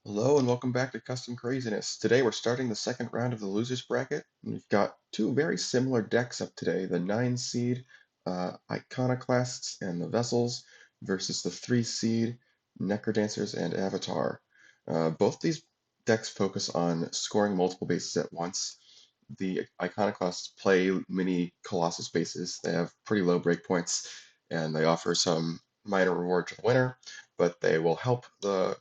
Hello and welcome back to Custom Craziness. Today we're starting the second round of the losers bracket. And we've got two very similar decks up today, the 9 seed Iconoclasts and the Vessels versus the 3 seed Necrodancers and Avatar. Both these decks focus on scoring multiple bases at once. The Iconoclasts play mini Colossus bases. They have pretty low breakpoints and they offer some minor reward to the winner, but they will help the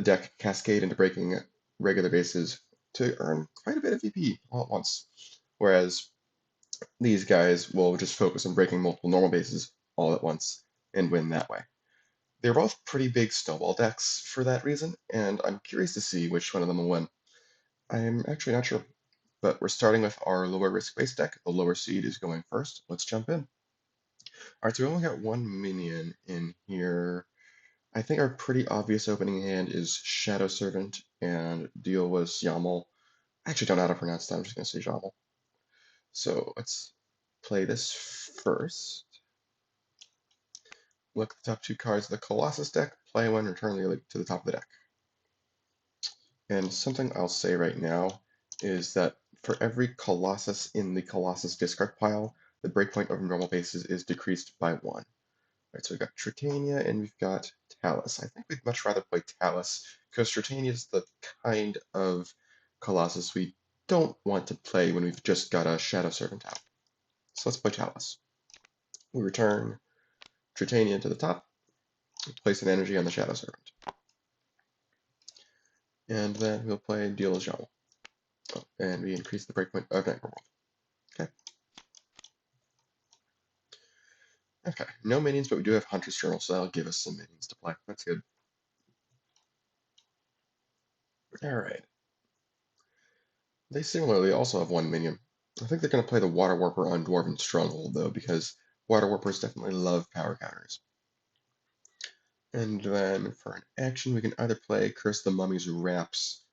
deck cascade into breaking regular bases to earn quite a bit of VP all at once. Whereas these guys will just focus on breaking multiple normal bases all at once and win that way. They're both pretty big snowball decks for that reason, and I'm curious to see which one of them will win. I'm actually not sure, but we're starting with our lower risk base deck. The lower seed is going first. Let's jump in. Alright, so we only got one minion in here. I think our pretty obvious opening hand is Shadow Servant, and deal was Yamal. I actually don't know how to pronounce that, I'm just going to say Yamal. So let's play this first. Look at the top two cards of the Colossus deck, play one, return the other to the top of the deck. And something I'll say right now is that for every Colossus in the Colossus discard pile, the breakpoint of normal bases is decreased by 1. Right, so we've got Tritania and we've got Talus. I think we'd much rather play Talus because Tritania is the kind of Colossus we don't want to play when we've just got a Shadow Servant out. So let's play Talus. We return Tritania to the top, place an energy on the Shadow Servant. And then we'll play Deal as Jamal. Oh, and we increase the breakpoint of Nightmare World. Okay. Okay, no minions, but we do have Hunter's Journal, so that'll give us some minions to play. That's good. Alright. They similarly also have one minion. I think they're going to play the Water Warper on Dwarven Stronghold, though, because Water Warpers definitely love power counters. And then for an action, we can either play Curse the Mummy's Wraps,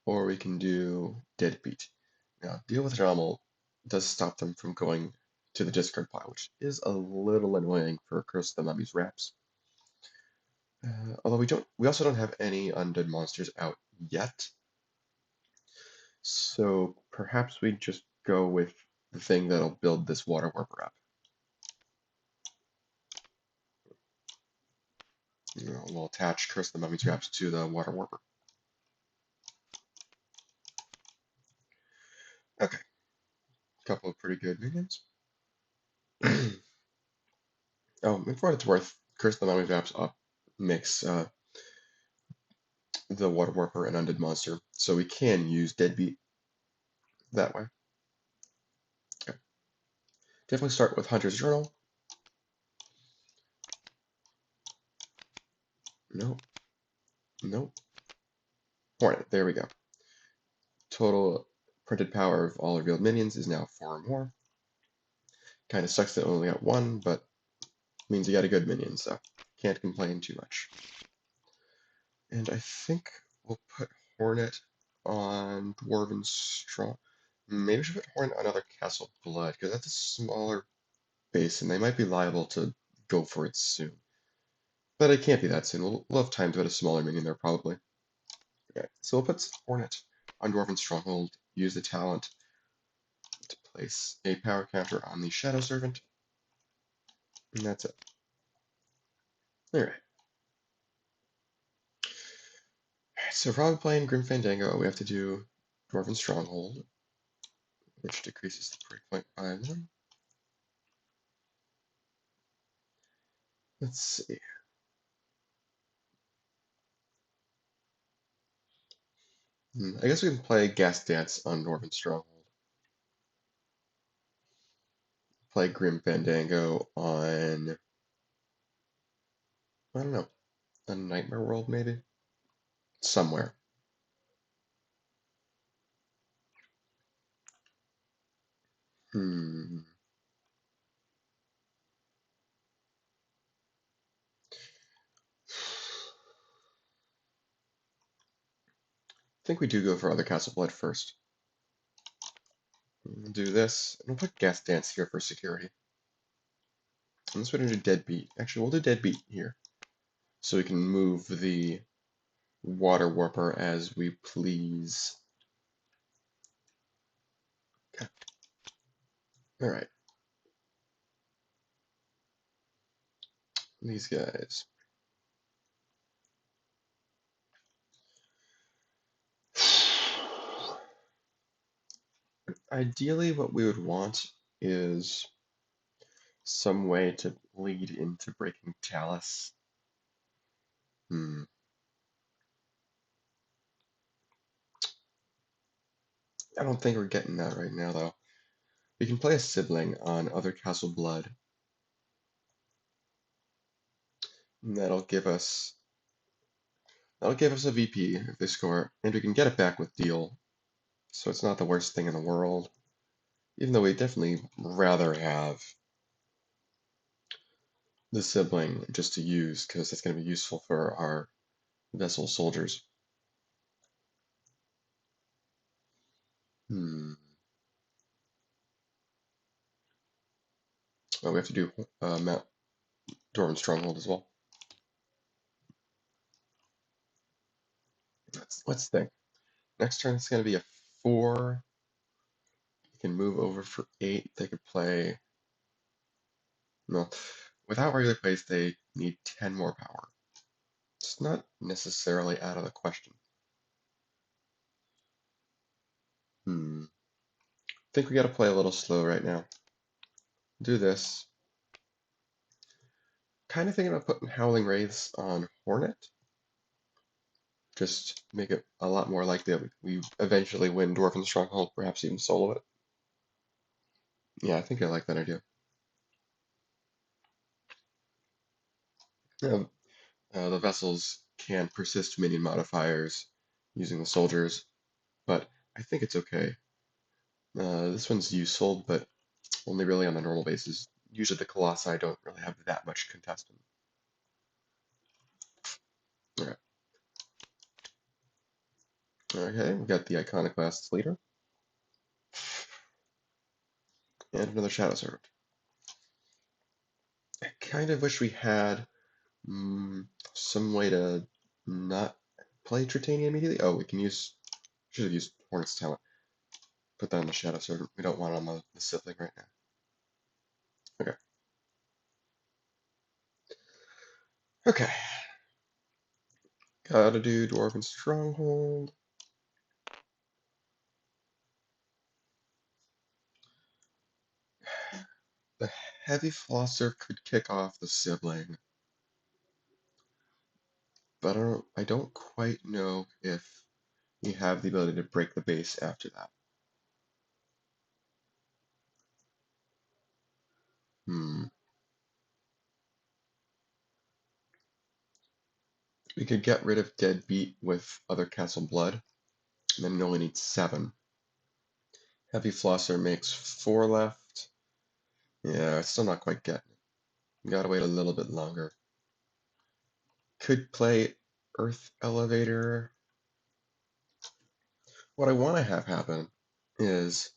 or we can do Deadbeat. Now, Deal with Jamal does stop them from going to the discard pile, which is a little annoying for Curse the Mummy's Wraps. Although we also don't have any undead monsters out yet. So perhaps we just go with the thing that'll build this Water Warper up. We'll attach Curse the Mummy's Wraps to the Water Warper. Okay, a couple of pretty good minions. Oh, and for what it's worth, Curse the Mummy's Wraps up makes the Water Warper an undead monster, so we can use Deadbeat that way. Okay. Definitely start with Hunter's Journal. Nope. Nope. Hornet, there we go. Total printed power of all revealed minions is now 4 or more. Kind of sucks that we only got 1, but means you got a good minion, so can't complain too much. And I think we'll put Hornet on Dwarven Strong. Maybe we should put Hornet on another Castle Blood, because that's a smaller base, and they might be liable to go for it soon. But it can't be that soon. We'll have time to put a smaller minion there, probably. Okay, so we'll put Hornet on Dwarven Stronghold, use the talent to place a power counter on the Shadow Servant, and that's it. Alright. So for playing Grim Fandango, we have to do Dwarven Stronghold, which decreases the breakpoint by 1. Let's see. I guess we can play Gas Dance on Dwarven Stronghold. Play Grim Fandango on, I don't know, a Nightmare World maybe? Somewhere. Hmm. I think we do go for other Castle Blood first. We'll do this, and we'll put Gas Dance here for security. And let's put into Deadbeat. Actually, we'll do Deadbeat here. So we can move the water warper as we please. Okay. All right, these guys. Ideally, what we would want is some way to lead into breaking Talus. Hmm. I don't think we're getting that right now, though. We can play a sibling on other Castle Blood, and that'll give us a VP if they score, and we can get it back with deal. So it's not the worst thing in the world. Even though we definitely rather have the sibling just to use, because it's going to be useful for our vessel soldiers. Hmm. Oh, we have to do Mount Dwarven Stronghold as well. Let's think. Next turn it's going to be a 4. You can move over for 8. They could play. No. Without regular plays, they need 10 more power. It's not necessarily out of the question. Hmm. I think we got to play a little slow right now. Do this. Kind of thinking about putting Howling Wraiths on Hornet. Just make it a lot more likely that we eventually win Dwarven Stronghold, perhaps even solo it. Yeah, I think I like that idea. Yeah, the vessels can persist minion modifiers using the soldiers, but I think it's okay. This one's useful, but only really on the normal basis. Usually the Colossi don't really have that much contestant. Alright. Okay, we got the Iconoclasts leader. And another Shadow Servant. I kind of wish we had some way to not play Tritania immediately. Oh, we can use. Should have used Hornet's Talent. Put that on the Shadow Servant. We don't want it on the sibling right now. Okay. Okay. Gotta do Dwarven Stronghold. The Heavy Flosser could kick off the sibling, but I don't quite know if we have the ability to break the base after that. Hmm. We could get rid of Deadbeat with other Castle Blood, and then it only needs 7. Heavy Flosser makes 4 left. Yeah, it's still not quite getting it. Gotta wait a little bit longer. Could play Earth Elevator. What I want to have happen is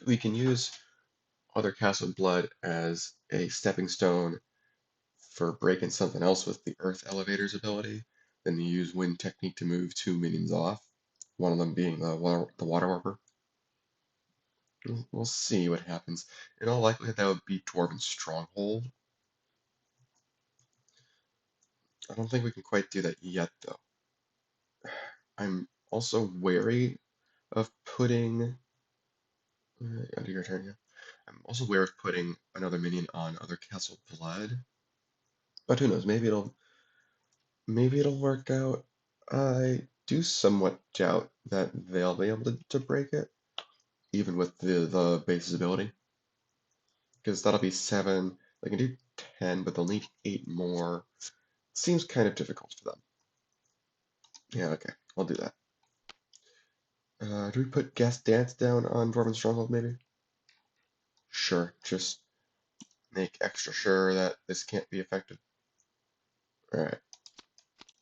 we can use other Castle Blood as a stepping stone for breaking something else with the Earth Elevator's ability. Then you use Wind Technique to move 2 minions off, one of them being the Water Warper. We'll see what happens. In all likelihood, that would be Dwarven Stronghold. I don't think we can quite do that yet, though. I'm also wary of putting. Under your turn, yeah. I'm also wary of putting another minion on other Castle Blood. But who knows? Maybe it'll work out. I do somewhat doubt that they'll be able to break it, even with the base's ability. Because that'll be 7. They can do 10, but they'll need 8 more. Seems kind of difficult for them. Yeah, okay. I'll do that. Do we put Guest Dance down on Dwarven Stronghold, maybe? Sure. Just make extra sure that this can't be affected. Alright.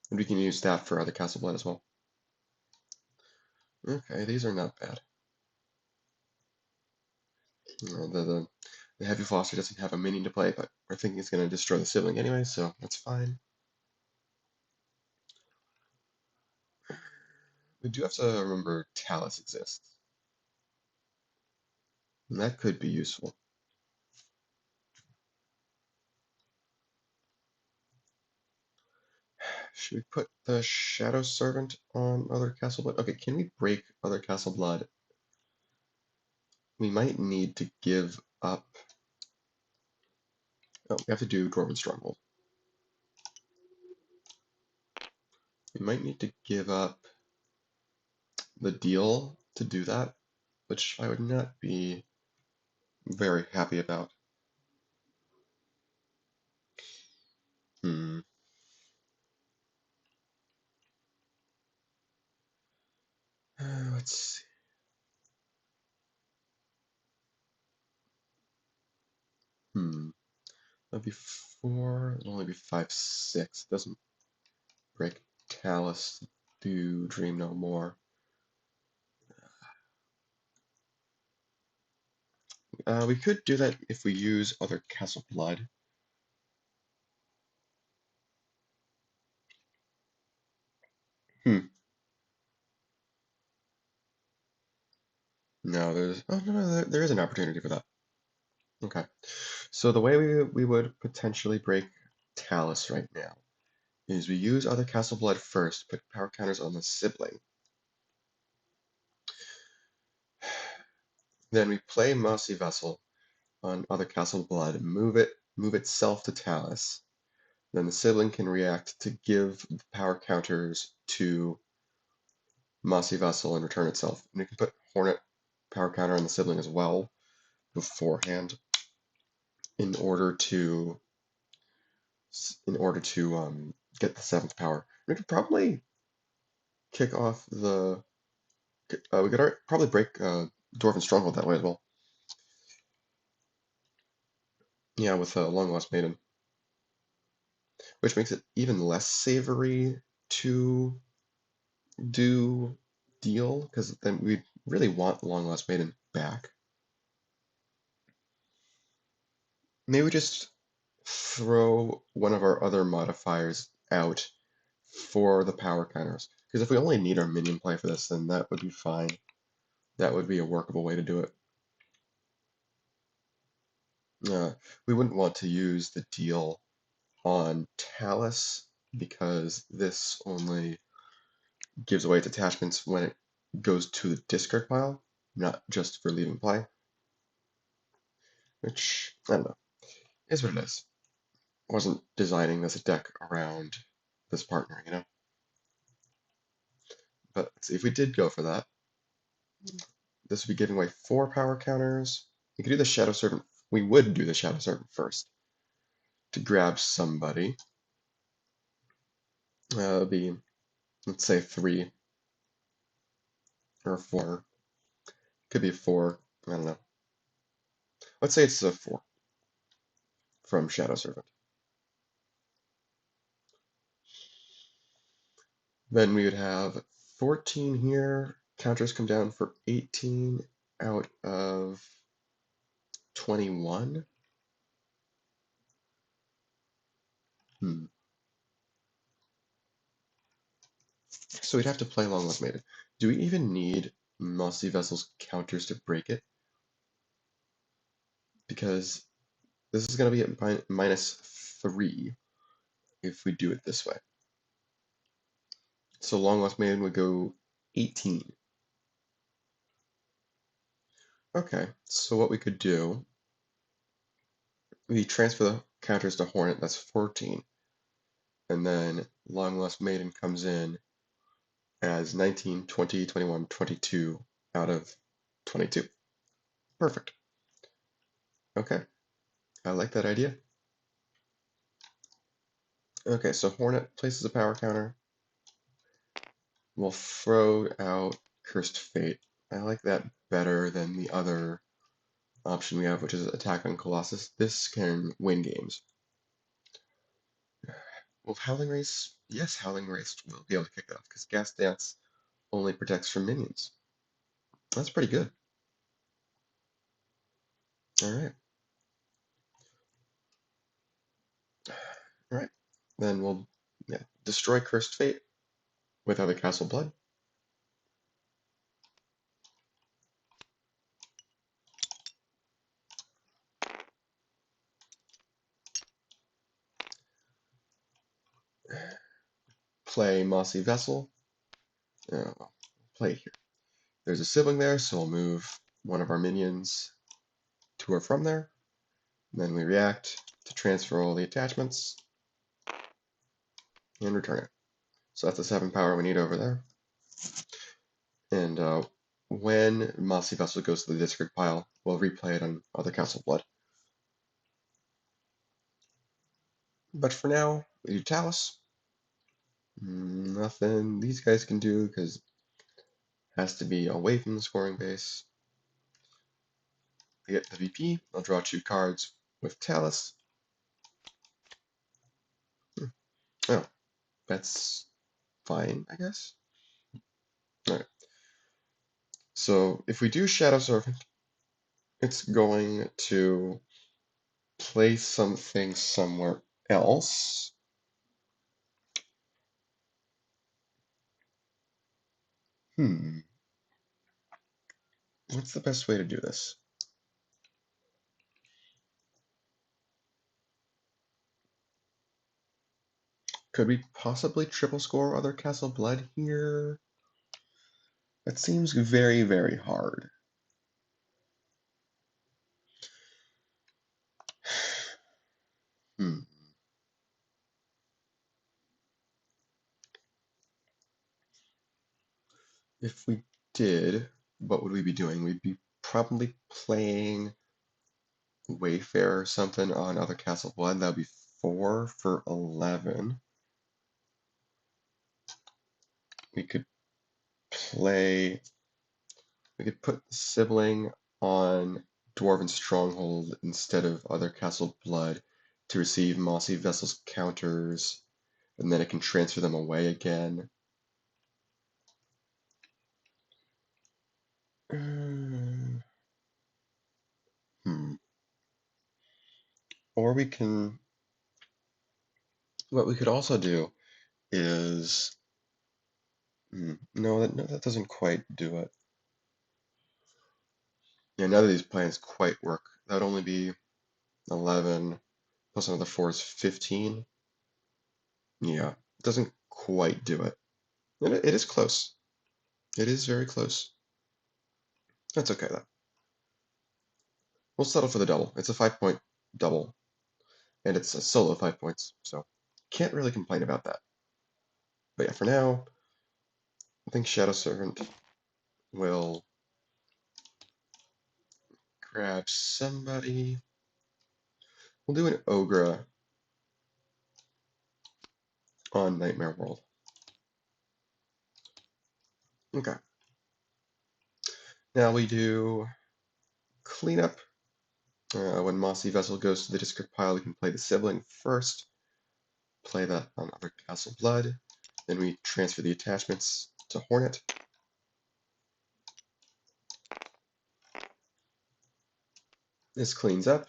And we can use that for other Castle Blood as well. Okay, these are not bad. The Heavy Flosser doesn't have a minion to play, but we're thinking it's going to destroy the sibling anyway, so that's fine. We do have to remember Talus exists. And that could be useful. Should we put the Shadow Servant on other Castle Blood? Okay, can we break other Castle Blood? We might need to give up. Oh, we have to do Dwarven Stronghold. We might need to give up the deal to do that, which I would not be very happy about. Hmm. Let's see. Hmm. That'd be 4. It'll only be 5, 6. Doesn't break Talus. Do Dream No More. We could do that if we use other Castle Blood. Hmm. No, there's. Oh no, there is an opportunity for that. Okay. So the way we would potentially break Talus right now is we use other Castle Blood first, put power counters on the sibling. Then we play Mossy Vessel on other Castle Blood, move itself to Talus. Then the sibling can react to give the power counters to Mossy Vessel and return itself. And we can put Hornet power counter on the sibling as well beforehand in order to get the 7th power. We could probably kick off the. We could probably break Dwarven Stronghold that way as well. Yeah, with Long Lost Maiden, which makes it even less savory to do deal, because then we really want Long Lost Maiden back. Maybe just throw one of our other modifiers out for the power counters. Because if we only need our minion play for this, then that would be fine. That would be a workable way to do it. We wouldn't want to use the deal on Talus because this only gives away its attachments when it goes to the discard pile, not just for leaving play. Which, I don't know, is what it is. I wasn't designing this deck around this partner, you know? But let's see, if we did go for that, this would be giving away 4 power counters. We could do the Shadow Servant. We would do the Shadow Servant first to grab somebody. That would be, let's say, 3 or 4. Could be 4. I don't know. Let's say it's a 4 from Shadow Servant. Then we would have 14 here. Counters come down for 18 out of 21. Hmm. So we'd have to play Long Lost Maiden. Do we even need Mossy Vessel's counters to break it? Because this is going to be at -3 if we do it this way. So Long Lost Maiden would go 18. Okay, so what we could do, we transfer the counters to Hornet, that's 14. And then Long Lost Maiden comes in as 19, 20, 21, 22 out of 22. Perfect. Okay, I like that idea. Okay, so Hornet places a power counter. We'll throw out Cursed Fate. I like that better than the other option we have, which is Attack on Colossus. This can win games. Well, Howling Race, yes, Howling Race will be able to kick it off because Gas Dance only protects from minions. That's pretty good. All right. All right. Then we'll destroy Cursed Fate with other Castle Blood. play Mossy Vessel. Play it here. There's a sibling there, so we'll move one of our minions to or from there. And then we react to transfer all the attachments and return it. So that's the 7 power we need over there. And when Mossy Vessel goes to the discard pile, we'll replay it on other Castle Blood. But for now, we do Talus. Nothing these guys can do because it has to be away from the scoring base. To get the VP, I'll draw 2 cards with Talus. Oh, that's fine, I guess. Alright. So if we do Shadow Servant, it's going to place something somewhere else. What's the best way to do this? Could we possibly triple score other Castle Blood here? That seems very, very hard. If we did, what would we be doing? We'd be probably playing Wayfarer or something on other Castle Blood. That would be 4 for 11. We could play. We could put Sibling on Dwarven Stronghold instead of other Castle Blood to receive Mossy Vessel's counters, and then it can transfer them away again. Or we can. What we could also do is. No, that doesn't quite do it. Yeah, none of these plans quite work. That would only be 11 plus another 4 is 15. Yeah, it doesn't quite do it. It is close. It is very close. That's okay though. We'll settle for the double. It's a 5-point double, and it's a solo 5 points, so can't really complain about that. But yeah, for now, I think Shadow Servant will grab somebody. We'll do an Ogre on Nightmare World. Okay. Now we do cleanup. When Mossy Vessel goes to the discard pile, we can play the Sibling first, play that on other Castle Blood, then we transfer the attachments to Hornet. This cleans up.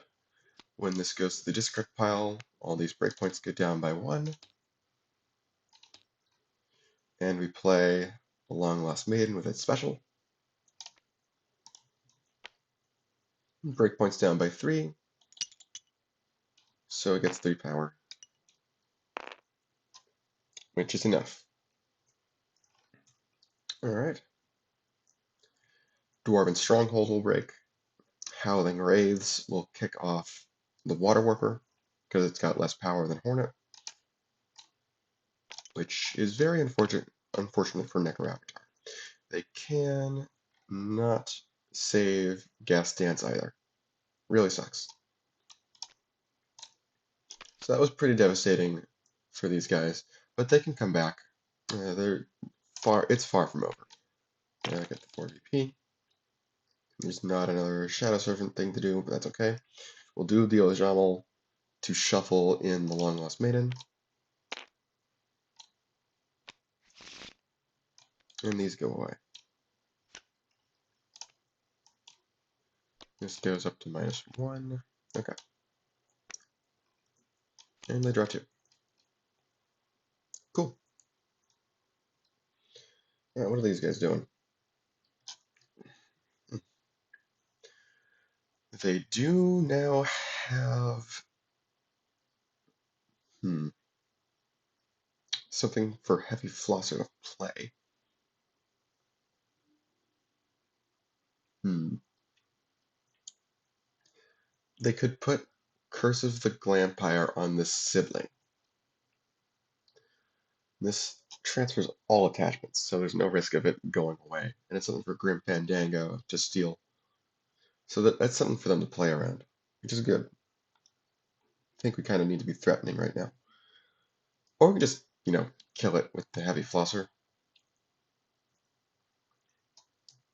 When this goes to the discard pile, all these breakpoints go down by 1. And we play a Long Lost Maiden with its special. Breakpoints down by 3. So it gets 3 power, which is enough. Alright. Dwarven Stronghold will break. Howling Wraiths will kick off the Water Worker, because it's got less power than Hornet, which is very unfortunate for Necroavatar. They can not save Gas Dance either. Really sucks. So that was pretty devastating for these guys, but they can come back. It's far from over. I get the 4 VP. There's not another Shadow Servant thing to do, but that's okay. We'll do the Ojamel to shuffle in the Long Lost Maiden. And these go away. This goes up to -1. Okay. And they draw 2. Cool. Alright, what are these guys doing? They do now have something for Heavy Flosser to play. Hmm. They could put Curse of the Glampire on this sibling. This transfers all attachments, so there's no risk of it going away. And it's something for Grim Fandango to steal. So that's something for them to play around, which is good. I think we kind of need to be threatening right now. Or we can just, kill it with the Heavy Flosser.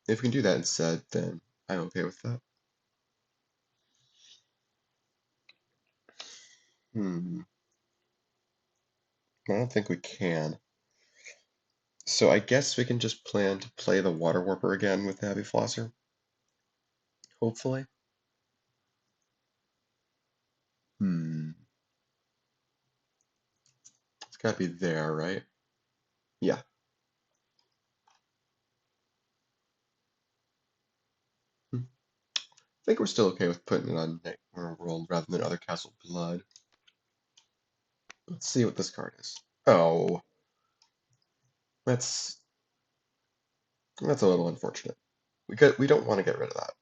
If we can do that instead, then I'm okay with that. Hmm. I don't think we can. So I guess we can just plan to play the Water Warper again with the Heavy Flosser. Hopefully. Hmm. It's gotta be there, right? Yeah. Hmm. I think we're still okay with putting it on Nightmare World rather than Other Castle Blood. Let's see what this card is. Oh, that's that's a little unfortunate. We don't want to get rid of that.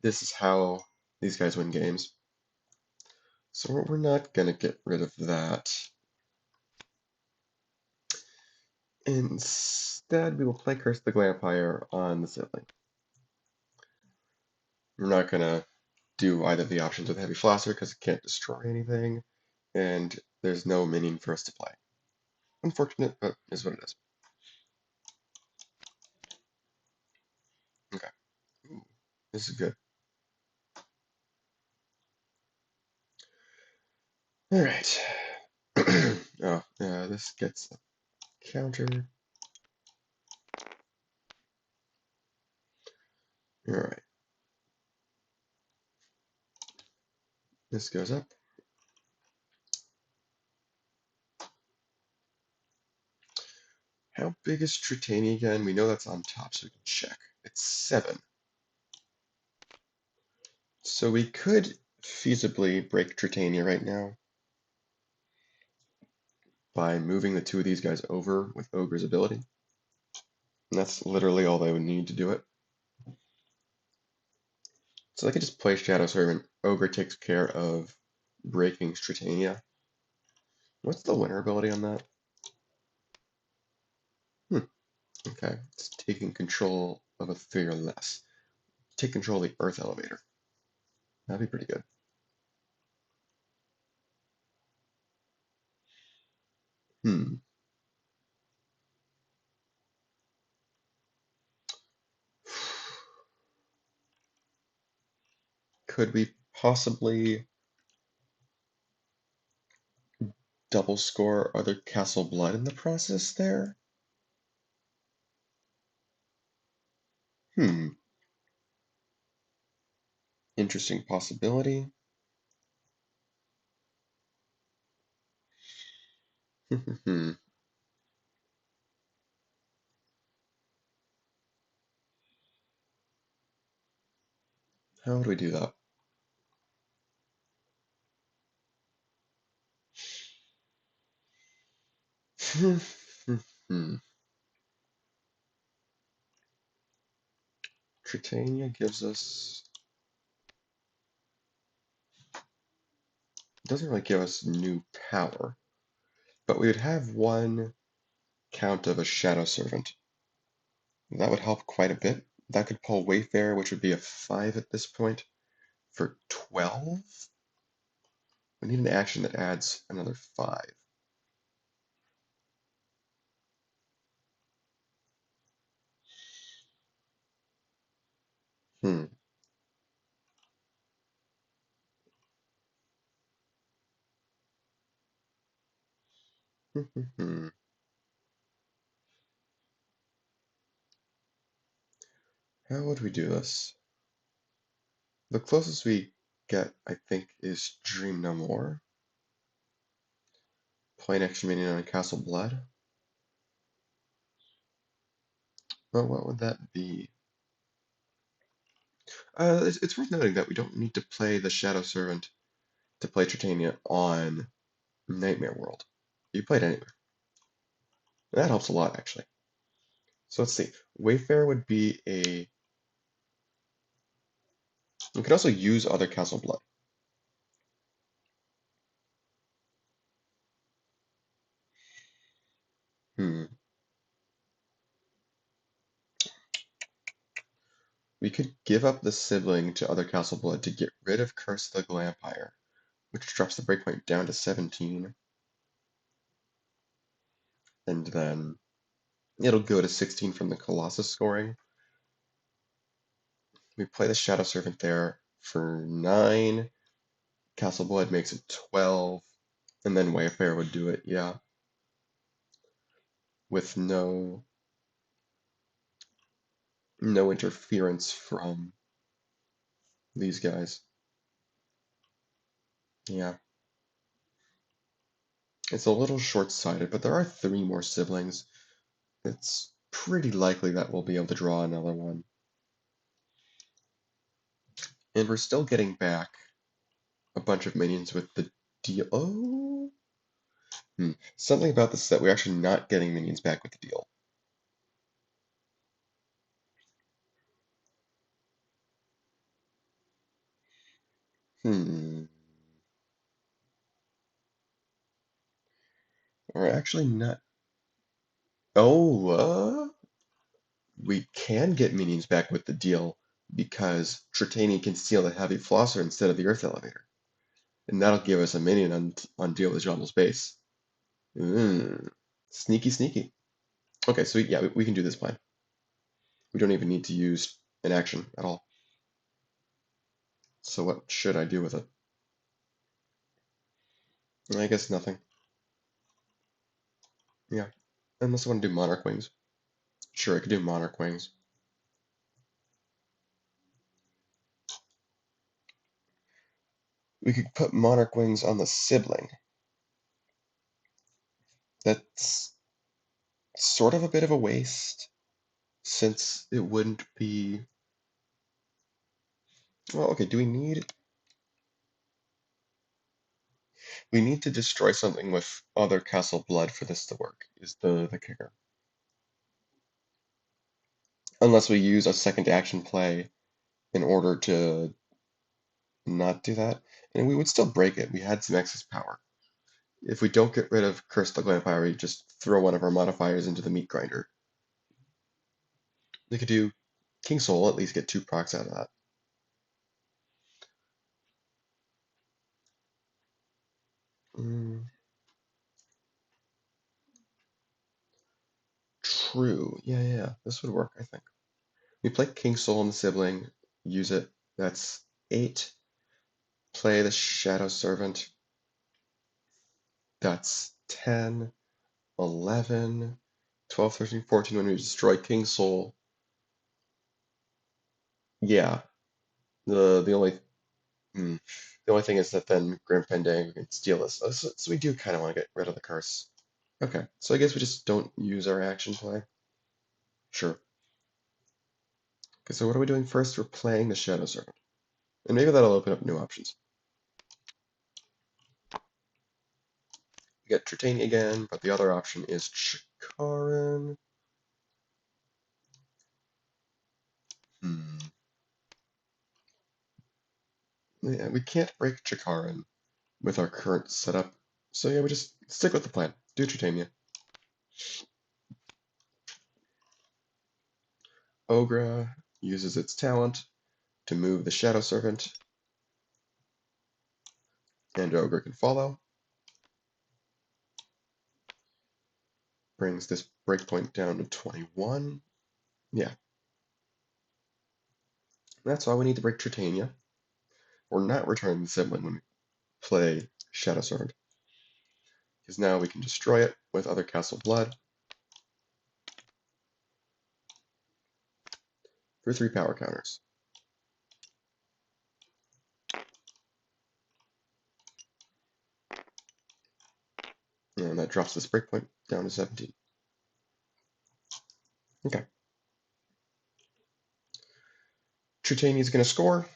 This is how these guys win games. So we're not gonna get rid of that. Instead, we will play Curse the Glampire on the sibling. We're not gonna do either of the options with Heavy Flosser because it can't destroy anything, and there's no minion for us to play. Unfortunate, but is what it is. Okay. Ooh, this is good. All right. Oh, yeah, this gets a counter. All right. This goes up. How big is Tritania again? We know that's on top, so we can check. It's 7. So we could feasibly break Tritania right now by moving the two of these guys over with Ogre's ability. And that's literally all they would need to do it. So they could just play Shadow Servant. Ogre takes care of breaking Stratania. What's the winner ability on that? Okay, it's taking control of a 3 or less. Take control of the Earth Elevator. That'd be pretty good. Hmm. Could we possibly double score other Castle Blood in the process there? Hmm. Interesting possibility. Hmm. How would we do that? Hmm. Tritania gives us. It doesn't really give us new power, but we would have one count of a Shadow Servant. That would help quite a bit. That could pull Wayfarer, which would be a 5 at this point, for 12. We need an action that adds another 5. Hmm. How would we do this? The closest we get, I think, is Dream No More. Play an extra minion on Castle Blood. But what would that be? It's worth noting that we don't need to play the Shadow Servant to play Tritania on Nightmare World. You played Anywhere. That helps a lot, actually. So let's see. Wayfarer would be a... We could also use other Castle Blood. Hmm. We could give up the sibling to other Castle Blood to get rid of Curse the Glampire, which drops the breakpoint down to 17. And then it'll go to 16 from the Colossus scoring. We play the Shadow Servant there for 9. Castle Blood makes it 12. And then Wayfarer would do it, yeah. With no interference from these guys. Yeah. It's a little short-sighted, but there are 3 more siblings. It's pretty likely that we'll be able to draw another one. And we're still getting back a bunch of minions with the deal. Oh! Something about this set, we're actually not getting minions back with the deal. Hmm. We're actually not. Oh, we can get minions back with the deal because Tritania can steal the Heavy Flosser instead of the Earth Elevator. And that'll give us a minion on deal with Jumbo's base. Sneaky, sneaky. Okay, so yeah, we can do this plan. We don't even need to use an action at all. So what should I do with it? I guess nothing. Yeah, unless I want to do Monarch Wings. Sure, I could do Monarch Wings. We could put Monarch Wings on the sibling. That's sort of a bit of a waste, since it wouldn't be... Well, okay, do we need... We need to destroy something with other Castle Blood for this to work, is the kicker. Unless we use a second action play in order to not do that. And we would still break it. We had some excess power. If we don't get rid of Curse the Vampire, we just throw one of our modifiers into the meat grinder. We could do King Soul, at least get 2 procs out of that. Mm, true. Yeah. This would work, I think. We play King Soul on the sibling, use it. That's 8. Play the Shadow Servant. That's 10, 11, 12, 13, 14 when we destroy King Soul. Yeah. The only the only thing is that then Grim Fandango can steal this. So we do kind of want to get rid of the curse. Okay, so I guess we just don't use our action play. Sure. Okay, so what are we doing first? We're playing the Shadow Servant. And maybe that'll open up new options. We get Tritania again, but the other option is Chikaran. Hmm. Yeah, we can't break Chikaran with our current setup. So yeah, we just stick with the plan. Do Tritania. Ogre uses its talent to move the Shadow Servant, and Ogre can follow. Brings this breakpoint down to 21. Yeah. That's why we need to break Tritania. We're not returning the sibling when we play Shadow Servant. Because now we can destroy it with other Castle Blood for 3 power counters. And that drops this breakpoint down to 17. Okay. Tritania's going to score.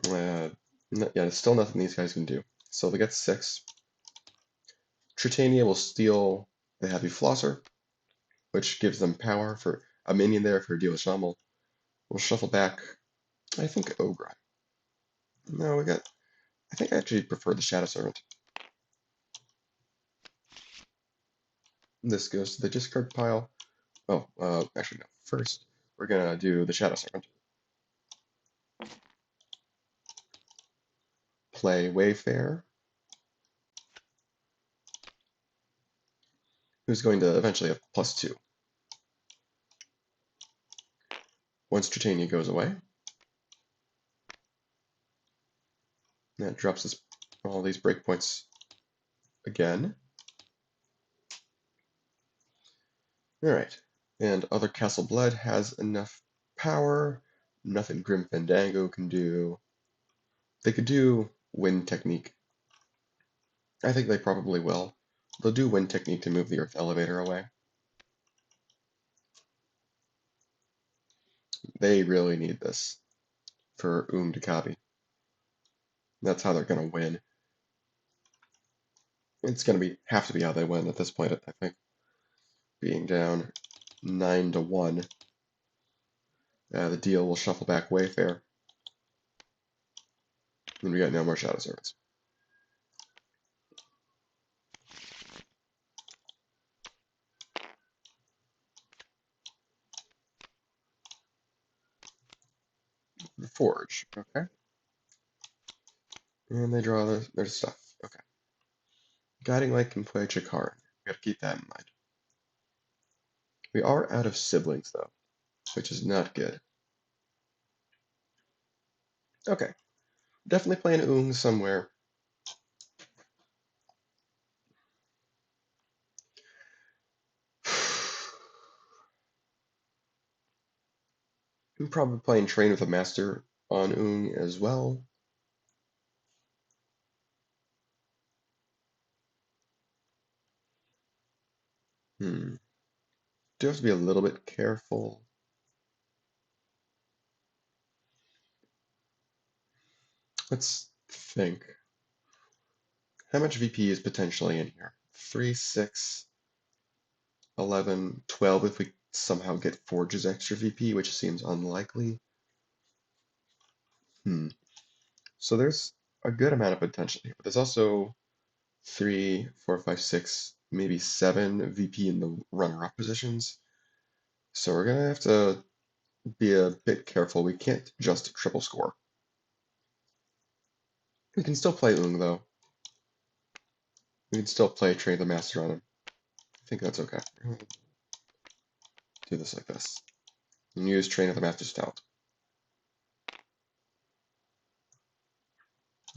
Yeah, there's still nothing these guys can do. So they get 6. Tritania will steal the Heavy Flosser, which gives them power for a minion there for deal with Shamble. We'll shuffle back, I think, Ogre. No, we got. I think I actually prefer the Shadow Servant. This goes to the discard pile. Oh, actually, no. First, we're gonna do the Shadow Servant. Play Wayfarer, who's going to eventually have +2. Once Tritania goes away, that drops us all these breakpoints again. Alright, and other Castle Blood has enough power. Nothing Grim Fandango can do. They could do Wind Technique. I think they probably will. They'll do Wind Technique to move the Earth Elevator away. They really need this for Oong to copy. That's how they're going to win. It's going to have to be how they win at this point, I think. Being down 9-1. The deal will shuffle back Wayfair. And we got no more Shadow Servants. The Forge, okay. And they draw their stuff, okay. Guiding Light can play Chikaran. We gotta keep that in mind. We are out of siblings, though, which is not good. Okay. Definitely playing Oong somewhere. I'm probably playing Train with a Master on Oong as well. Do have to be a little bit careful. Let's think. How much VP is potentially in here? 3, 6, 11, 12 if we somehow get Forge's extra VP, which seems unlikely. So there's a good amount of potential here. But there's also 3, 4, 5, 6, maybe 7 VP in the runner-up positions. So we're gonna have to be a bit careful. We can't just triple score. We can still play Oong though. We can still play Train the Master on him. I think that's okay. Do this like this. And use Train of the Master's talent.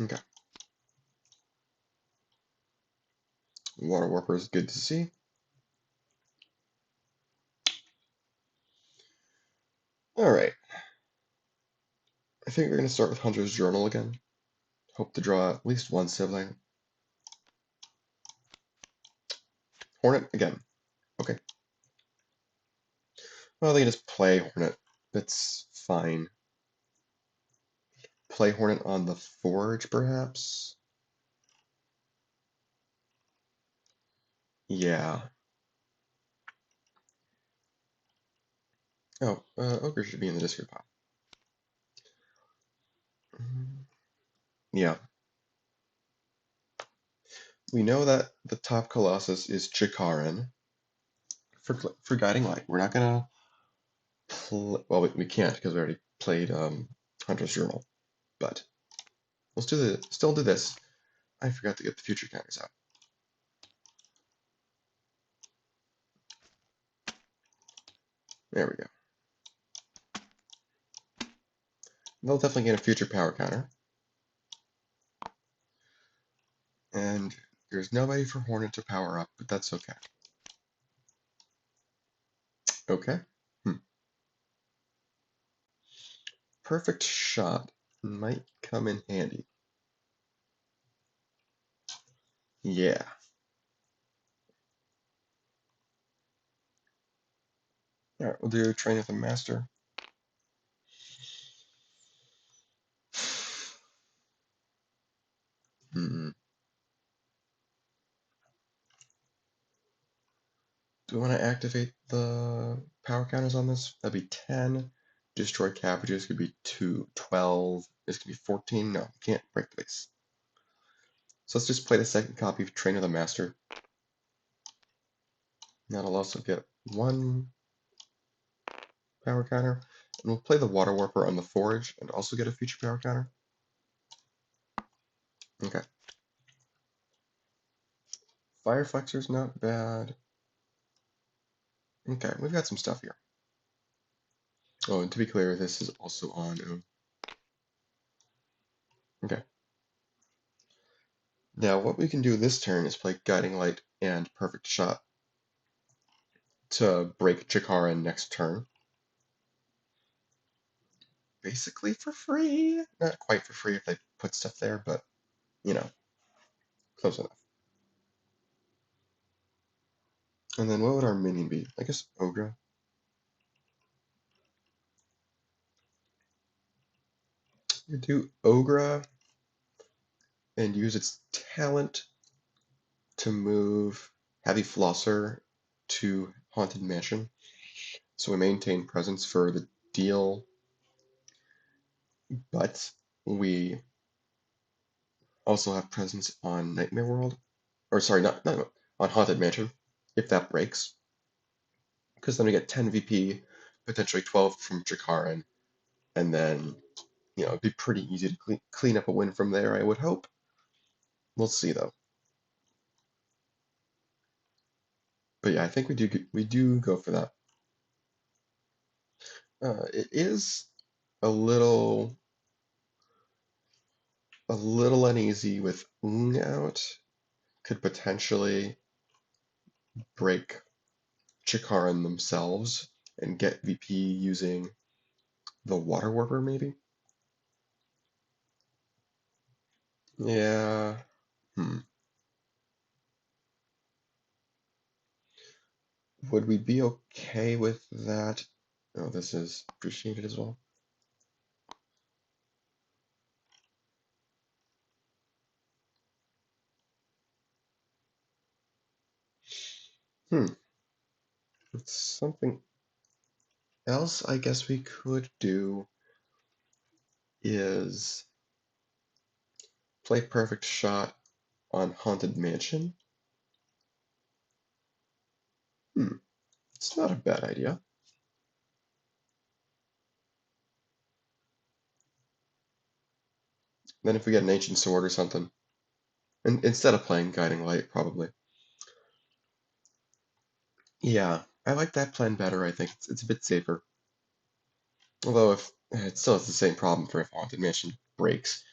Okay. Water Warper is good to see. Alright. I think we're going to start with Hunter's Journal again. Hope to draw at least one sibling. Hornet again. Okay. Well, they can just play Hornet. That's fine. Play Hornet on the Forge, perhaps? Yeah. Oh, Ogre should be in the discard pile. Yeah. We know that the top Colossus is Chikaran for Guiding Light. We're not gonna well, we can't because we already played Hunter's Journal, but let's still do this. I forgot to get the future counters out. There we go. They'll definitely get a future power counter. And there's nobody for Hornet to power up, but that's okay. Okay. Perfect shot might come in handy. Yeah. Alright, we'll do Train with the Master. Do we want to activate the power counters on this? That'd be 10. Destroy cabbages could be 12. This could be 14. No, can't break the base. So let's just play the second copy of Train of the Master. That'll also get 1 power counter. And we'll play the Water Warper on the Forge and also get a future power counter. Okay. Fire Flexor's not bad. Okay, we've got some stuff here. Oh, and to be clear, this is also on Oong. Okay. Now, what we can do this turn is play Guiding Light and Perfect Shot to break Chikara next turn. Basically for free. Not quite for free if they put stuff there, but, you know, close enough. And then what would our minion be? I guess Ogre. We do Ogre and use its talent to move Heavy Flosser to Haunted Mansion. So we maintain presence for the deal, but we also have presence on Nightmare World. Or sorry, not on Haunted Mansion, if that breaks. Because then we get 10 VP, potentially 12 from Jakaran, and then, you know, it'd be pretty easy to clean up a win from there, I would hope. We'll see, though. But yeah, I think we do go for that. It is a little uneasy with Oong out. Could potentially break Chikaran themselves and get VP using the Water Warper, maybe? Yeah. Would we be okay with that? Oh, this is appreciated as well. Something else I guess we could do is play Perfect Shot on Haunted Mansion. It's not a bad idea. Then if we get an Ancient Sword or something, and instead of playing Guiding Light, probably. Yeah, I like that plan better, I think. It's a bit safer. Although if it still has the same problem for if Haunted Mansion breaks.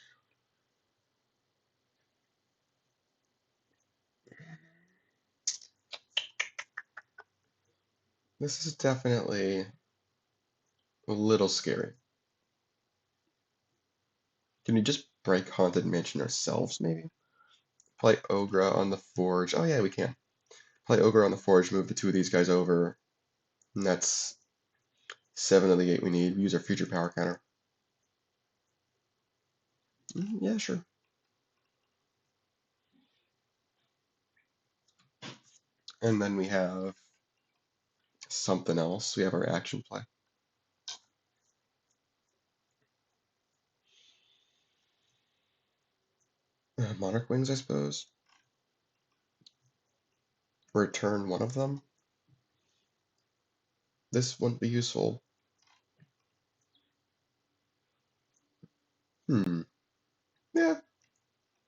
This is definitely a little scary. Can we just break Haunted Mansion ourselves, maybe? Play Ogre on the Forge. Oh yeah, we can. Play Ogre on the Forge, move the 2 of these guys over, and that's 7 of the 8 we need. We use our future power counter. Yeah, sure. And then we have something else. We have our action play. Monarch Wings, I suppose. Return one of them. This wouldn't be useful. Yeah, I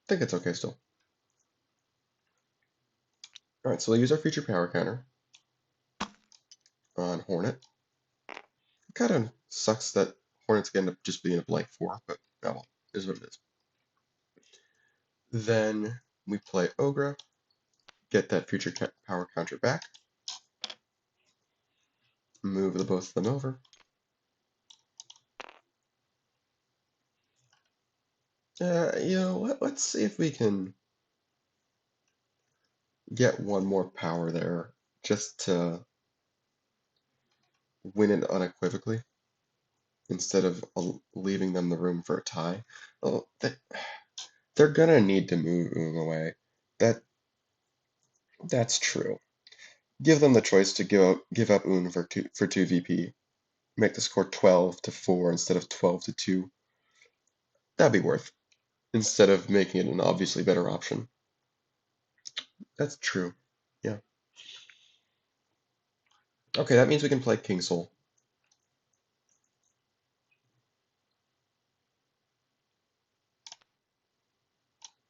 think it's okay still. Alright, so we'll use our future power counter on Hornet. It kind of sucks that Hornet's gonna end up just being a blank 4, but oh well, is what it is. Then we play Ogre, get that future power counter back, move the both of them over. You know what? Let's see if we can get one more power there just to win it unequivocally instead of leaving them the room for a tie. Oh, they're gonna need to move Oong away. That's true. Give them the choice to give up Oong for 2 VP. Make the score 12 to 4 instead of 12 to 2. That'd be worth, instead of making it an obviously better option. That's true. Yeah. Okay, that means we can play King Soul.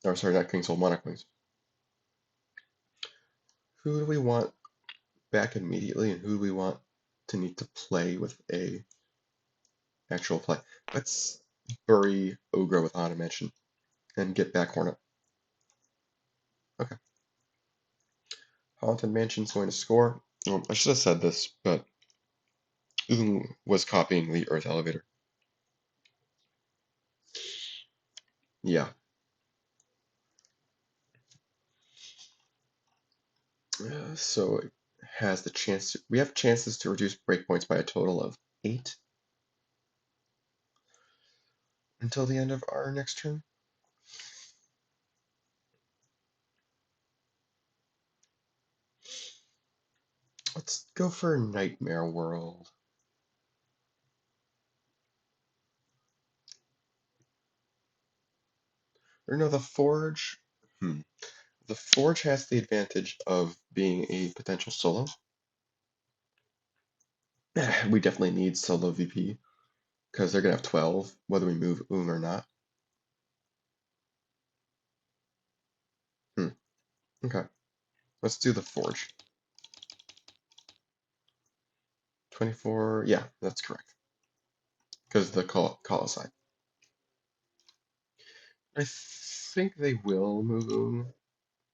Or sorry, not King Soul, Monarch Wings. Who do we want back immediately, and who do we want to need to play with a actual play? Let's bury Ogre with Haunted Mansion and get back Hornet. Okay. Haunted Mansion's going to score. I should have said this, but Oong was copying the Earth Elevator. Yeah. So it has the chance to, we have chances to reduce breakpoints by a total of 8 until the end of our next turn. Let's go for Nightmare World. Or no, the Forge. The Forge has the advantage of being a potential solo. We definitely need solo VP because they're gonna have 12 whether we move Oong or not. Okay, let's do the Forge. 24, yeah, that's correct. Because the call aside. I think they will move Oong.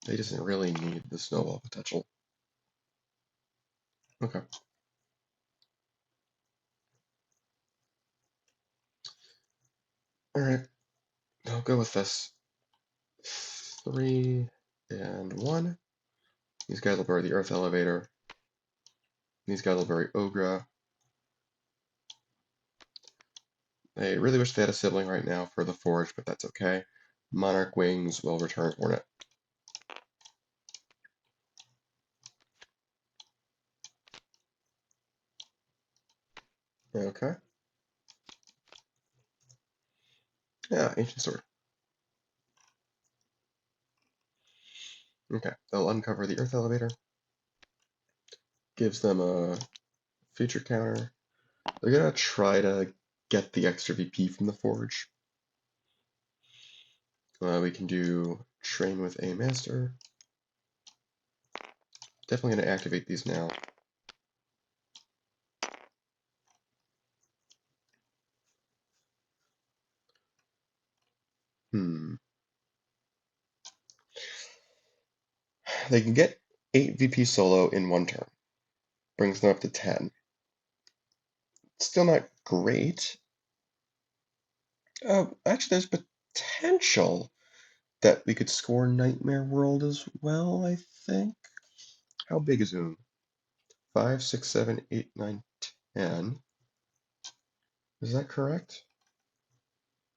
They doesn't really need the snowball potential. Okay. Alright, I'll go with this. 3 and 1. These guys will bury the Earth Elevator. These guys will bury Ogre. I really wish they had a sibling right now for the Forge, but that's okay. Monarch Wings will return Hornet. Okay. Yeah, Ancient Sword. Okay, they'll uncover the Earth Elevator. Gives them a feature counter. They're gonna try to get the extra VP from the Forge. We can do Train with a Master. Definitely gonna activate these now. They can get 8 VP solo in one turn. Brings them up to 10. Still not great. Actually, there's potential that we could score Nightmare World as well, I think. How big is Oong? 5, 6, 7, 8, 9, 10. Is that correct?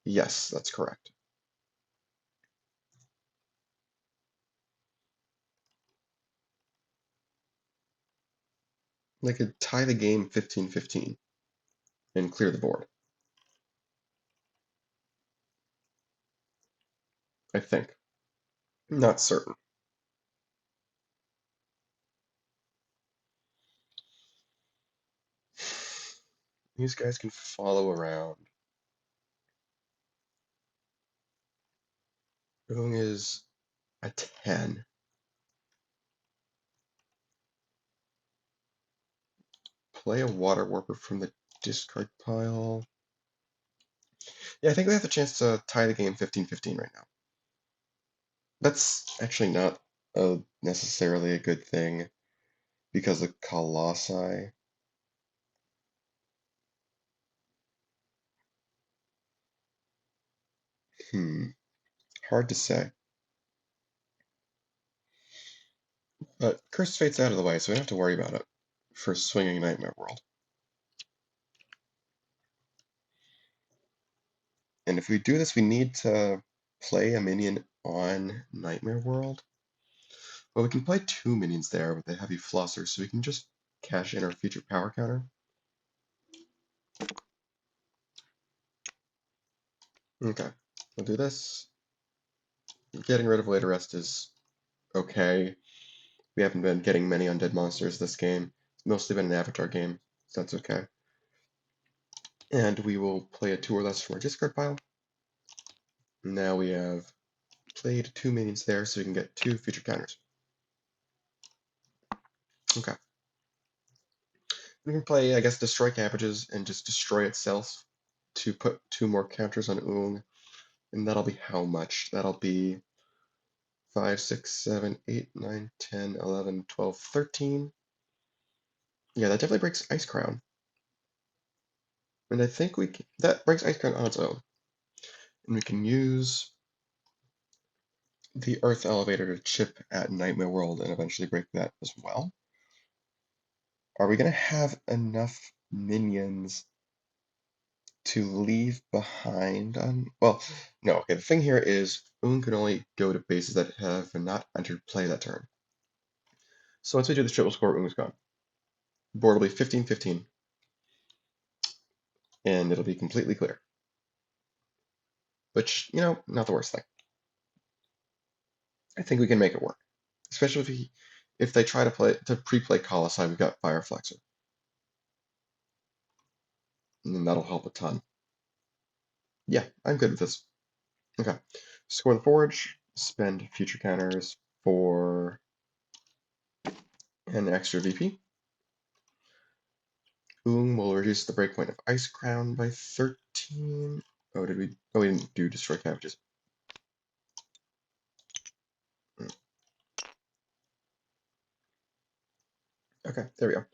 Yes, that's correct. They could tie the game 15-15 and clear the board. I think. Not certain. These guys can follow around. Oong is a 10. Play a Water Warper from the discard pile. Yeah, I think we have the chance to tie the game 15-15 right now. That's actually not necessarily a good thing because of Colossi. Hard to say. But Cursed Fate's out of the way, so we don't have to worry about it for swinging Nightmare World. And if we do this, we need to play a minion on Nightmare World. Well, we can play 2 minions there with the heavy flosser, so we can just cash in our future power counter. Okay, we'll do this. Getting rid of later rest is okay. We haven't been getting many undead monsters this game. It's mostly been an avatar game, so that's okay. And we will play a 2 or less from our discard pile. Now we have played 2 minions there, so we can get 2 future counters. Okay. We can play, I guess, Destroy Cabbages and just destroy itself to put 2 more counters on Oong. And that'll be how much? That'll be 5, 6, 7, 8, 9, 10, 11, 12, 13. Yeah, that definitely breaks Ice Crown. And I think that breaks Ice Crown on its own. And we can use the Earth Elevator to chip at Nightmare World and eventually break that as well. Are we going to have enough minions to leave behind on... Well, no, okay, the thing here is Oong can only go to bases that have not entered play that turn. So once we do the triple score, Oong's gone. Board will be 15-15, and it'll be completely clear. Which, not the worst thing. I think we can make it work. Especially if they try to pre-play Colossi, we've got Fire Flexor. And then that'll help a ton. Yeah, I'm good with this. Okay. Score the Forge, spend future counters for an extra VP. Oong will reduce the breakpoint of Ice Crown by 13. Oh, did we? Oh, we didn't do Destroy Cabbages. Okay, there we go.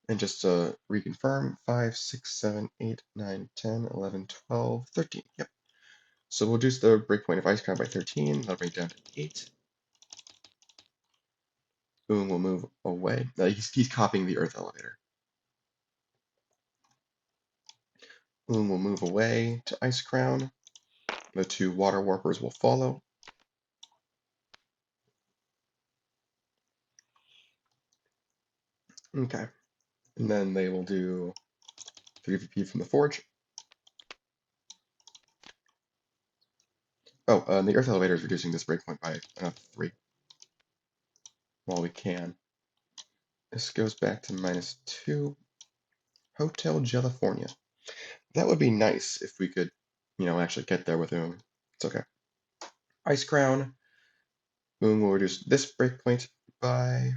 And just to reconfirm, 5, 6, 7, 8, 9, 10, 11, 12, 13. Yep. So we'll reduce the breakpoint of Ice Crown by 13. That'll bring it down to 8. Oong will move away. He's copying the Earth Elevator. Oong will move away to Ice Crown. The 2 Water Warpers will follow. Okay. And then they will do 3 VP from the Forge. Oh, and the Earth Elevator is reducing this breakpoint by another 3 while we can. This goes back to -2. Hotel California. That would be nice if we could, actually get there with Oong. It's okay. Ice Crown. Oong will reduce this breakpoint by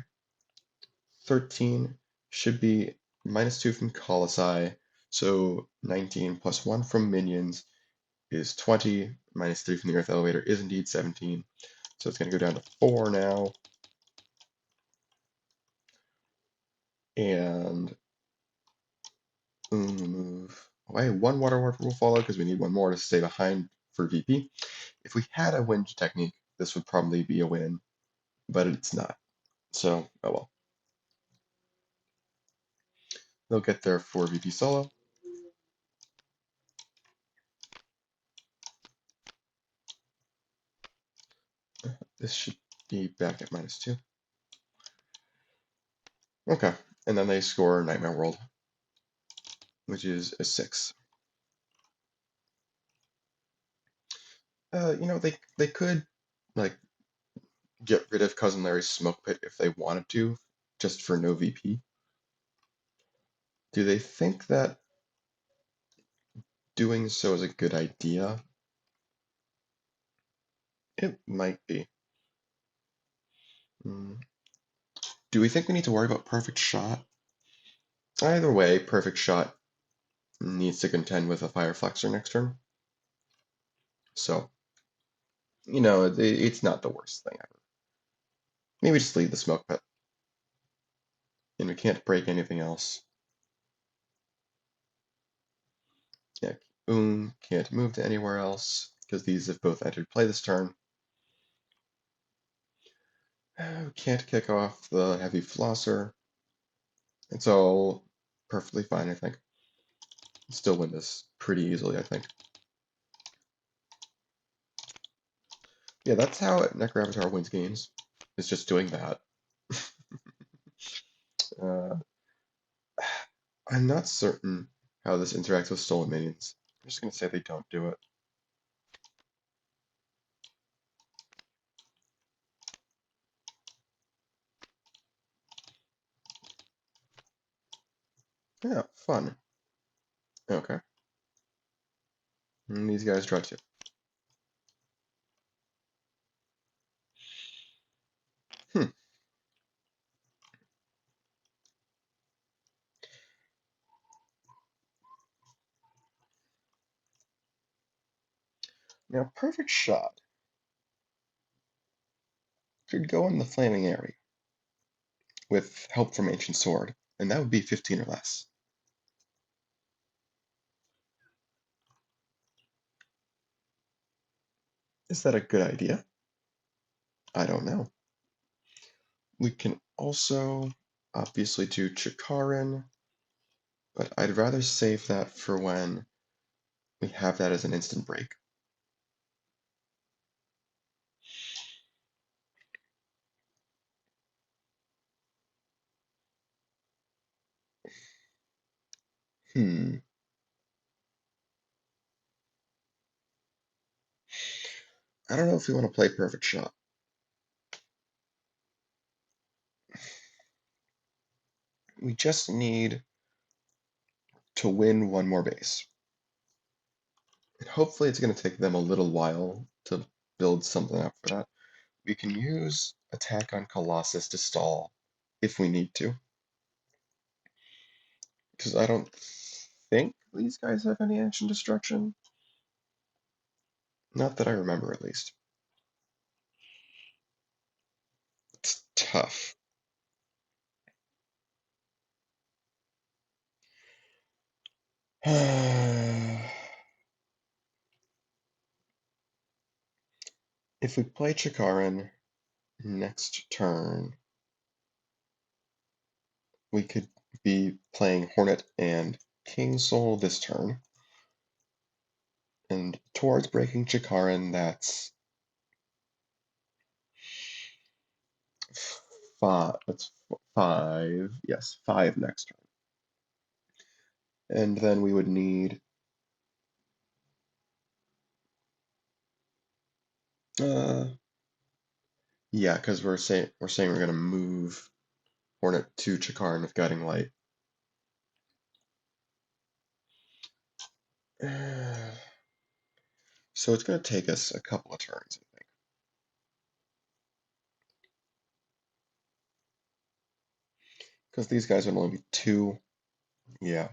13. Should be -2 from Colossi. So 19 plus 1 from minions is 20. -3 from the Earth Elevator is indeed 17. So it's going to go down to 4 now. And Oong will move away. 1 Water Warper will follow because we need 1 more to stay behind for VP. If we had a win technique, this would probably be a win, but it's not. So, oh well. They'll get their 4 VP solo. This should be back at -2. Okay, and then they score Nightmare World, which is a 6. They could like get rid of Cousin Larry's Smoke Pit if they wanted to, just for no VP. Do they think that doing so is a good idea? It might be. Do we think we need to worry about Perfect Shot? Either way, Perfect Shot needs to contend with a Fire Flexor next turn. So, it's not the worst thing ever. Maybe just leave the Smoke Pit. And we can't break anything else. Yeah, Oong can't move to anywhere else, because these have both entered play this turn. We can't kick off the Heavy Flosser. It's all perfectly fine, I think. Still win this pretty easily, I think. Yeah, that's how Necroavatar wins games. is just doing that. Uh, I'm not certain how this interacts with stolen minions. I'm just gonna say they don't do it. Yeah, fun. Okay. And these guys draw two. Hmm. Now, perfect shot could go in the flaming area with help from ancient sword, and that would be 15 or less. Is that a good idea? I don't know. We can also obviously do Chikarin, but I'd rather save that for when we have that as an instant break. Hmm. I don't know if we want to play perfect shot. We just need to win one more base. And hopefully it's going to take them a little while to build something up for that. We can use attack on Colossus to stall if we need to. Because I don't think these guys have any action destruction. Not that I remember, at least. It's tough. If we play Chikarin next turn, we could be playing Hornet and King Soul this turn. And towards breaking Chikarin, that's five. That's five. Yes, five next turn. And then we would need uh yeah, because we're saying we're gonna move Hornet to Chikarin with Guiding Light. So it's gonna take us a couple of turns, I think. Because these guys would only be two. Yeah.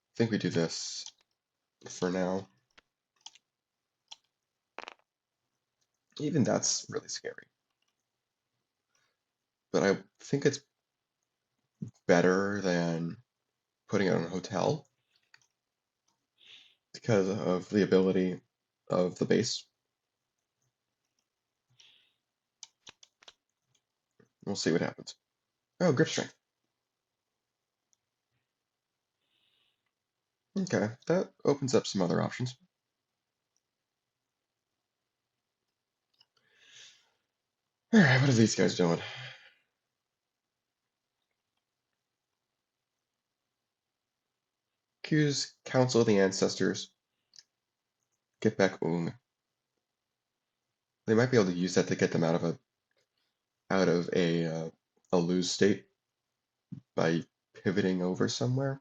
I think we do this for now. Even that's really scary. But I think it's better than putting it on a hotel because of the ability of the base. We'll see what happens. Oh, grip strength. Okay, that opens up some other options. Alright, what are these guys doing? Q's Council of the Ancestors. Get back Oong. They might be able to use that to get them out of a lose state by pivoting over somewhere.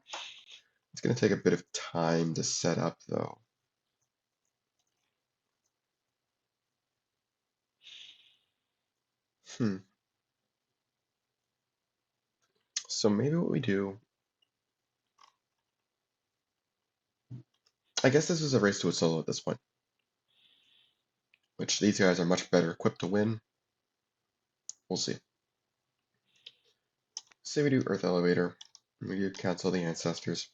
It's going to take a bit of time to set up, though. Hmm. So maybe what we do, I guess this is a race to a solo at this point, which these guys are much better equipped to win. We'll see. Say we do Earth Elevator, we do Council of the Ancestors,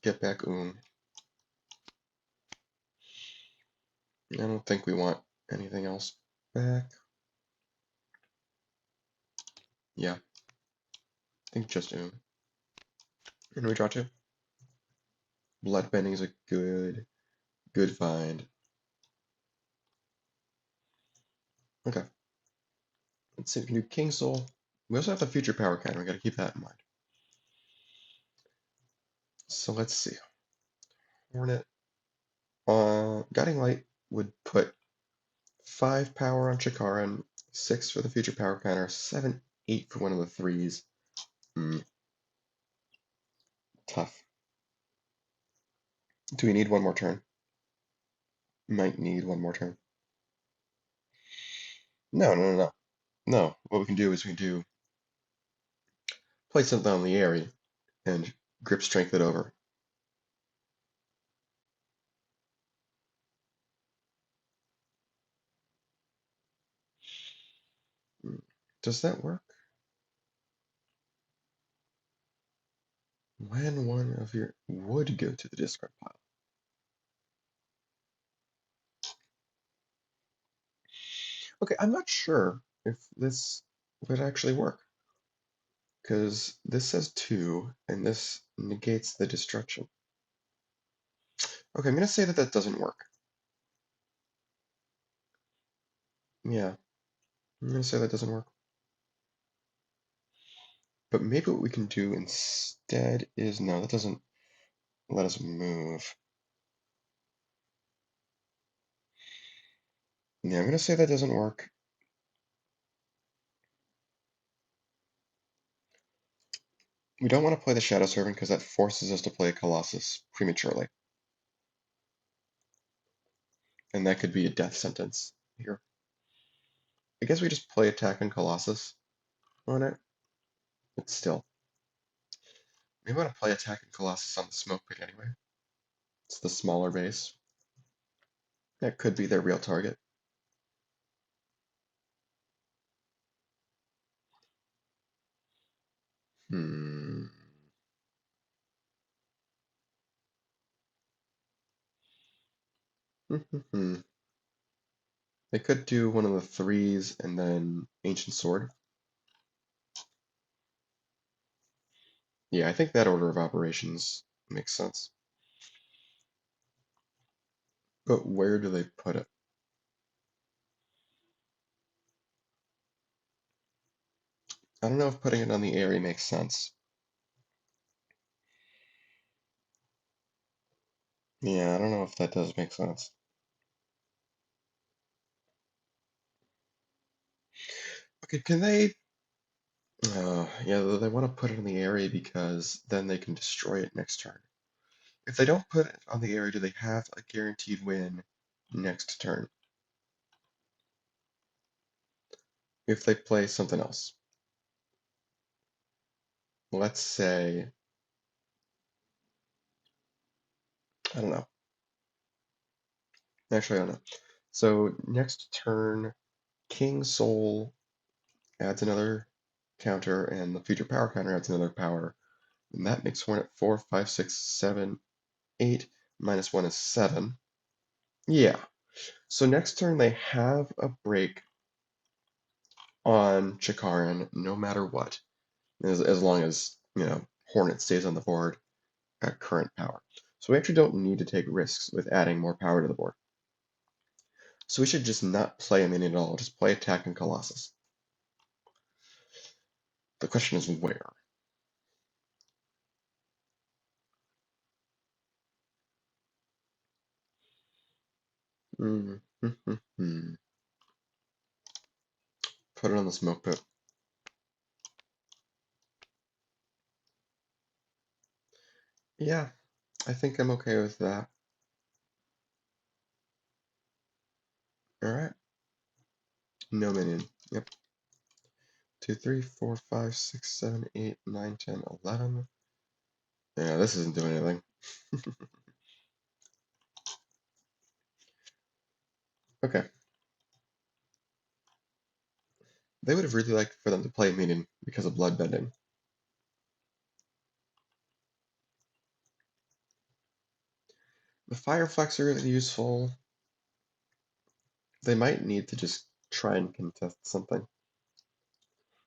get back Oom. I don't think we want anything else back. Yeah, I think just Oom. And we draw two. Bloodbending is a good find. Okay, let's see, we can do King Soul. We also have the future power counter, we gotta keep that in mind. So let's see. Hornet. Guiding Light would put 5 power on Chikaran, 6 for the future power counter, 7, 8 for one of the threes. Tough. Do we need one more turn? Might need one more turn. No, no, no, no. No, what we can do is we can do play something on the area and grip strength it over. Does that work? When one of your would go to the discard pile. Okay, I'm not sure if this would actually work. Because this says 2, and this negates the destruction. Okay, I'm going to say that that doesn't work. Yeah, I'm going to say that doesn't work. But maybe what we can do instead is, no, that doesn't let us move. Yeah, I'm going to say that doesn't work. We don't want to play the Shadow Servant because that forces us to play a Colossus prematurely. And that could be a death sentence here. I guess we just play attack and Colossus on it. But still. We want to play attack and Colossus on the Smoke Pit anyway. It's the smaller base. That could be their real target. Hmm. They could do one of the threes and then Ancient Sword. Yeah, I think that order of operations makes sense. But where do they put it? I don't know if putting it on the area makes sense. Yeah, I don't know if that does make sense. Okay, can they... yeah, they want to put it on the area because then they can destroy it next turn. If they don't put it on the area, do they have a guaranteed win next turn? If they play something else. Let's say... I don't know. Actually, I don't know. So next turn, King Soul adds another counter, and the future power counter adds another power. And that makes Hornet 4, 5, 6, 7, 8. Minus 1 is 7. Yeah. So next turn they have a break on Chikaran no matter what. As long as, Hornet stays on the board at current power. So we actually don't need to take risks with adding more power to the board. So we should just not play a minion at all, just play attack and Colossus. The question is where. Mm -hmm. Put it on the Smoke Pit. Yeah, I think I'm okay with that. Alright. No minion. Yep. 2, 3, 4, 5, 6, 7, 8, 9, 10, 11. Yeah, this isn't doing anything. Okay. They would have really liked for them to play minion because of bloodbending. The Fireflexer is useful. They might need to just try and contest something.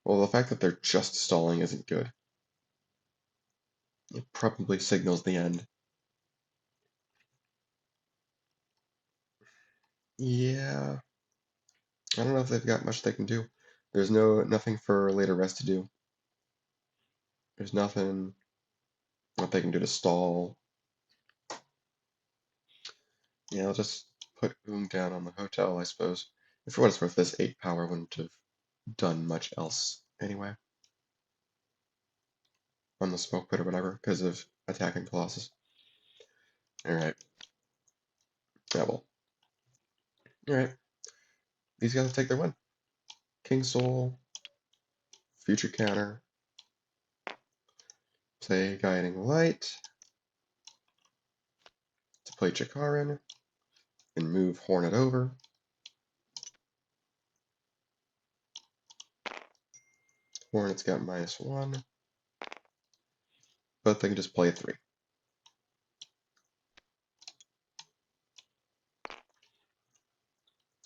Well, the fact that they're just stalling isn't good. It probably signals the end. Yeah, I don't know if they've got much they can do. There's nothing for later rest to do. There's nothing what they can do to stall. Yeah, I'll just put Oong down on the hotel, I suppose. And for what it's worth, this 8 power wouldn't have done much else anyway on the smoke pit or whatever because of attacking Colossus. Alright. Yeah, well. Alright. These guys will take their win. King Soul, future counter, play Guiding Light to play Chikarin, and move Hornet over. Hornet's got -1, but they can just play a 3.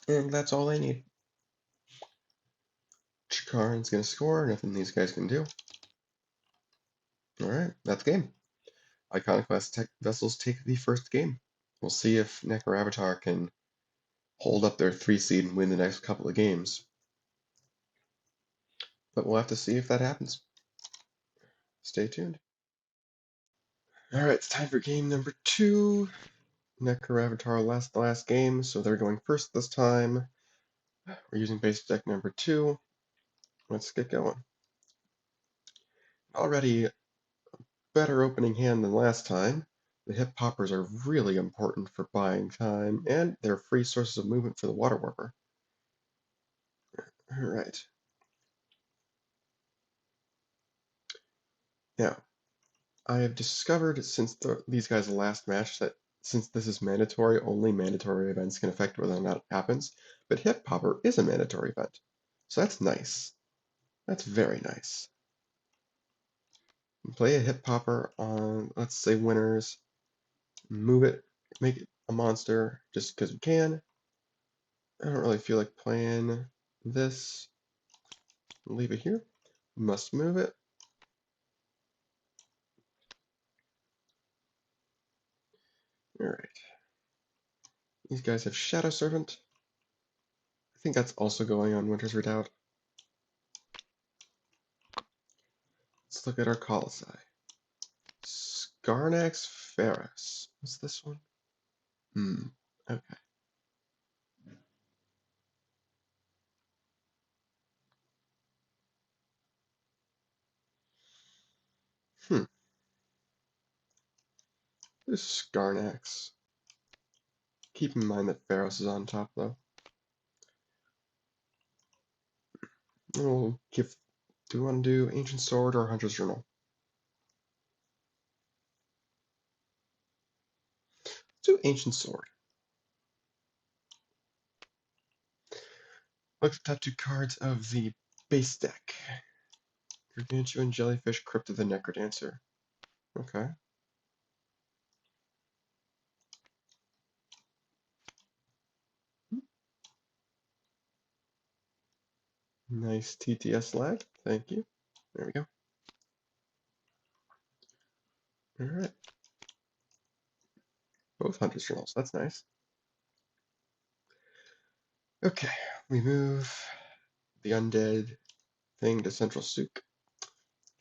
And that's all they need. Chikarin's gonna score, nothing these guys can do. Alright, that's game. Iconoclast Vessels take the first game. We'll see if Necroavatar can hold up their 3 seed and win the next couple of games. But we'll have to see if that happens. Stay tuned. Alright, it's time for game number 2. Necroavatar lost the last game, so they're going first this time. We're using base deck number 2. Let's get going. Already better opening hand than last time. The hip poppers are really important for buying time, and they're free sources of movement for the water warper. Alright. Now, I have discovered since these guys' last match that since this is mandatory, only mandatory events can affect whether or not it happens. But Hip Popper is a mandatory event. So that's nice. That's very nice. Play a Hip Popper on, let's say, winners. Move it, make it a monster just because we can. I don't really feel like playing this. Leave it here. Must move it. Alright. These guys have Shadow Servant. I think that's also going on Winter's Redoubt. Let's look at our Colossi. Scarnax Ferris. What's this one? Okay. Hmm. This Scarnax. Keep in mind that Ferris is on top, though. We'll give. Do we want to do Ancient Sword or Hunter's Journal? Let's do Ancient Sword. Look at the top 2 cards of the base deck. Gargantuan Jellyfish, Crypt of the Necrodancer. Okay. Nice TTS lag. Thank you. There we go. Alright. Both Hunter's Journals. That's nice. Okay. We move the undead thing to Central Souk.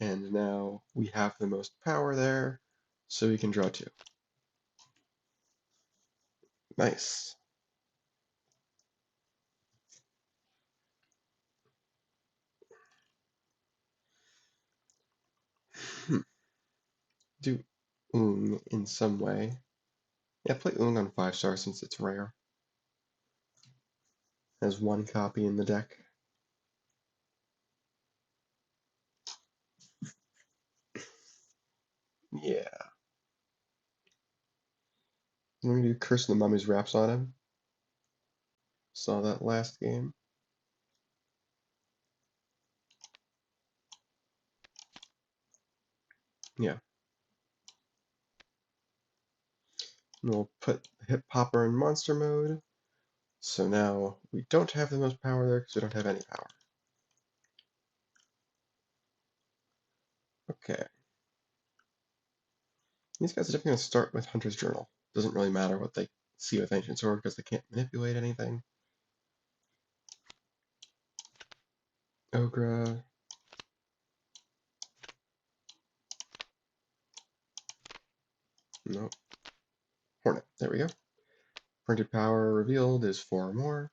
And now we have the most power there, so we can draw 2. Nice. Do Oong in some way. Yeah, play Oong on 5-star since it's rare. Has 1 copy in the deck. Yeah. I'm gonna do Curse of the Mummy's Wraps on him. Saw that last game. Yeah. And we'll put Hip Popper in monster mode. So now we don't have the most power there because we don't have any power. Okay. These guys are definitely going to start with Hunter's Journal. Doesn't really matter what they see with Ancient Sword because they can't manipulate anything. Ogre. Nope. Hornet. There we go. Printed power revealed is 4 or more.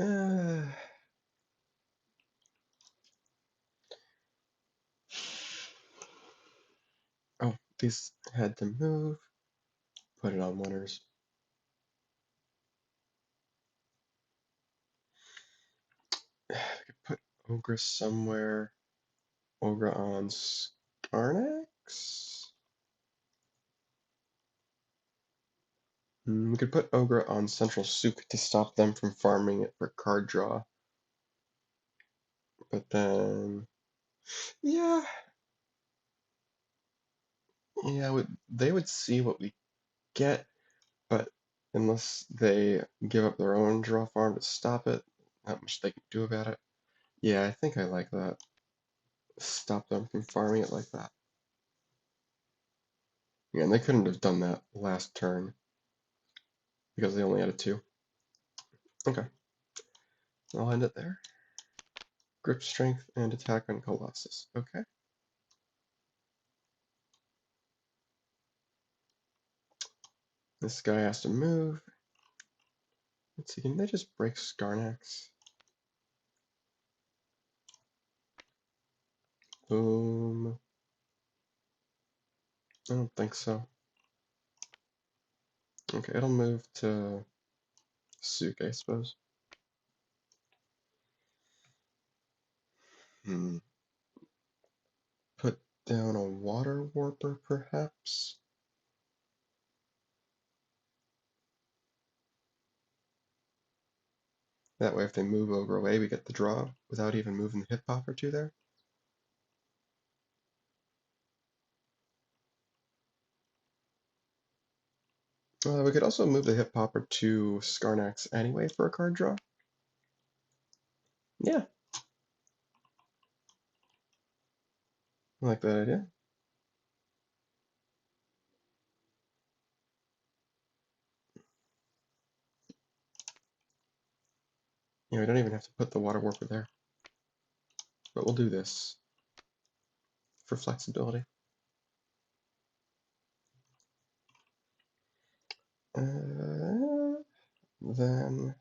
Uh, oh, these had to move. Put it on winners. We could put Ogre somewhere. Ogre on Skarnax? We could put Ogre on Central Souk to stop them from farming it for card draw. But then, yeah, they would see what we get, but unless they give up their own draw farm to stop it, not much they can do about it. Yeah, I think I like that. Stop them from farming it like that. Yeah, and they couldn't have done that last turn because they only had a 2. Okay, I'll end it there. Grip strength and attack on Colossus. Okay. This guy has to move. Let's see, can they just break Skarnax? Boom. I don't think so. Okay, it'll move to Souk, I suppose. Put down a water warper, perhaps? That way, if they move Ogre away, we get the draw without even moving the hip hop or two there. We could also move the hip hopper to Skarnax anyway for a card draw. Yeah, I like that idea. Yeah, we don't even have to put the water warper there. But we'll do this for flexibility. Then,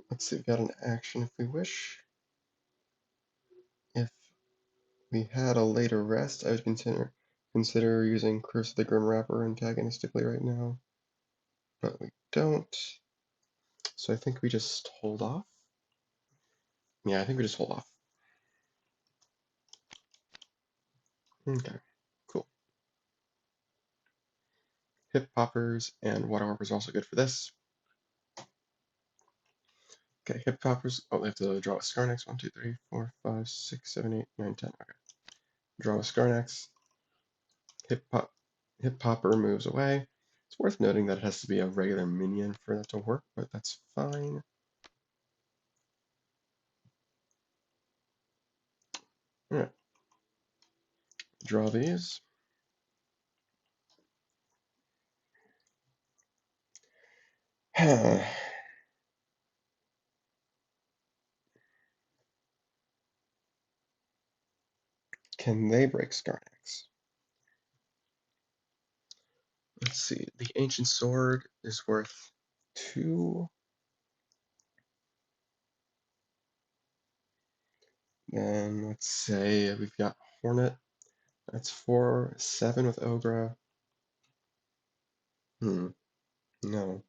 let's see, we've got an action if we wish. If we had a later rest, I would consider using Curse of the Grim Rapper antagonistically right now. But we don't. So I think we just hold off. Yeah, I think we just hold off. Okay, cool. Hip poppers and water warpers are also good for this. Okay, hip poppers. Oh, they have to draw a Skarnax. 1, 2, 3, 4, 5, 6, 7, 8, 9, 10. Okay. Draw a Skarnax. Hip pop. Hip popper moves away. It's worth noting that it has to be a regular minion for that to work, but that's fine. Alright. Draw these. Can they break Skarnax? Let's see. The Ancient Sword is worth 2. Then let's say we've got Hornet. That's 4, 7 with Ogre. No.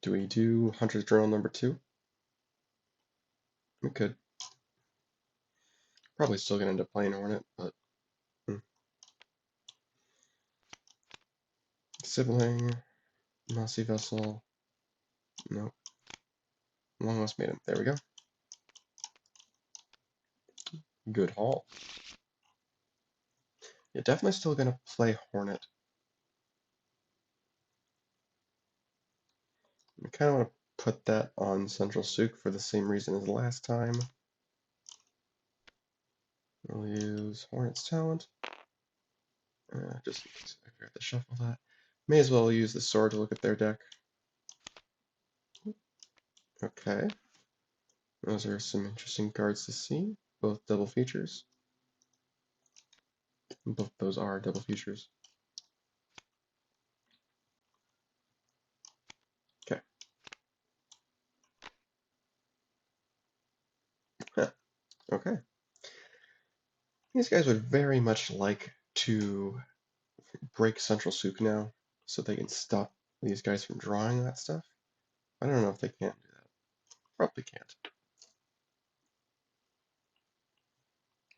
Do we do Hunter's Journal number 2? We could. Probably still gonna end up playing Hornet, but Sibling, Mossy Vessel, nope. Long Lost Maiden. There we go. Good haul. Yeah, definitely still gonna play Hornet. I kind of want to put that on Central Souk for the same reason as last time. We'll use Hornet's Talent. Just in case I forgot to shuffle that. May as well use the sword to look at their deck. Okay. Those are some interesting cards to see. Both double features. Both those are double features. Okay. Huh. Okay. These guys would very much like to break Central Souk now, so they can stop these guys from drawing that stuff. I don't know if they can do that. Probably can't.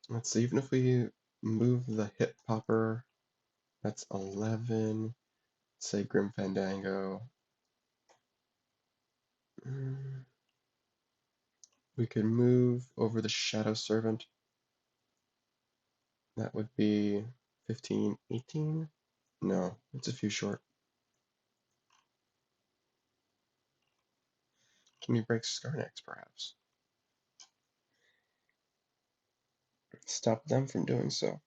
Let's see, even if we move the hit popper, that's 11. Say Grim Fandango. We could move over the Shadow Servant. That would be 15, 18? No, it's a few short. Can you break Skarnex, perhaps? Stop them from doing so. You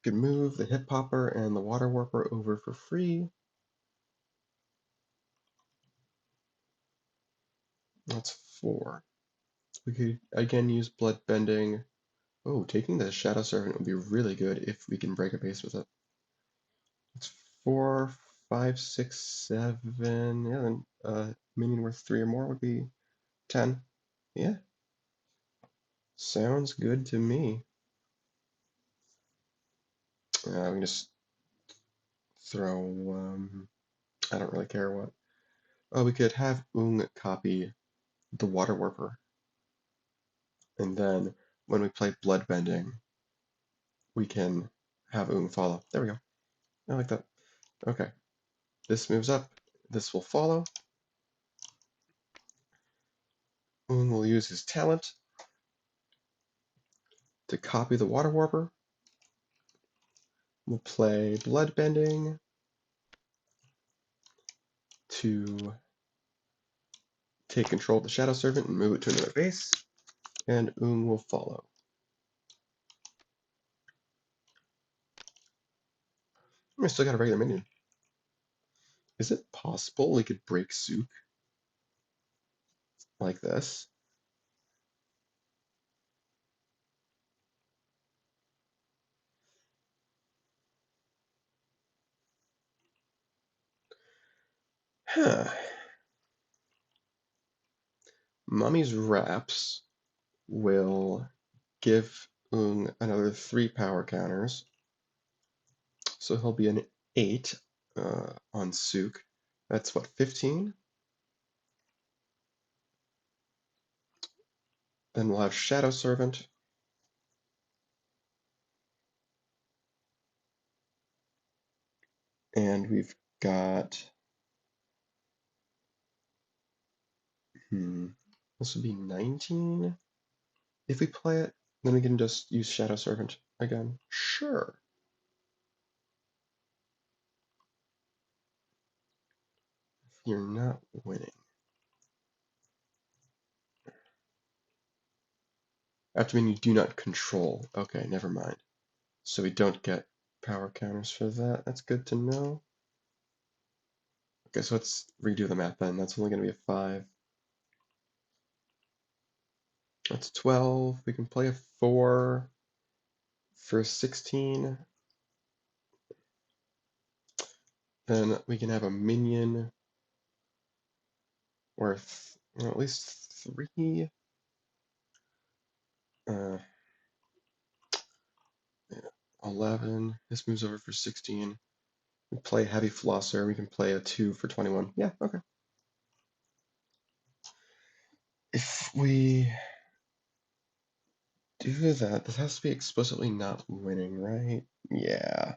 could move the Hip Popper and the Water Warper over for free. That's 4. We could again use Blood Bending. Oh, taking the Shadow Servant would be really good if we can break a base with it. It's 4, 5, 6, 7. Yeah, then minion worth 3 or more would be 10. Yeah. Sounds good to me. We can just throw, I don't really care what. Oh, we could have Oong copy the Water Warper. And then when we play Bloodbending, we can have Oong follow. There we go. I like that. Okay. This moves up. This will follow. Oong will use his talent to copy the Water Warper. We'll play Bloodbending to take control of the Shadow Servant and move it to another base. And Oong will follow. I still got a regular minion. Is it possible we could break Souk like this? Huh. Mummy's Wraps will give Oong another 3 power counters. So he'll be an 8 on Souk. That's what, 15? Then we'll have Shadow Servant. And we've got, this would be 19 if we play it. Then we can just use Shadow Servant again. Sure. If you're not winning. After mean you do not control. Okay, never mind. So we don't get power counters for that. That's good to know. Okay, so let's redo the math then. That's only going to be a 5. That's 12. We can play a 4 for 16. Then we can have a minion worth at least 3. Uh, 11. This moves over for 16. We play Heavy Flosser. We can play a 2 for 21. Yeah, okay. If we do that, this has to be explicitly not winning, right? Yeah.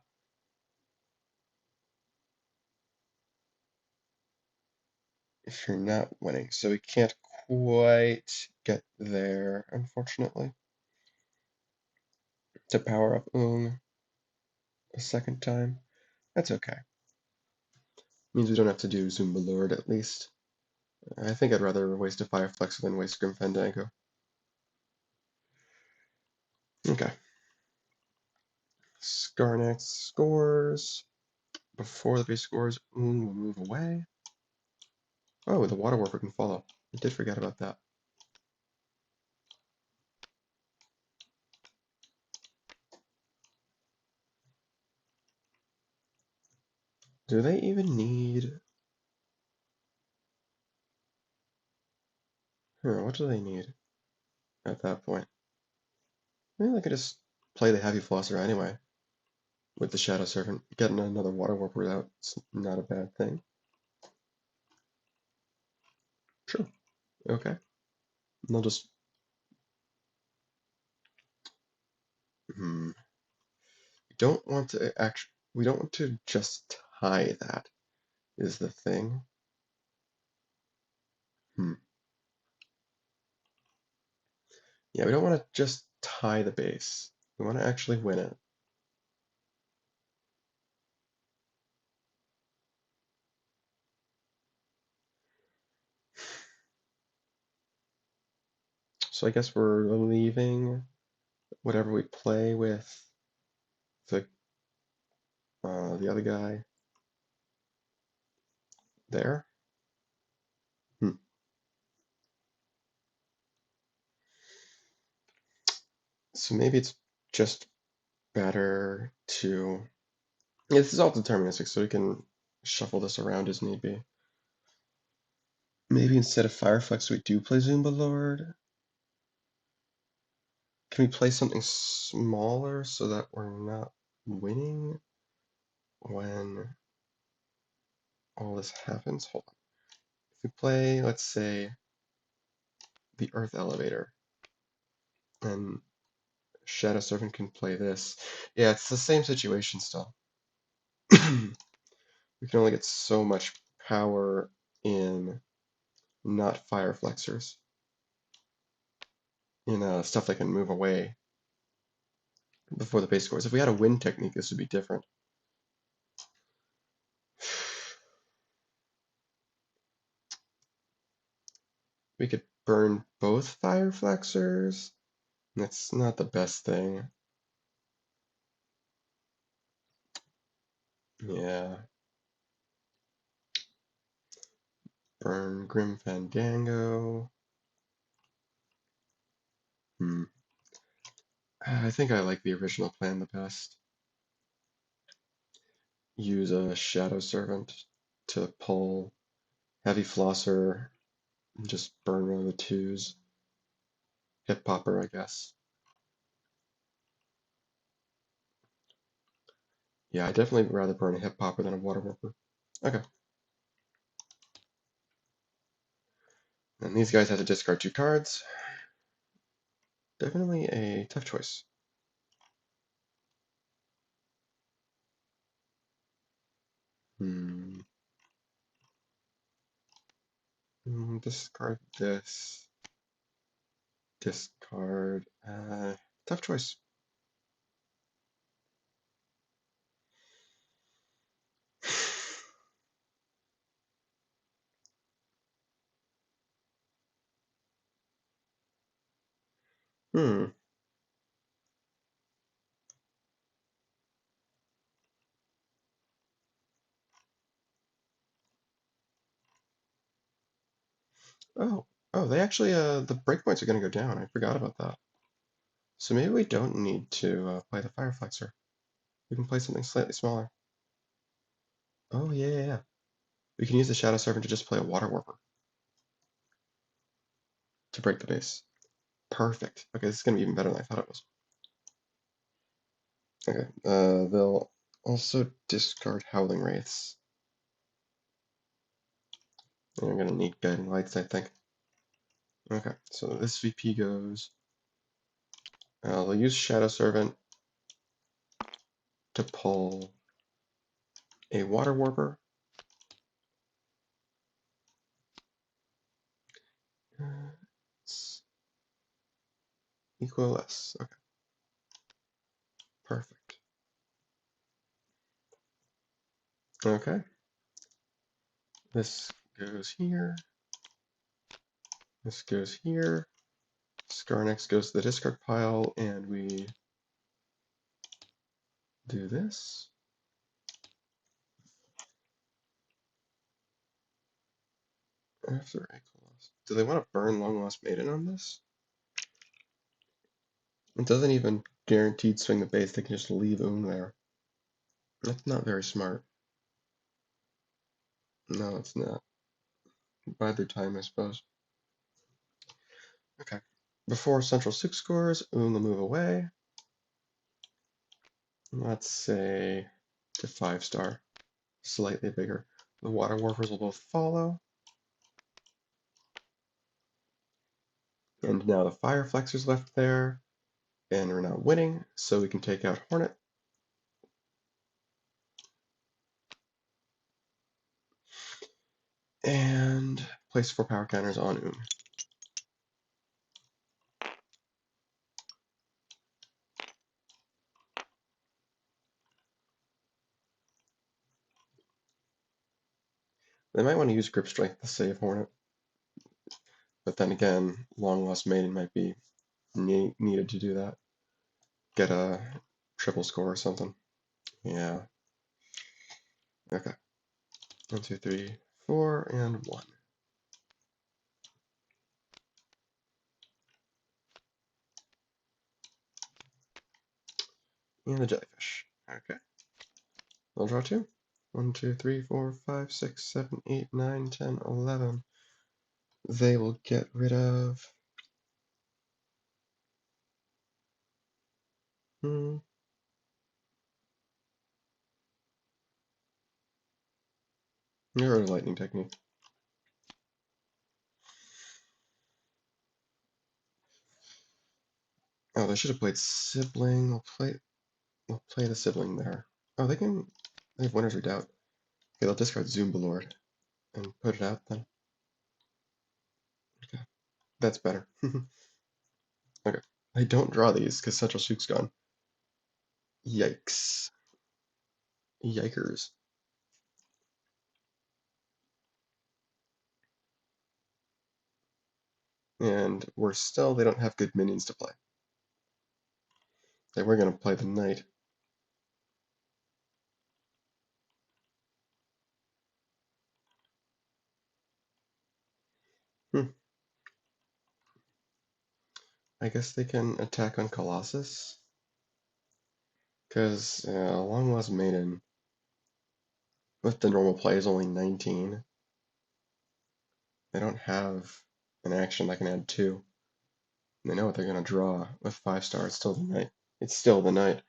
If you're not winning. So we can't quite get there, unfortunately. To power up Oong a second time. That's okay. Means we don't have to do Zumba Lord at least. I think I'd rather waste a Fire Flexor than waste Grim Fandango. Okay. Skarnex scores. Before the base scores, Oong will move away. Oh, the Water Warper can follow. I did forget about that. Do they even need... what do they need at that point? Maybe I could just play the Heavy Flosser anyway with the Shadow Servant. Getting another Water Warper out, it's not a bad thing. Sure. Okay. And they'll just... we don't want to actually... We don't want to just tie that, is the thing. Yeah, we don't want to just tie the base. We want to actually win it. So I guess we're leaving whatever we play with the other guy there. So maybe it's just better to... Yeah, this is all deterministic, so we can shuffle this around as need be. Maybe instead of Fireflex, we do play Zumba Lord. Can we play something smaller so that we're not winning when all this happens? Hold on. If we play, let's say, the Earth Elevator, and Shadow Servant can play this. Yeah, it's the same situation still. We can only get so much power in not Fire Flexors. In stuff that can move away before the base scores. If we had a wind technique, this would be different. We could burn both Fire Flexors. That's not the best thing. Yeah. Burn Grim Fandango. I think I like the original plan the best. Use a Shadow Servant to pull Heavy Flosser and just burn one of the twos. Hip Popper, I guess. Yeah, I definitely would rather burn a Hip Popper than a Water Warper. Okay. And these guys had to discard 2 cards. Definitely a tough choice. Discard this. Discard. Tough choice. Hmm. Oh. Oh, they actually, the breakpoints are going to go down. I forgot about that. So maybe we don't need to play the Fire Flexor. We can play something slightly smaller. Oh, yeah, yeah, yeah. We can use the Shadow Servant to just play a Water Warper to break the base. Perfect. Okay, this is going to be even better than I thought it was. Okay, they'll also discard Howling Wraiths. And we're going to need Guiding Lights, I think. Okay, so this VP goes... they'll use Shadow Servant to pull a Water Warper. It's equal less. Okay, perfect. Okay, This goes here. This goes here. Scarnex goes to the discard pile, and we do this. After Iconoclasts. Do they want to burn Long Lost Maiden on this? It doesn't even guaranteed swing the base, they can just leave Oong there. That's not very smart. No, it's not. Bide their time, I suppose. Okay. Before Central Six scores, Oong will move away. Let's say to 5-star. Slightly bigger. The Water Warfers will both follow. And now the Fire Flexer's left there. And we're not winning, so we can take out Hornet. And place 4 power counters on Oong. They might want to use Grip Strength to save Hornet. But then again, Long Lost Maiden might be needed to do that. Get a triple score or something. Yeah. Okay. 1, 2, 3, 4, and 1. And the jellyfish. Okay. I'll draw 2. 1, 2, 3, 4, 5, 6, 7, 8, 9, 10, 11. They will get rid of. Get rid of lightning technique. Oh, they should have played sibling. We'll play the sibling there. Oh, they can. They have Winners or Doubt. Okay, they'll discard Zoombalord and put it out then. Okay, that's better. Okay, I don't draw these because Central Shook's gone. Yikes. Yikers. And we're still, they don't have good minions to play. They were going to play the knight. I guess they can attack on Colossus. Because Long Lost Maiden, with the normal play, is only 19. They don't have an action that can add 2. They know what they're going to draw with 5-star. It's still the knight. It's still the knight.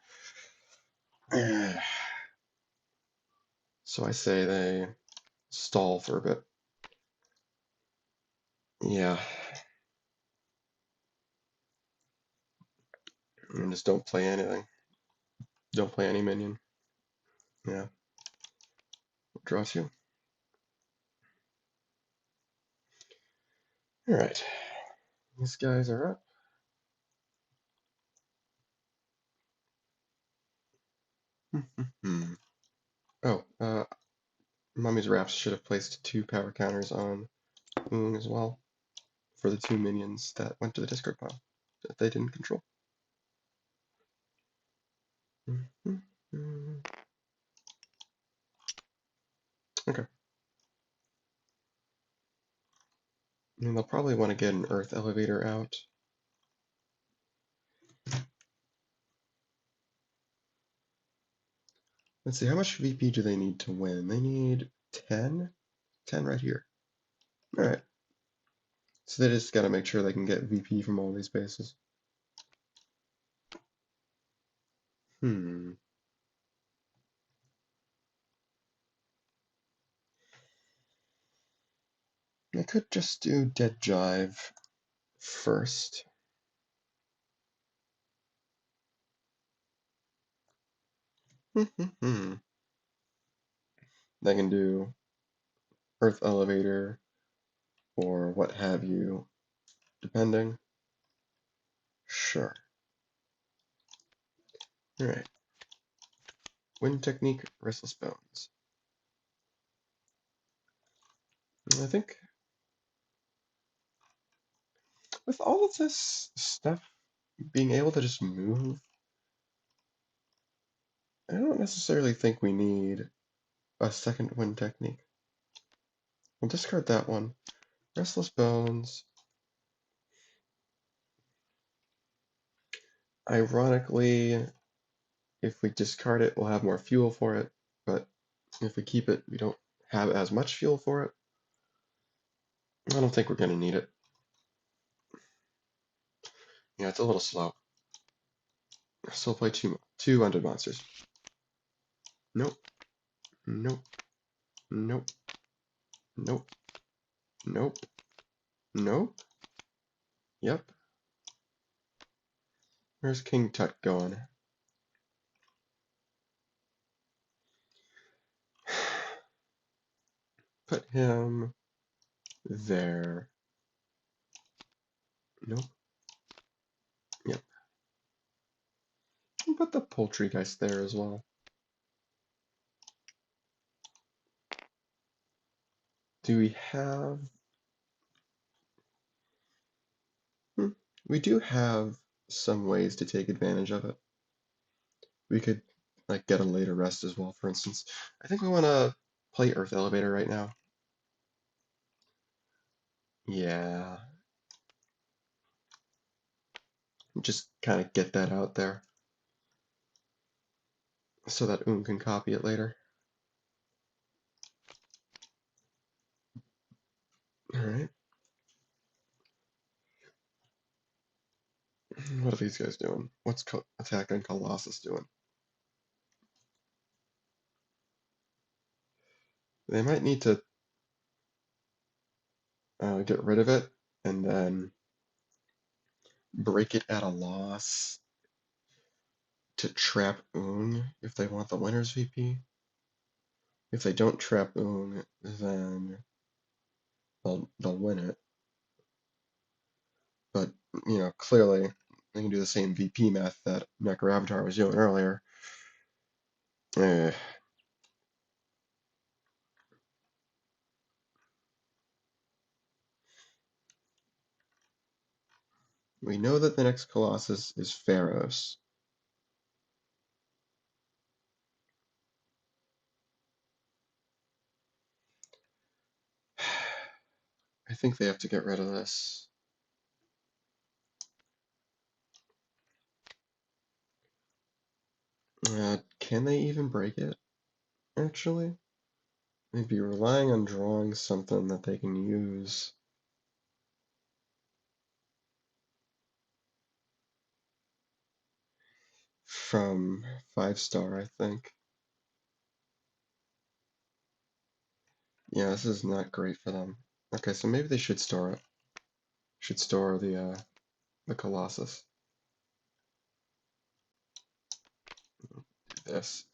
So I say they stall for a bit. Yeah. And just don't play anything. Don't play any minion. Yeah. Draw 2. Alright. These guys are up. Oh, Mummy's Wraps should have placed 2 power counters on Oong as well for the 2 minions that went to the discard pile that they didn't control. Okay. I mean, they'll probably want to get an Earth Elevator out. Let's see, how much VP do they need to win? They need 10? 10 right here. Alright. So they just gotta make sure they can get VP from all these bases. I could just do Dead Jive first. They can do Earth Elevator or what have you, depending. Sure. Alright. Wind Technique, Restless Bones. I think with all of this stuff being able to just move, I don't necessarily think we need a second wind technique. We'll discard that one. Restless Bones. Ironically, if we discard it, we'll have more fuel for it, but if we keep it, we don't have as much fuel for it. I don't think we're going to need it. Yeah, it's a little slow. I still play two undead monsters. Nope, nope, nope, nope, nope, nope. Yep. Where's King Tut going? Put him there. Nope. Yep. And put the Poultrygeist there as well. Do we have... We do have some ways to take advantage of it. We could like get a later rest as well, for instance. I think we want to play Earth Elevator right now. Yeah. Just kind of get that out there so that Oong can copy it later. Alright. What are these guys doing? What's Attack on Colossus doing? They might need to get rid of it and then break it at a loss to trap Oong if they want the winner's VP. If they don't trap Oong, then they'll win it. But, you know, clearly they can do the same VP math that Necroavatar was doing earlier. Eh. We know that the next Colossus is Pharaohs. I think they have to get rid of this. Can they even break it, actually? They'd be relying on drawing something that they can use. From 5-star, I think. Yeah, this is not great for them. Okay, so maybe they should store it. Should store the Colossus. Do this.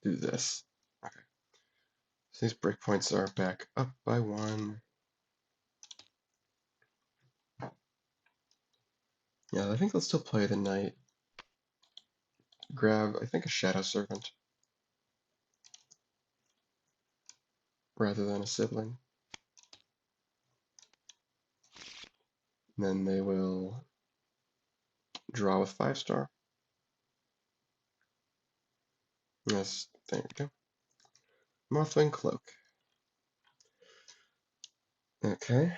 Do this. Okay. So these breakpoints are back up by 1. Yeah, I think they'll still play the knight. Grab, I think, a Shadow Servant rather than a sibling. And then they will draw with 5-star. Yes, there we go. Mothwing Cloak. Okay.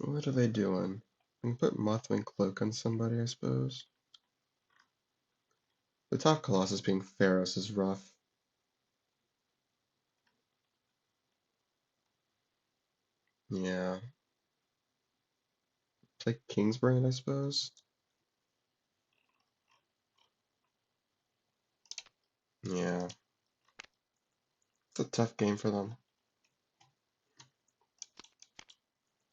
What are they doing? I can put Mothwing Cloak on somebody, I suppose. The top Colossus being Pharos is rough. Yeah. Play Kingsbrand, I suppose. Yeah. It's a tough game for them.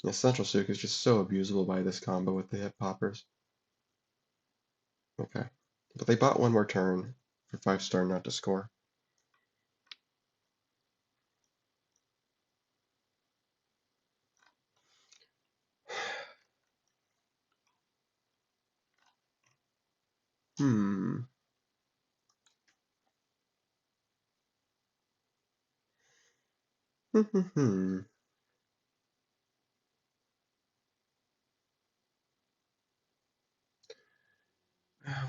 Yeah, Central Souk is just so abusable by this combo with the hip poppers. Okay. But they bought one more turn for 5-star not to score. Hmm. Hmm.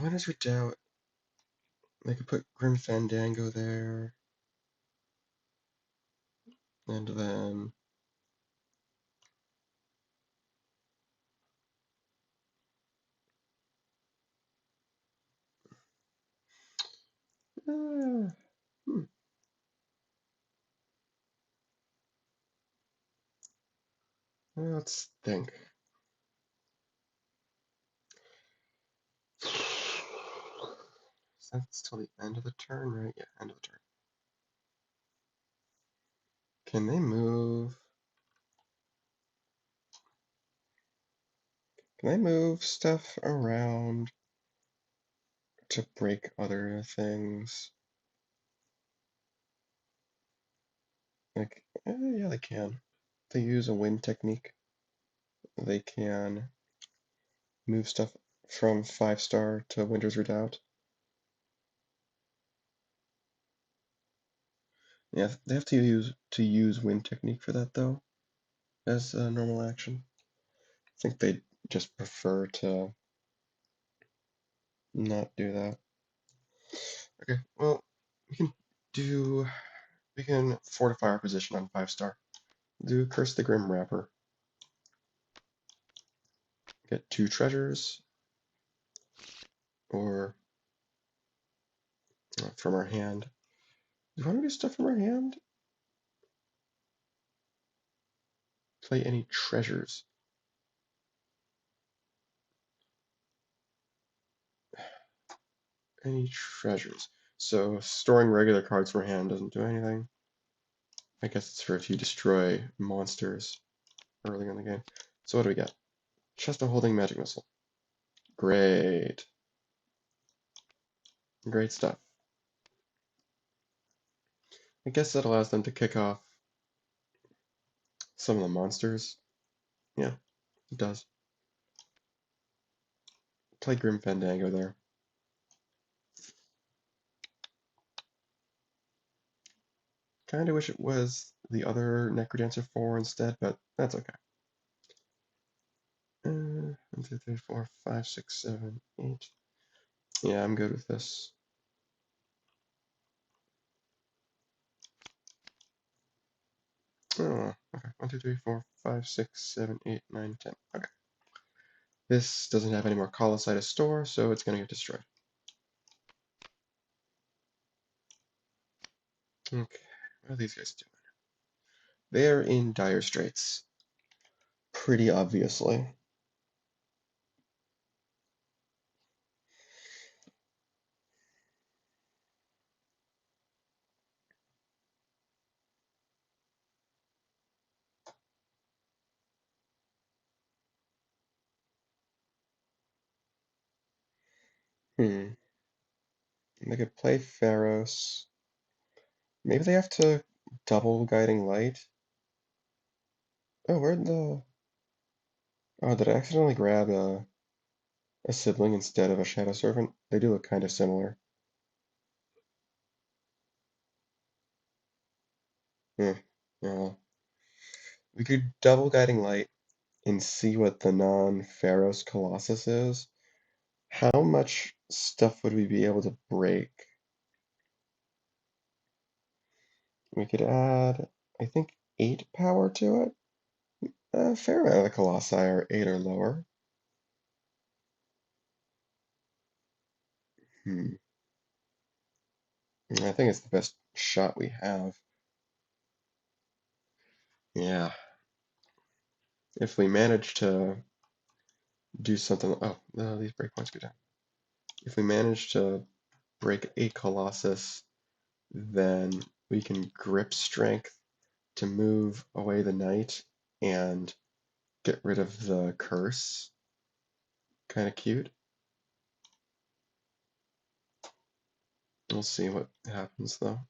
Winners Redoubt. They could put Grim Fandango there, and then uh, hmm, let's think. That's till the end of the turn, right? Yeah, end of the turn. Can they move? Can I move stuff around to break other things? Like, yeah, they can. They use a wind technique. They can move stuff from 5-star to Winter's Redoubt. Yeah, they have to use wind technique for that though, as a normal action. I think they just prefer to not do that. Okay, well, we can do we can fortify our position on 5-star. Do Curse the Grim Rapper. Get 2 treasures, or from our hand. Do you want to do stuff from our hand? Play any treasures. Any treasures. So storing regular cards from hand doesn't do anything. I guess it's for if you destroy monsters early in the game. So what do we get? Chest of Holding Magic Missile. Great. Great stuff. I guess that allows them to kick off some of the monsters. Yeah, it does. Play Grim Fandango there. Kinda wish it was the other Necrodancer 4 instead, but that's okay. 1, 2, 3, 4, 5, 6, 7, 8. Yeah, I'm good with this. Oh, okay. 1, 2, 3, 4, 5, 6, 7, 8, 9, 10. Okay. This doesn't have any more Colossi to store, so it's gonna get destroyed. Okay, what are these guys doing? They're in dire straits. Pretty obviously. Hmm. They could play Pharos. Maybe they have to double Guiding Light. Oh, where'd the... Oh, did I accidentally grab a sibling instead of a Shadow Servant? They do look kind of similar. Hmm. Yeah. We could double Guiding Light and see what the non-Pharos Colossus is. How much stuff would we be able to break? We could add, I think, 8 power to it. A fair amount of the Colossi are 8 or lower. Hmm. I think it's the best shot we have. Yeah. If we manage to do something... Oh, no, these breakpoints go down. If we manage to break a Colossus, then we can grip strength to move away the knight and get rid of the curse. Kind of cute. We'll see what happens though.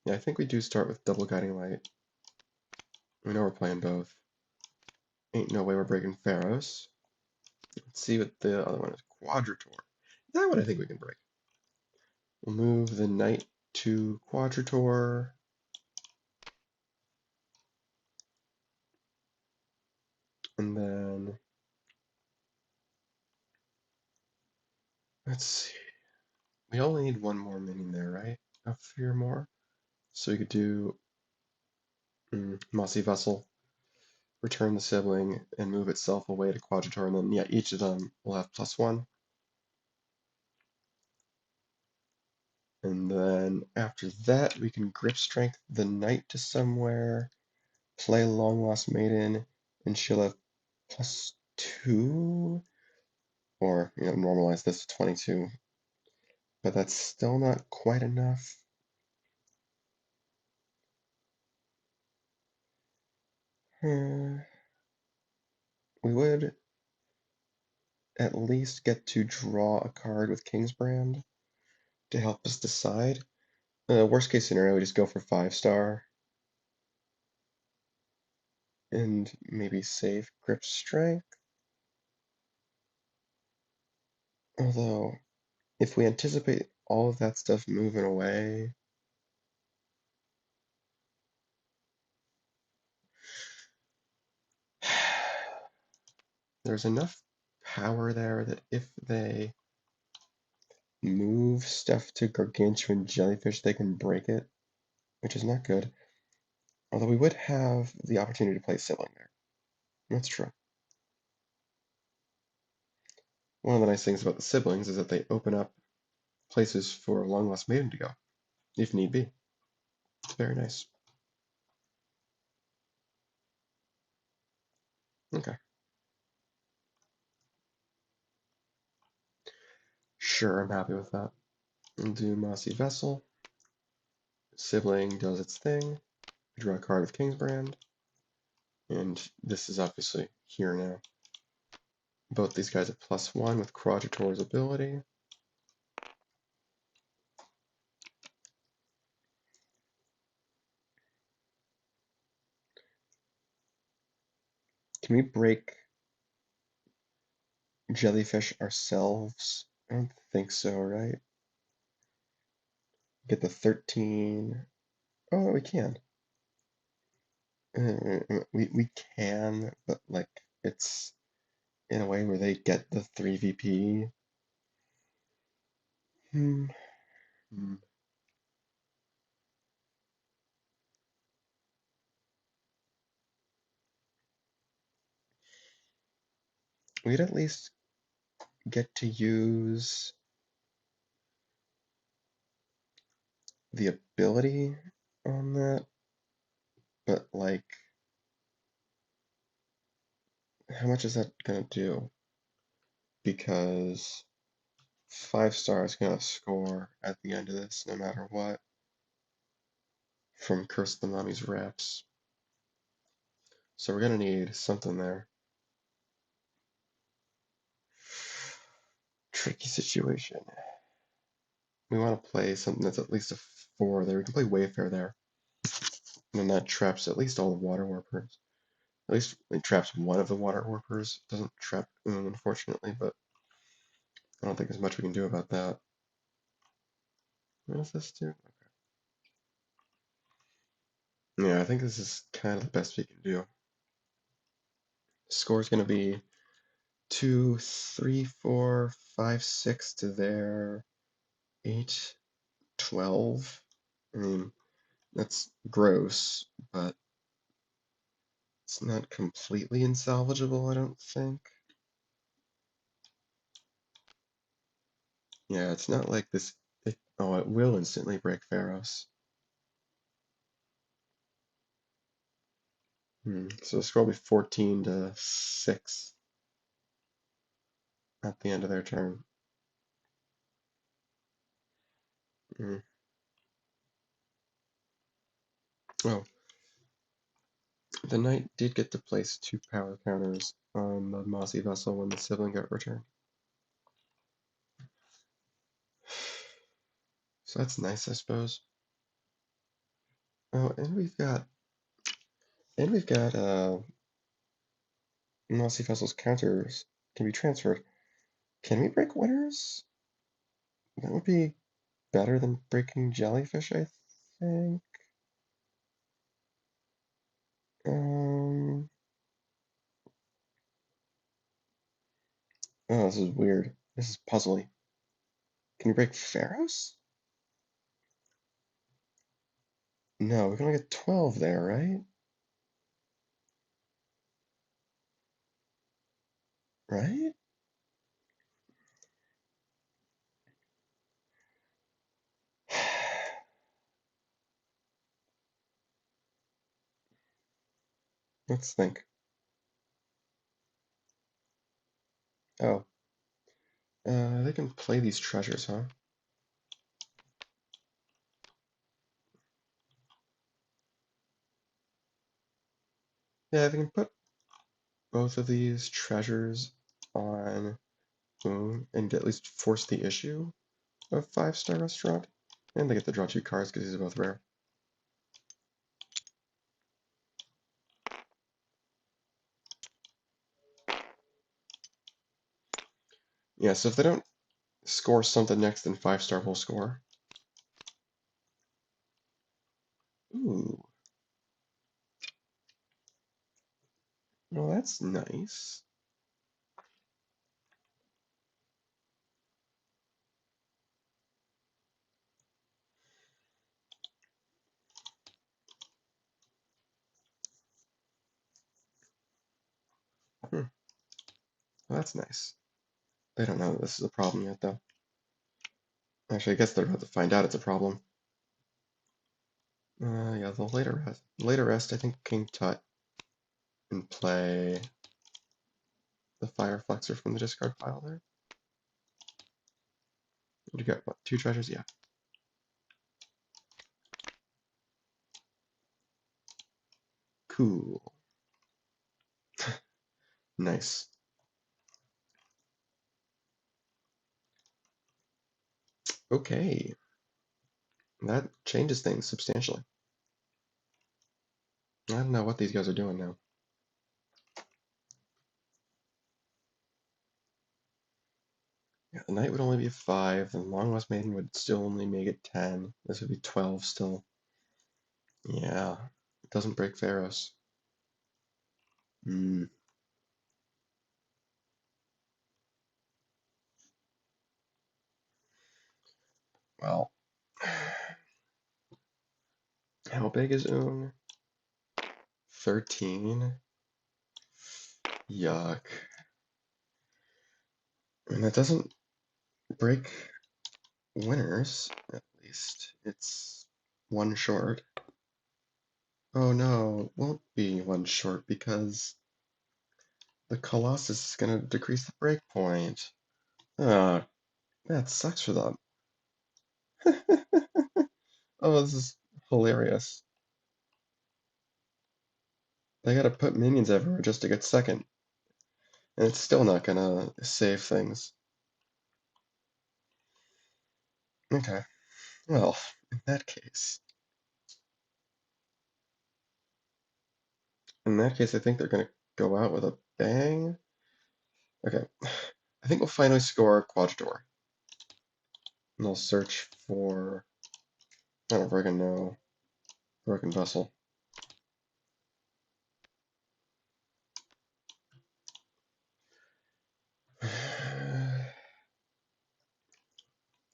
Yeah, I think we do start with double guiding light. We know we're playing both. Ain't no way we're breaking Pharaohs. Let's see what the other one is. Quadrator. That one I think we can break. We'll move the knight to Quadrator. And then let's see. We only need one more minion there, right? A few more. So we could do Mossy Vessel, return the sibling, and move itself away to Quadrator, and then yeah, each of them will have +1. And then after that, we can grip strength the knight to somewhere, play Long Lost Maiden, and she'll have +2, or normalize this to 22. But that's still not quite enough. We would at least get to draw a card with Kingsbrand to help us decide. Worst case scenario, we just go for 5-star and maybe save grip strength. Although, if we anticipate all of that stuff moving away, there's enough power there that if they move stuff to Gargantuan Jellyfish, they can break it, which is not good. Although we would have the opportunity to play Sibling there. That's true. One of the nice things about the siblings is that they open up places for Long Lost Maiden to go, if need be. It's very nice. Okay. Sure, I'm happy with that. We'll do Mossy Vessel. Sibling does its thing. Draw a card with Kingsbrand. And this is obviously here now. Both these guys have +1 with Quadrator's ability. Can we break Jellyfish ourselves? I don't think so, right? Get the 13. Oh, we can. We can, but like it's in a way where they get the 3 VP. Hmm. Hmm. We'd at least get to use the ability on that, but like, how much is that gonna do? Because 5-star is gonna score at the end of this no matter what from Curse the Mummy's Wraps. So we're gonna need something there. Tricky situation. We want to play something that's at least a 4 there. We can play Wayfair there. And then that traps at least all the Water Warpers. At least it traps one of the Water Warpers. It doesn't trap Oong, unfortunately, but I don't think there's much we can do about that. What does this do? Okay. Yeah, I think this is kind of the best we can do. Score's going to be 2, 3, 4, 5, 6 to their 8, 12. I mean, that's gross, but it's not completely insalvageable, I don't think. Yeah, it's not like this. Oh, it will instantly break Pharaohs. So the score will be 14-6 at the end of their turn. Hmm. Oh, the knight did get to place 2 power counters on the Mossy Vessel when the sibling got returned. So that's nice, I suppose. Oh, and we've got Nazi Vessel's counters can be transferred. Can we break winners? That would be better than breaking jellyfish, I think. Um, oh, this is weird. This is puzzly. Can we break Pharaohs? No, we can only get 12 there, right? Right? Let's think. Oh, they can play these treasures, huh? Yeah, they can put both of these treasures on Oong and at least force the issue of 5-star restaurant. And they get to draw 2 cards because these are both rare. Yeah, so if they don't score something next, then 5-star will score. Ooh, well that's nice. Hmm, well, that's nice. They don't know that this is a problem yet, though. Actually, I guess they're about to find out it's a problem. Yeah, the later rest, I think King Tut and play the Fire Flexor from the discard pile there. You got what, 2 treasures? Yeah. Cool. Nice. Okay. That changes things substantially. I don't know what these guys are doing now. Yeah, the knight would only be a 5, the long lost maiden would still only make it 10. This would be 12 still. Yeah, it doesn't break Pharaohs. Hmm. Well, how big is Oong? 13. Yuck. And that doesn't break winners, at least. It's 1 short. Oh no, it won't be 1 short because the Colossus is going to decrease the breakpoint. Ah, that sucks for them. Oh, this is hilarious. They gotta put minions everywhere just to get second, and it's still not gonna save things. Okay, well, in that case, I think they're gonna go out with a bang. Okay, I think we'll finally score Quadrador, and I'll search for, I don't freaking know, Broken Vessel.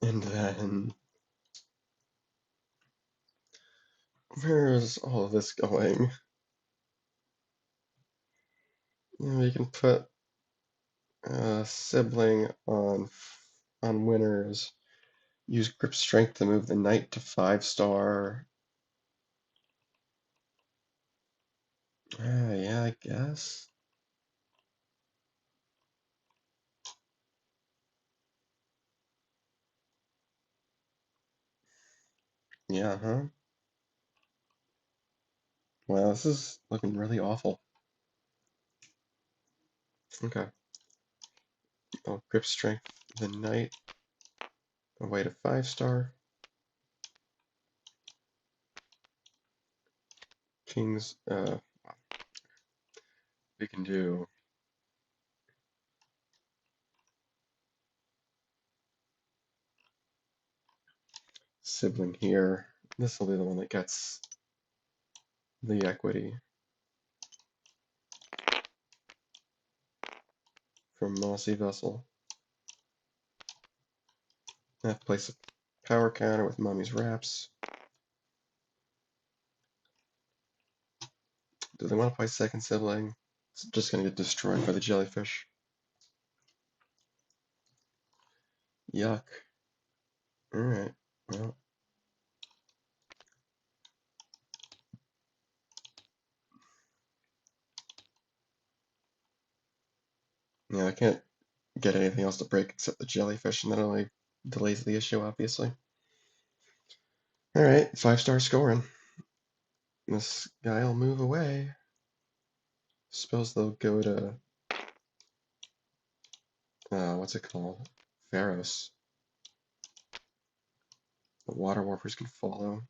And then, where's all of this going? We can put a sibling on winners. Use grip strength to move the knight to 5-star. Yeah, I guess. Yeah, huh? Wow, this is looking really awful. Okay. Grip strength the knight away to 5-star. kings. We can do sibling here. This will be the one that gets the equity from Mossy Vessel. I have to place a power counter with Mummy's Wraps. Do they want to play second sibling? It's just going to get destroyed by the jellyfish. Yuck. Alright, well. Yeah, I can't get anything else to break except the jellyfish, and that only delays the issue, obviously. Alright, 5-star scoring. This guy will move away. Suppose they'll go to, what's it called? Pharos. The water warpers can follow.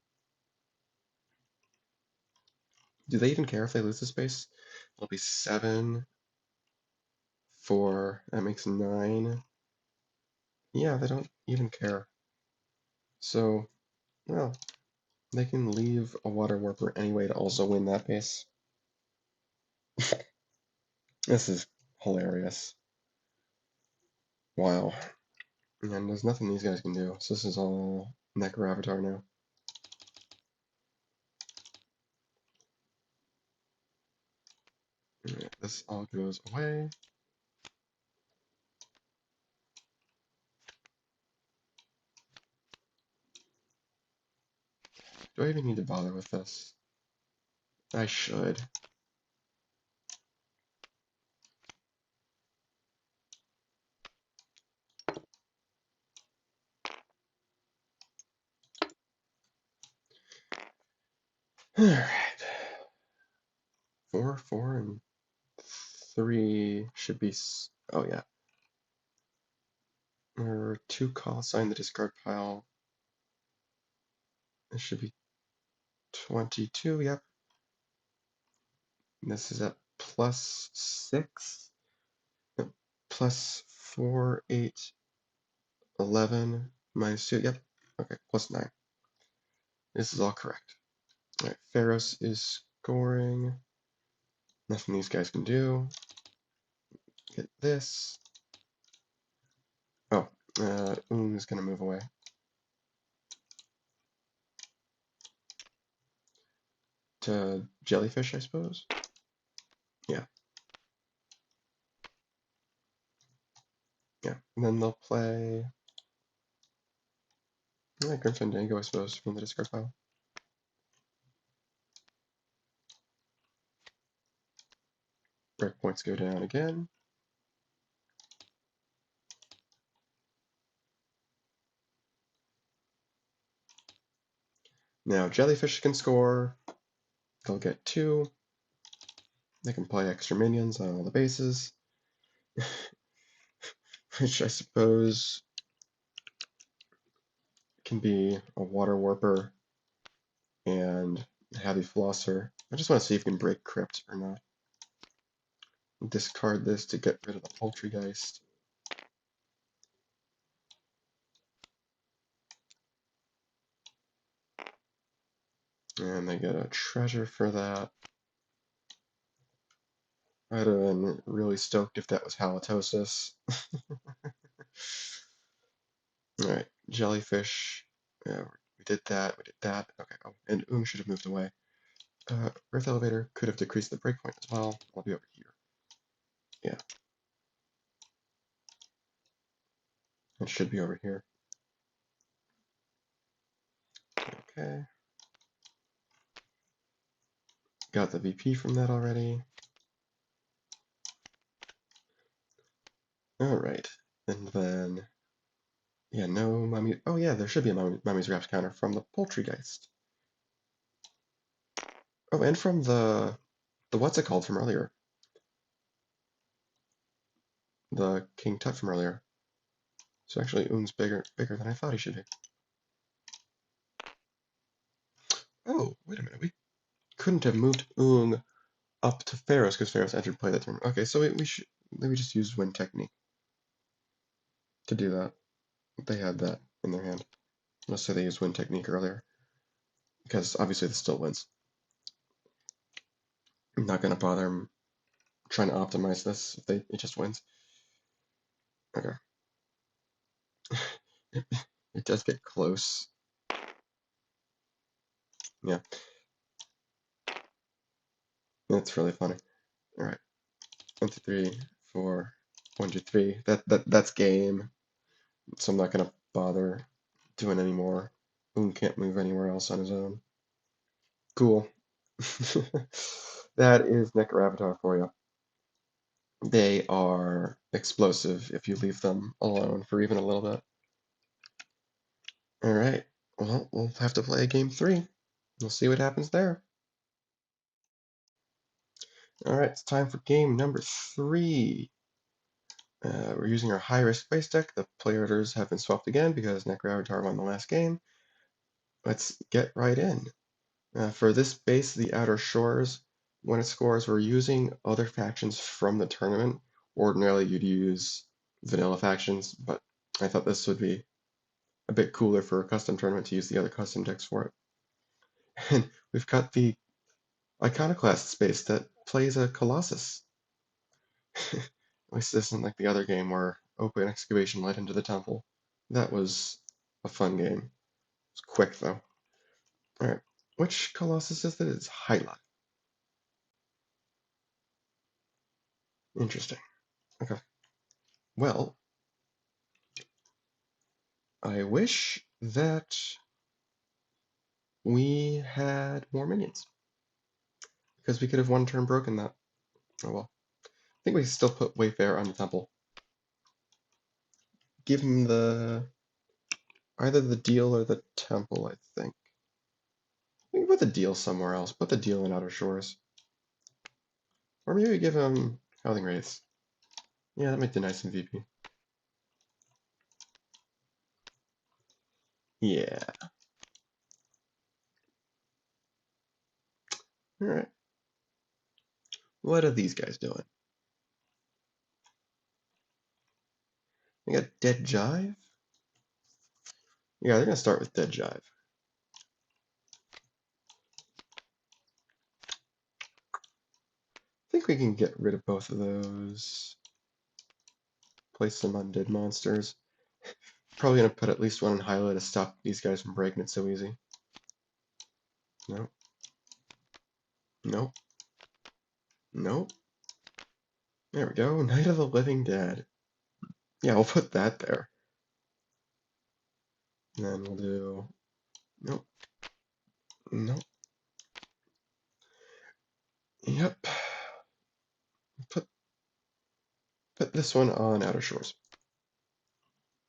Do they even care if they lose the space? It'll be 7, 4, that makes 9. Yeah, they don't even care. So, well, they can leave a water warper anyway to also win that base. This is hilarious. Wow. And there's nothing these guys can do, so this is all Necro Avatar now. Alright, this all goes away. Do I even need to bother with this? I should. Alright. 4, 4, and 3 should be. Oh, yeah. There are 2 call sign the discard pile. It should be 22, yep. This is at +6. Yep. +4, 8, 11, -2, yep. Okay, +9. This is all correct. Alright, Pharos is scoring. Nothing these guys can do. Get this. Oh, Oong is going to move away. To jellyfish, I suppose? Yeah. Yeah. And then they'll play Grim Fandango, I suppose, from the discard pile. Breakpoints go down again. Now jellyfish can score. They'll get 2. They can play extra minions on all the bases. Which I suppose can be a water warper and heavy flosser. I just want to see if we can break crypt or not. Discard this to get rid of the poltergeist. And they get a treasure for that. I'd have been really stoked if that was halitosis. Alright, jellyfish. Yeah, we did that, we did that. Okay, oh, and Oong should have moved away. Rift elevator could have decreased the breakpoint as well. I'll be over here. Yeah. It should be over here. Okay. Got the VP from that already. Alright. And then, yeah, no mummy. Oh, yeah, there should be a mummy's wraps counter from the Poultrygeist. Oh, and from the what's it called from earlier? The King Tut from earlier. So actually, Oong's bigger than I thought he should be. Oh, wait a minute. We couldn't have moved Oong up to Pharaohs because Pharaohs entered play that turn. Okay, so we should maybe just use Wind Technique to do that. They had that in their hand. Let's say they used Wind Technique earlier, because obviously this still wins. I'm not gonna bother trying to optimize this if it just wins. Okay. It does get close. Yeah, that's really funny. All right, 1, 2, 3, 4, 1, 2, 3. That's game. So I'm not gonna bother doing any more. Boone can't move anywhere else on his own. Cool. That is Necroavatar for you. They are explosive if you leave them alone for even a little bit. All right. Well, we'll have to play game 3. We'll see what happens there. All right, it's time for game number 3. We're using our high-risk base deck. The player orders have been swapped again because Necroavatar won the last game. Let's get right in. For this base, the Outer Shores, when it scores, we're using other factions from the tournament. Ordinarily, you'd use vanilla factions, but I thought this would be a bit cooler for a custom tournament to use the other custom decks for it. And we've got the Iconoclasts base that plays a Colossus. At least this isn't like the other game where open excavation led into the temple. That was a fun game. It's quick though. Alright, which Colossus is that? It's Hyla. Interesting. Okay. Well, I wish that we had more minions. Because we could have one turn broken that. Oh well. I think we can still put Wayfarer on the temple. Give him either the deal or the temple, I think. We can put the deal somewhere else. Put the deal in Outer Shores. Or maybe give him Howling Wraiths. Yeah, that might be nice MVP. Yeah. Alright. What are these guys doing? They got Dead Jive? Yeah, they're gonna start with Dead Jive. I think we can get rid of both of those. Place some undead monsters. Probably gonna put at least one in Hyla to stop these guys from breaking it so easy. Nope. Nope. Nope. There we go. Night of the Living Dead. Yeah, we'll put that there. And then we'll do... Nope. Nope. Yep. Put this one on Outer Shores.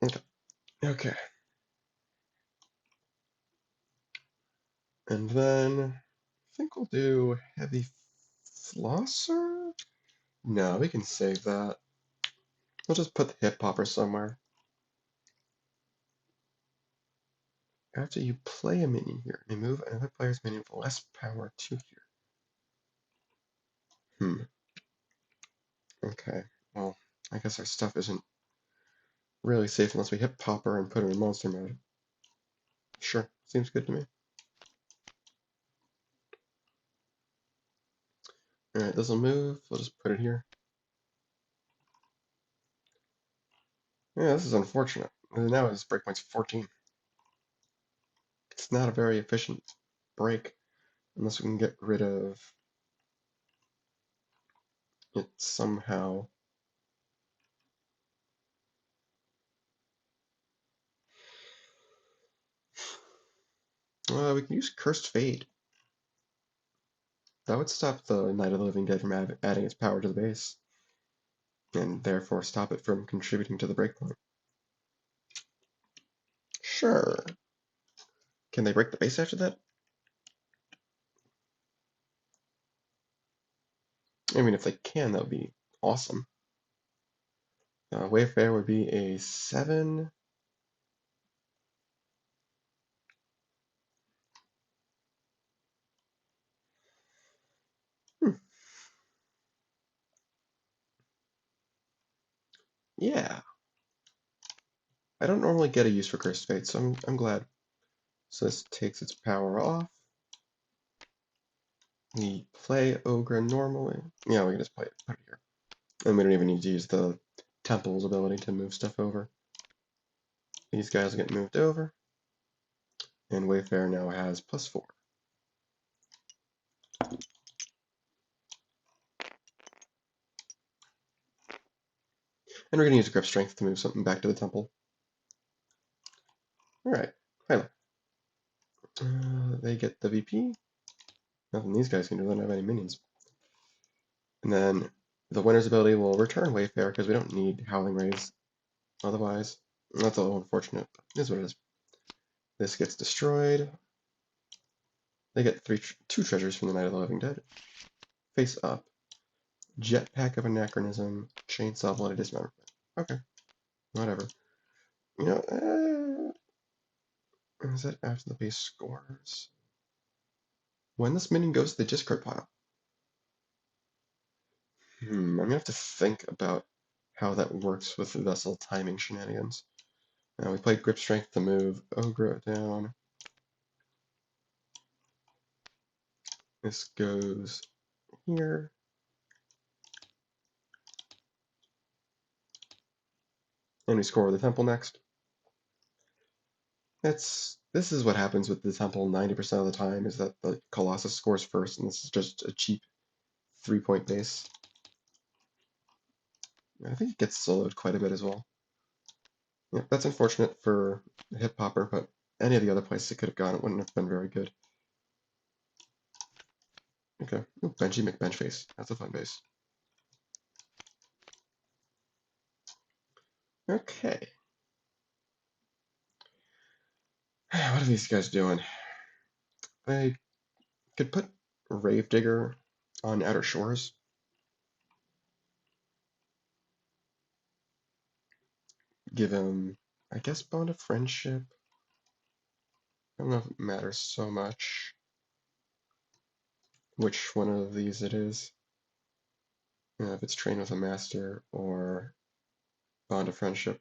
Okay. Okay. And then I think we'll do Heavy Flosser? No, we can save that. We'll just put the Hip Hopper somewhere. After you play a minion here, you may move another player's minion with less power to here. Okay. Well, I guess our stuff isn't really safe unless we hit Popper and put him in monster mode. Sure, seems good to me. Alright, this will move. We'll just put it here. Yeah, this is unfortunate. And now his breakpoint's 14. It's not a very efficient break unless we can get rid of it somehow. We can use Cursed Fate. That would stop the Night of the Living Dead from adding its power to the base, and therefore stop it from contributing to the breakpoint. Sure. Can they break the base after that? I mean, if they can, that would be awesome. Wayfarer would be a 7. Yeah, I don't normally get a use for Cursed Fate, so I'm glad. So this takes its power off. We play Ogre normally. Yeah, we can just play it, put it here. And we don't even need to use the Temple's ability to move stuff over. These guys get moved over, and Wayfarer now has +4. And we're going to use Grip Strength to move something back to the Temple. Alright, Hyla. They get the VP. Nothing these guys can do, they don't have any minions. And then the winner's ability will return Wayfarer because we don't need Howling Rays otherwise. That's a little unfortunate, but it is what it is. This gets destroyed. They get two treasures from the Night of the Living Dead. Face up. Jetpack of Anachronism. Chainsaw Bloody Dismemberment. Okay, whatever. You know, is that after the base scores? When this minion goes to the discard pile. I'm gonna have to think about how that works with the vessel timing shenanigans. Now we played Grip Strength to move Ogre down. This goes here. And we score the Temple next. This is what happens with the Temple 90% of the time, is that the Colossus scores first, and this is just a cheap 3-point base. I think it gets soloed quite a bit as well. Yeah, that's unfortunate for the Hip Hopper, but any of the other places it could have gone, it wouldn't have been very good. Okay. Ooh, Benji McBenchface. That's a fun base. Okay. What are these guys doing? They could put Gravedigger on Outer Shores. Give him, I guess, Bond of Friendship. I don't know if it matters so much which one of these it is. If it's Train with a Master or Bond of Friendship.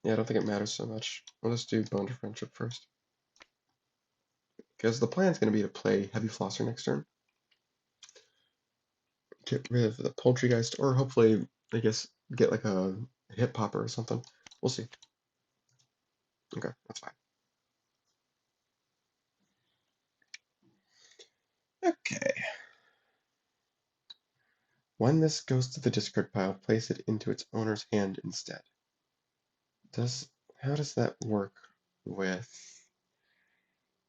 Yeah, I don't think it matters so much. We'll just do Bond of Friendship first. Because the plan's going to be to play Heavy Flosser next turn. Get rid of the Poultrygeist, or hopefully, I guess, get like a Hip Hopper or something. We'll see. Okay, that's fine. Okay. When this goes to the discard pile, place it into its owner's hand instead. How does that work with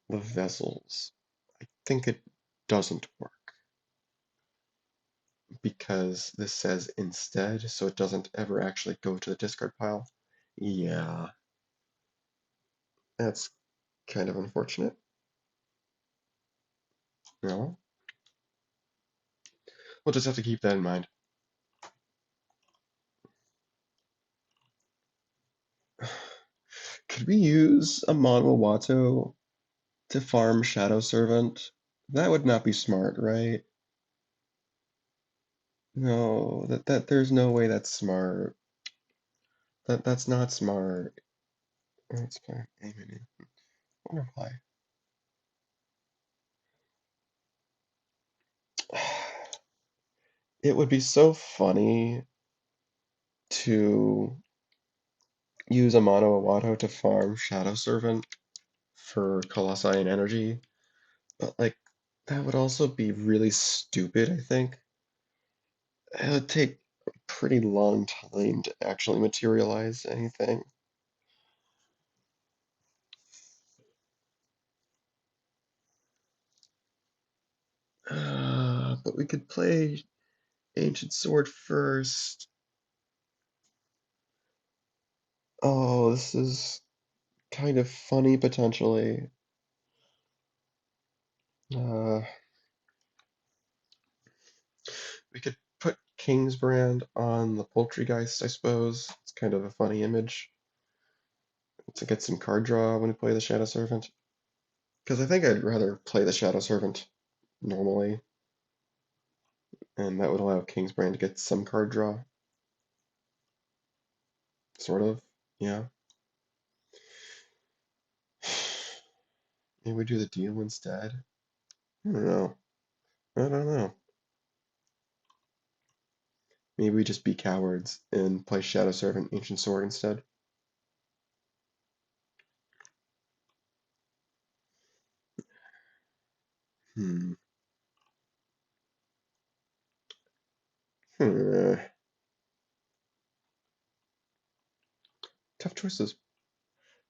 the vessels? I think it doesn't work because this says instead, so it doesn't ever actually go to the discard pile. Yeah, that's kind of unfortunate. No, we'll just have to keep that in mind. Could we use a Mono Watto to farm Shadow Servant? That would not be smart, right? No, that there's no way that's smart. That's not smart. That's fine. Amen. Wonder why. It would be so funny to use a Mono Awato to farm Shadow Servant for Colossi and energy, but like that would also be really stupid, I think. It would take a pretty long time to actually materialize anything. But we could play Ancient Sword first. Oh, this is kind of funny potentially. Uh, we could put Kingsbrand on the Poultrygeist, I suppose. It's kind of a funny image to get some card draw when we play the Shadow Servant. Because I think I'd rather play the Shadow Servant normally. And that would allow Kingsbrand to get some card draw. Sort of, yeah. Maybe we do the deal instead. I don't know. I don't know. Maybe we just be cowards and play Shadow Servant Ancient Sword instead. Hmm. Hmm. Tough choices.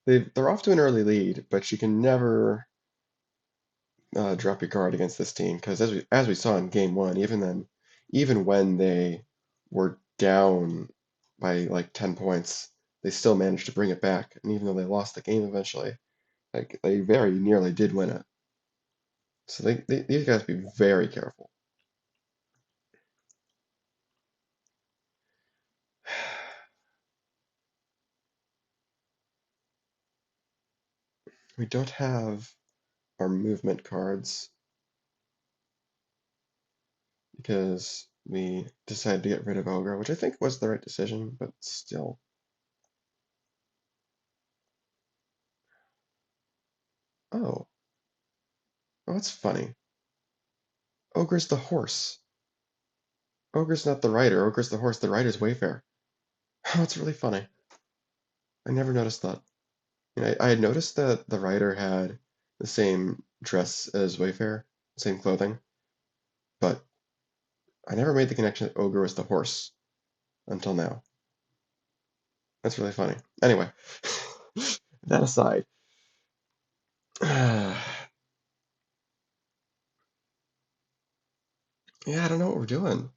They're off to an early lead, but you can never drop your guard against this team because as we saw in game one, even when they were down by like 10 points, they still managed to bring it back. And even though they lost the game eventually, like they very nearly did win it. So these guys be very careful. We don't have our movement cards because we decided to get rid of Ogre, which I think was the right decision, but still. Oh, oh, that's funny. Ogre's the horse. Ogre's not the rider. Ogre's the horse. The rider's Wayfair. Oh, it's really funny. I never noticed that. I had noticed that the rider had the same dress as Wayfair, same clothing, but I never made the connection that Ogre was the horse until now. That's really funny. Anyway, that aside, yeah, I don't know what we're doing.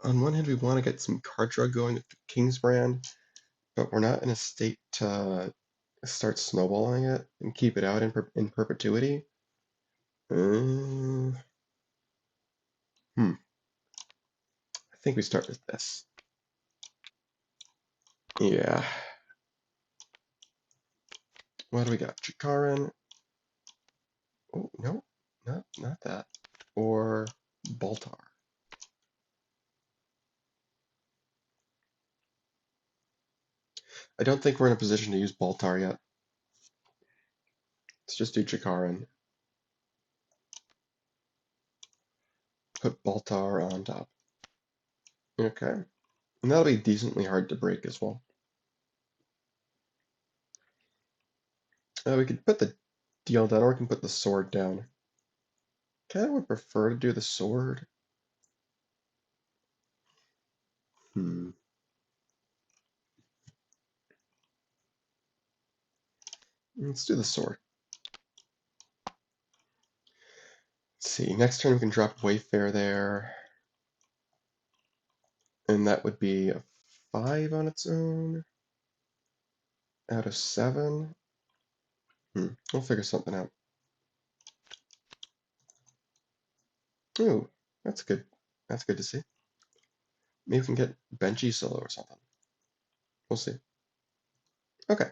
On one hand, we want to get some card draw going with the Kingsbrand, but we're not in a state to start snowballing it and keep it out in perpetuity. Uh, I think we start with this. Yeah. What do we got? Chikaran. Oh, no, not that. Or Baltar. I don't think we're in a position to use Baltar yet. Let's just do Chikaran. Put Baltar on top. Okay. And that'll be decently hard to break as well. We could put the deal down, or we can put the sword down. Kind of would prefer to do the sword. Hmm. Let's do the sword. Let's see. Next turn we can drop Wayfair there. And that would be a 5 on its own. Out of 7. We'll figure something out. Ooh, that's good. That's good to see. Maybe we can get Benchy solo or something. We'll see. Okay.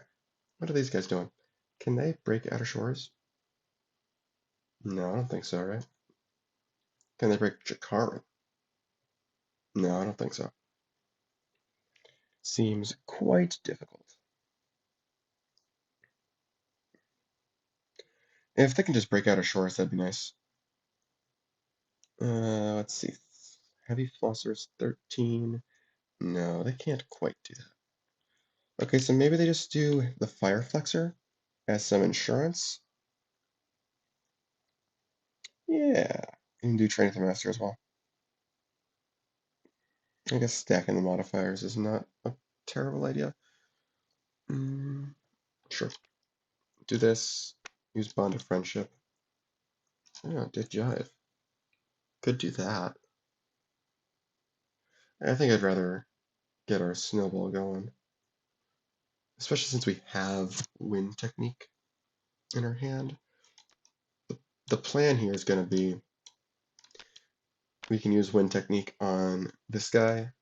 What are these guys doing? Can they break Outer Shores? No, I don't think so, right? Can they break Jakara? No, I don't think so. Seems quite difficult. If they can just break Outer Shores, that'd be nice. Let's see. Heavy Flossers 13. No, they can't quite do that. Okay, so maybe they just do the Fire Flexor as some insurance. Yeah, you can do Training the Master as well. I guess stacking the modifiers is not a terrible idea. Sure. Do this. Use Bond of Friendship. Yeah, did jive. Could do that. I think I'd rather get our snowball going. Especially since we have Wind Technique in our hand. The plan here is going to be we can use Wind Technique on this guy,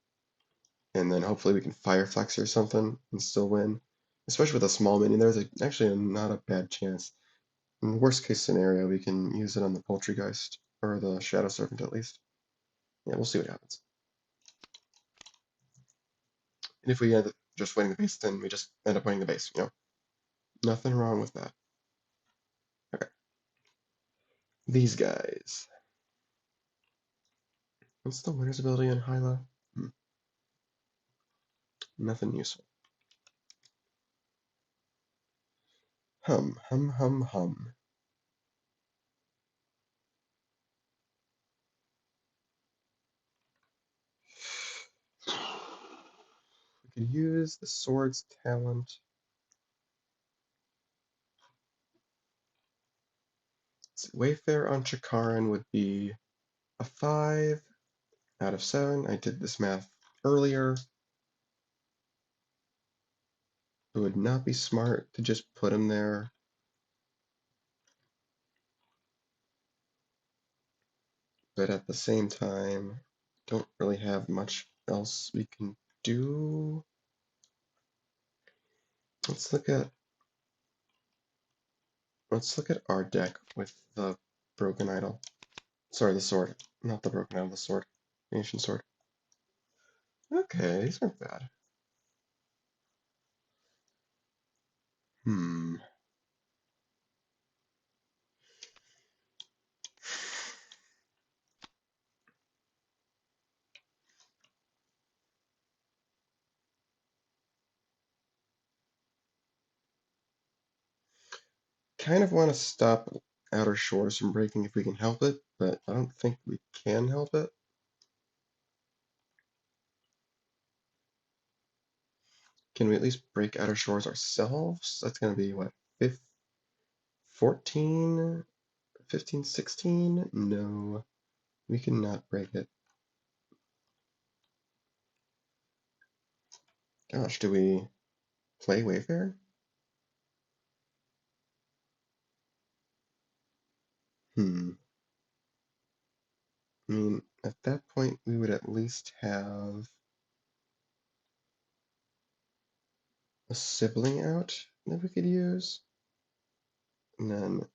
and then hopefully we can Fire Flex or something and still win. Especially with a small minion, there's actually not a bad chance. In the worst case scenario, we can use it on the Poultrygeist. or the Shadow Servant at least. Yeah, we'll see what happens. And if we end up just winning the base, then we just end up winning the base, you know? Nothing wrong with that. Okay. These guys. What's the winner's ability on Hyla? Nothing useful. Hum, hum, hum, hum. We could use the sword's talent. Wayfair on Chikaran would be a 5 out of 7. I did this math earlier. It would not be smart to just put him there. But at the same time, don't really have much else we can do. Let's look at our deck with the broken idol. Sorry, the sword. Not the broken idol, the sword. The ancient sword. Okay, these aren't bad. Hmm. Kind of want to stop Outer Shores from breaking if we can help it, but I don't think we can help it. Can we at least break Outer Shores ourselves? That's going to be, what, 14? 15, 16? No, we cannot break it. Gosh, do we play Wayfair? I mean, at that point, we would at least have a sibling out that we could use. And then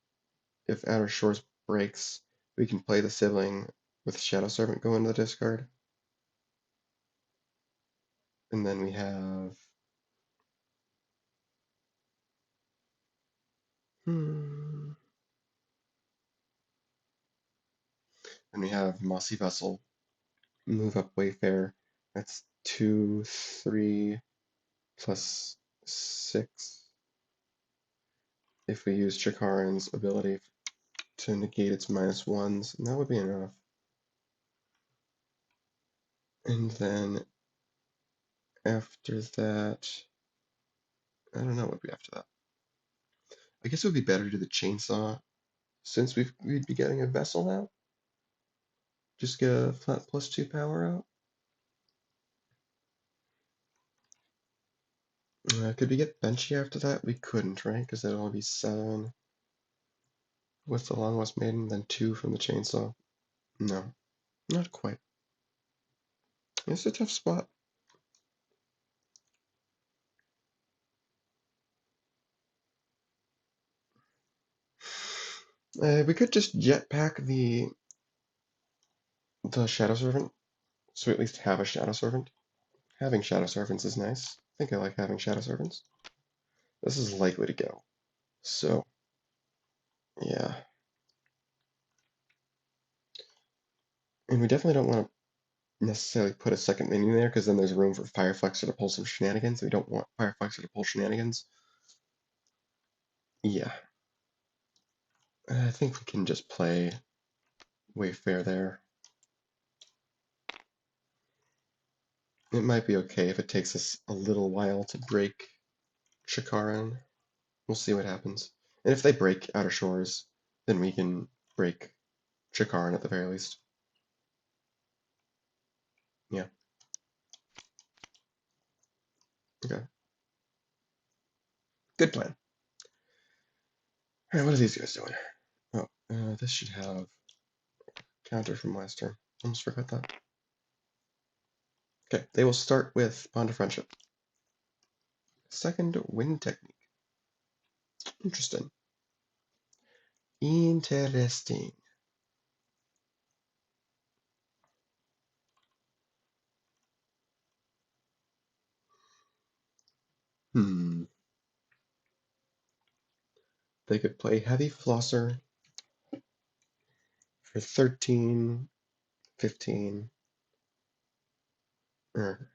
if Outer Shores breaks, we can play the sibling with Shadow Servant go into the discard. And then we have and we have Mossy Vessel, move up Wayfair. That's 2, 3 plus 6. If we use Chikaran's ability to negate its -1s, and that would be enough. And then after that, I don't know what would be after that. I guess it would be better to do the chainsaw since we'd be getting a vessel out. Just get a flat +2 power out. Could we get Benchy after that? We couldn't, right? Because that'd only be 7 with the Long Lost Maiden, then 2 from the chainsaw. No, not quite. It's a tough spot. We could just jetpack the Shadow Servant, so we at least have a Shadow Servant. Having Shadow Servants is nice. I think I like having Shadow Servants. This is likely to go. So, yeah. And we definitely don't want to necessarily put a second minion there, because then there's room for Fireflexer to pull some shenanigans. We don't want Fireflexer to pull shenanigans. Yeah. I think we can just play Wayfair there. It might be okay if it takes us a little while to break Chikaran. We'll see what happens. And if they break Outer Shores, then we can break Chikaran at the very least. Yeah. Okay. Good plan. Alright, what are these guys doing? Oh, this should have counter from last turn. Almost forgot that. Okay, they will start with Bond of Friendship. Second wind technique. Interesting. Interesting. Hmm. They could play Heavy Flosser for 13, 15, or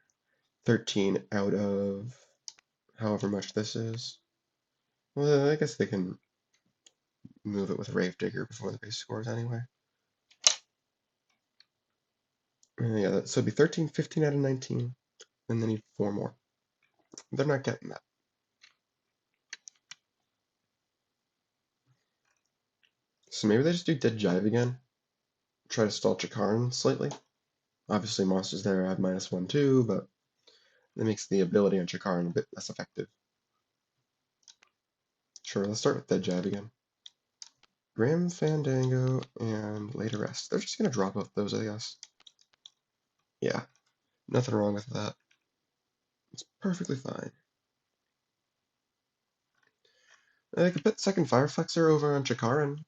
13 out of however much this is. Well, I guess they can move it with Digger before the base scores anyway. Yeah, so it'd be 13, 15 out of 19, and they need 4 more. They're not getting that. So maybe they just do Dead Jive again. Try to stall Chikaran slightly. Obviously, monsters there have -1 too, but that makes the ability on Chikaran a bit less effective. Sure, let's start with Dead Jive again. Grim Fandango and Later Rest. They're just gonna drop both those, I guess. Yeah, nothing wrong with that. It's perfectly fine. I could put second Fire Flexor over on Chikaran.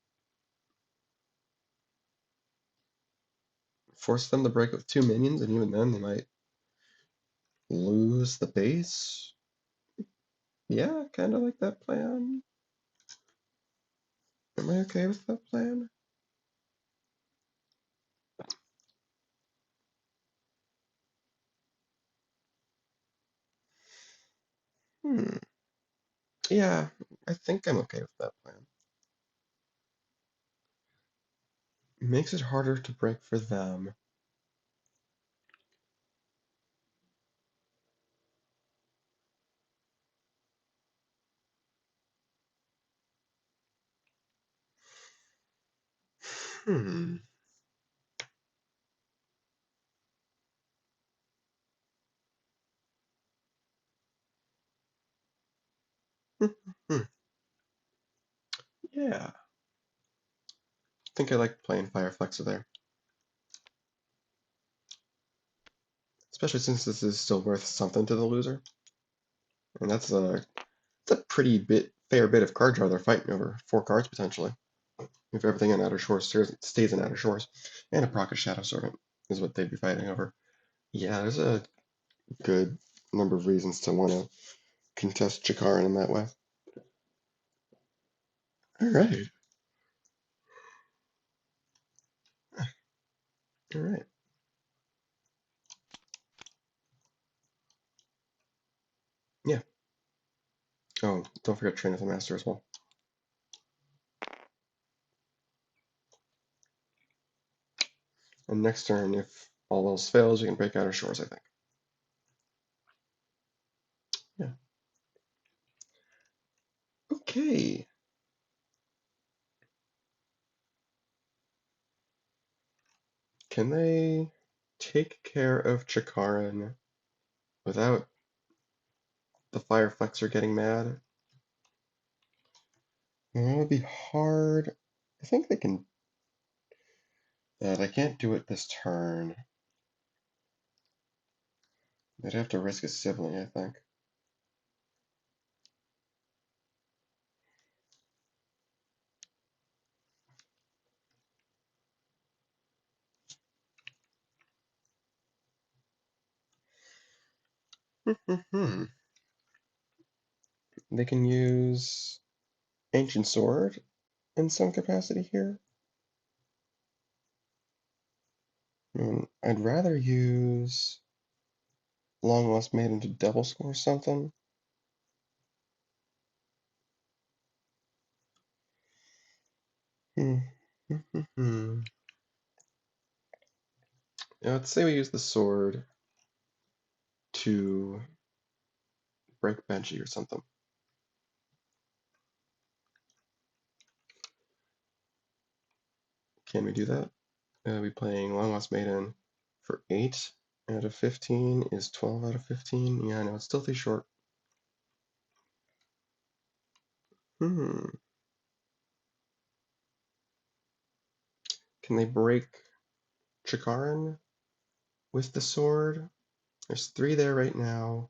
Force them to break with 2 minions, and even then they might lose the base. Yeah, kind of like that plan. Am I okay with that plan? Hmm. Yeah, I think I'm okay with that plan. Makes it harder to break for them. Hmm. Hmm. Yeah. I think I like playing Fire Flexor there. Especially since this is still worth something to the loser. And it's a pretty fair bit of card draw they're fighting over. 4 cards potentially. If everything in Outer Shores stays in Outer Shores. And a Proc of Shadow Servant is what they'd be fighting over. Yeah, there's a good number of reasons to want to contest Chikaran in that way. Alright. Alright. Yeah. Oh, don't forget Train of the Master as well. And next turn, if all else fails, you can break Outer Shores, I think. Yeah. Okay. Can they take care of Chikaran without the Fire Flexor getting mad? That would be hard. I think they can. They can't do it this turn. They'd have to risk a sibling, I think. They can use Ancient Sword in some capacity here. I'd rather use Long Lost Maiden to double score something. Hmm. Let's say we use the sword to break Benchy or something. Can we do that? We'll be playing Long Lost Maiden for 8 out of 15 is 12 out of 15. Yeah, I know, it's still too short. Hmm. Can they break Chikaran with the sword? There's 3 there right now.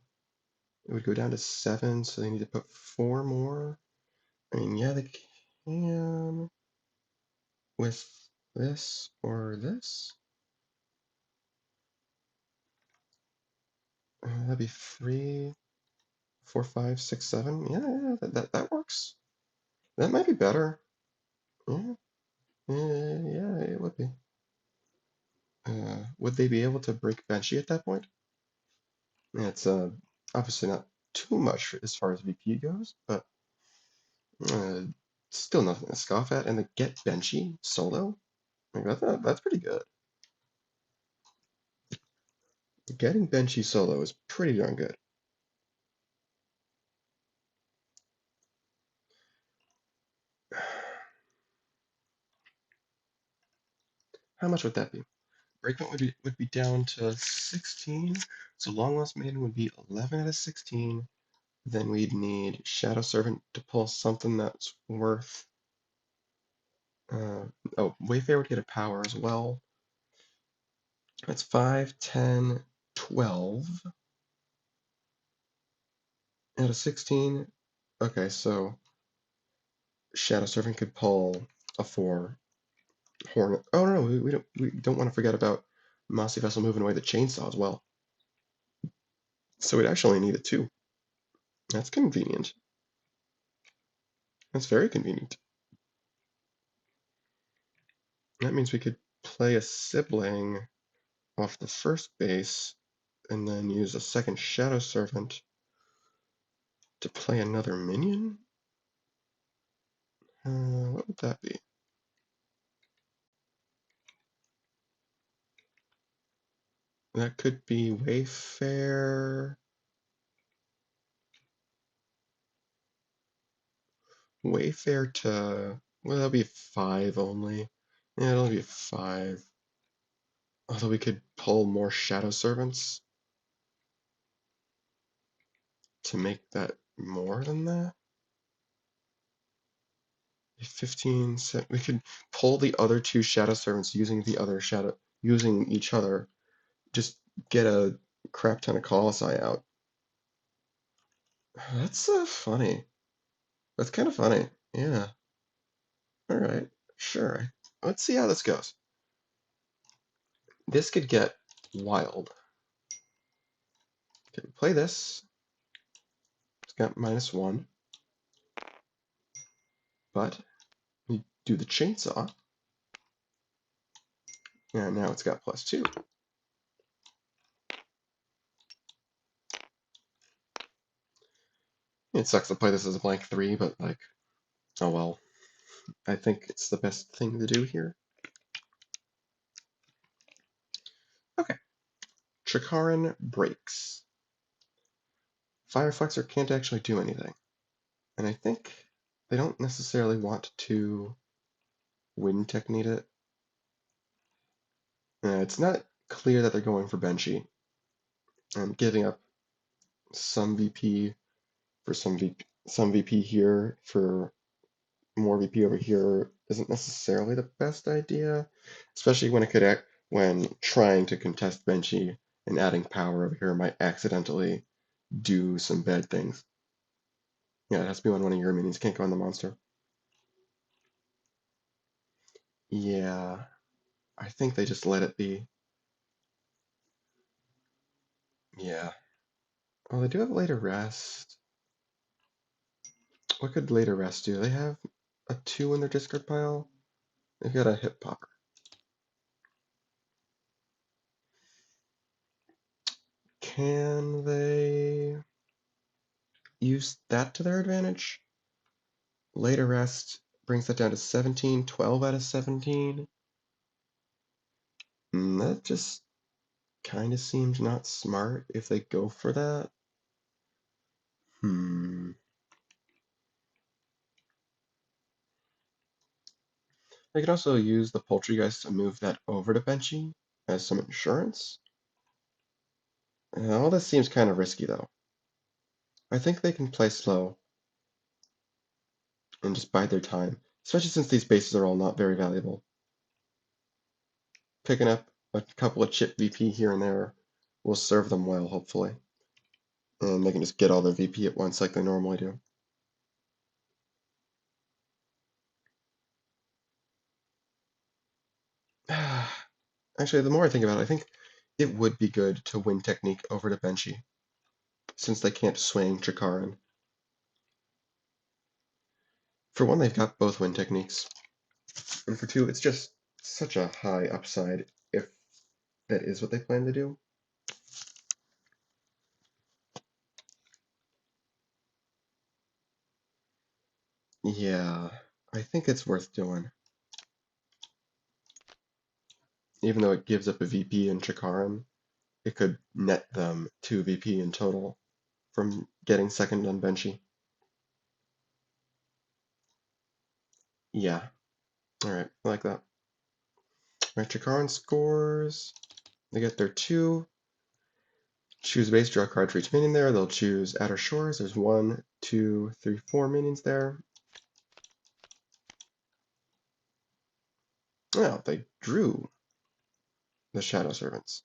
It would go down to 7, so they need to put 4 more. I mean, yeah, they can with this or this. That'd be 3, 4, 5, 6, 7. Yeah, yeah, that works. That might be better. Yeah, yeah, it would be. Would they be able to break Banshee at that point? Yeah, it's obviously not too much as far as VP goes, but uh, still nothing to scoff at. And the get Banshee solo, like that's pretty good. Getting Banshee solo is pretty darn good. How much would that be? Breakpoint would be down to 16. So Long Lost Maiden would be 11 out of 16. Then we'd need Shadow Servant to pull something that's worth. Uh, oh, Wayfarer would get a power as well. That's 5, 10, 12 out of 16. Okay, so Shadow Servant could pull a 4. Hornet. Oh no, we don't want to forget about Mossy Vessel moving away the chainsaw as well. So we'd actually need it too. That's convenient. That's very convenient. That means we could play a sibling off the first base and then use a second Shadow Servant to play another minion? What would that be? That could be Wayfair. Wayfair to, well, that'll be 5 only. Yeah, it'll be 5. Although we could pull more Shadow Servants to make that more than that. 15, we could pull the other 2 Shadow Servants using the other Shadow, using each other. Just get a crap ton of Colossi out. That's funny. That's kind of funny. Yeah. All right. Sure. Let's see how this goes. This could get wild. Okay, play this. It's got -1, but we do the chainsaw, and now it's got +2. It sucks to play this as a blank 3, but like, oh well. I think it's the best thing to do here. Okay. Chikaran breaks. Fireflexer can't actually do anything. And I think they don't necessarily want to wind technique it. It's not clear that they're going for Banshee. And giving up some VP for some VP here for more VP over here isn't necessarily the best idea, especially when it could act when trying to contest Banshee and adding power over here might accidentally do some bad things. Yeah, it has to be when one of your minions can't go on the monster. Yeah, I think they just let it be. Yeah. Well, they do have later rest. What could later rest do? They have a 2 in their discard pile. They've got a hip popper. Can they use that to their advantage? Later rest brings that down to 17, 12 out of 17. That just kind of seems not smart if they go for that. They could also use the Poultrygeist to move that over to Benchy as some insurance. All this seems kind of risky though. I think they can play slow and just bide their time, especially since these bases are all not very valuable. Picking up a couple of chip VP here and there will serve them well, hopefully. And they can just get all their VP at once like they normally do. Actually, the more I think about it, I think it would be good to win technique over to Benchy. since they can't swing Chikaran. For one, they've got both win techniques, and for two, it's just such a high upside if that is what they plan to do. Yeah, I think it's worth doing. Even though it gives up a VP in Chikaran, it could net them 2 VP in total from getting second on Benchy. Yeah, alright, I like that. Alright, Chikaran scores. They get their 2. Choose base, draw a card for each minion there. They'll choose Outer Shores. There's 1, 2, 3, 4 minions there. Well, they drew the Shadow Servants.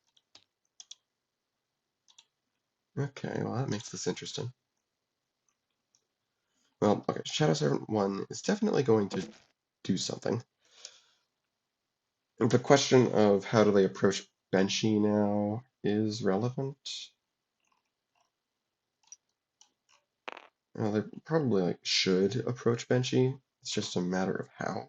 Okay, well that makes this interesting. Well, okay, Shadow Servant 1 is definitely going to do something. The question of how do they approach Benchy now is relevant. Well, they probably should approach Benchy. It's just a matter of how.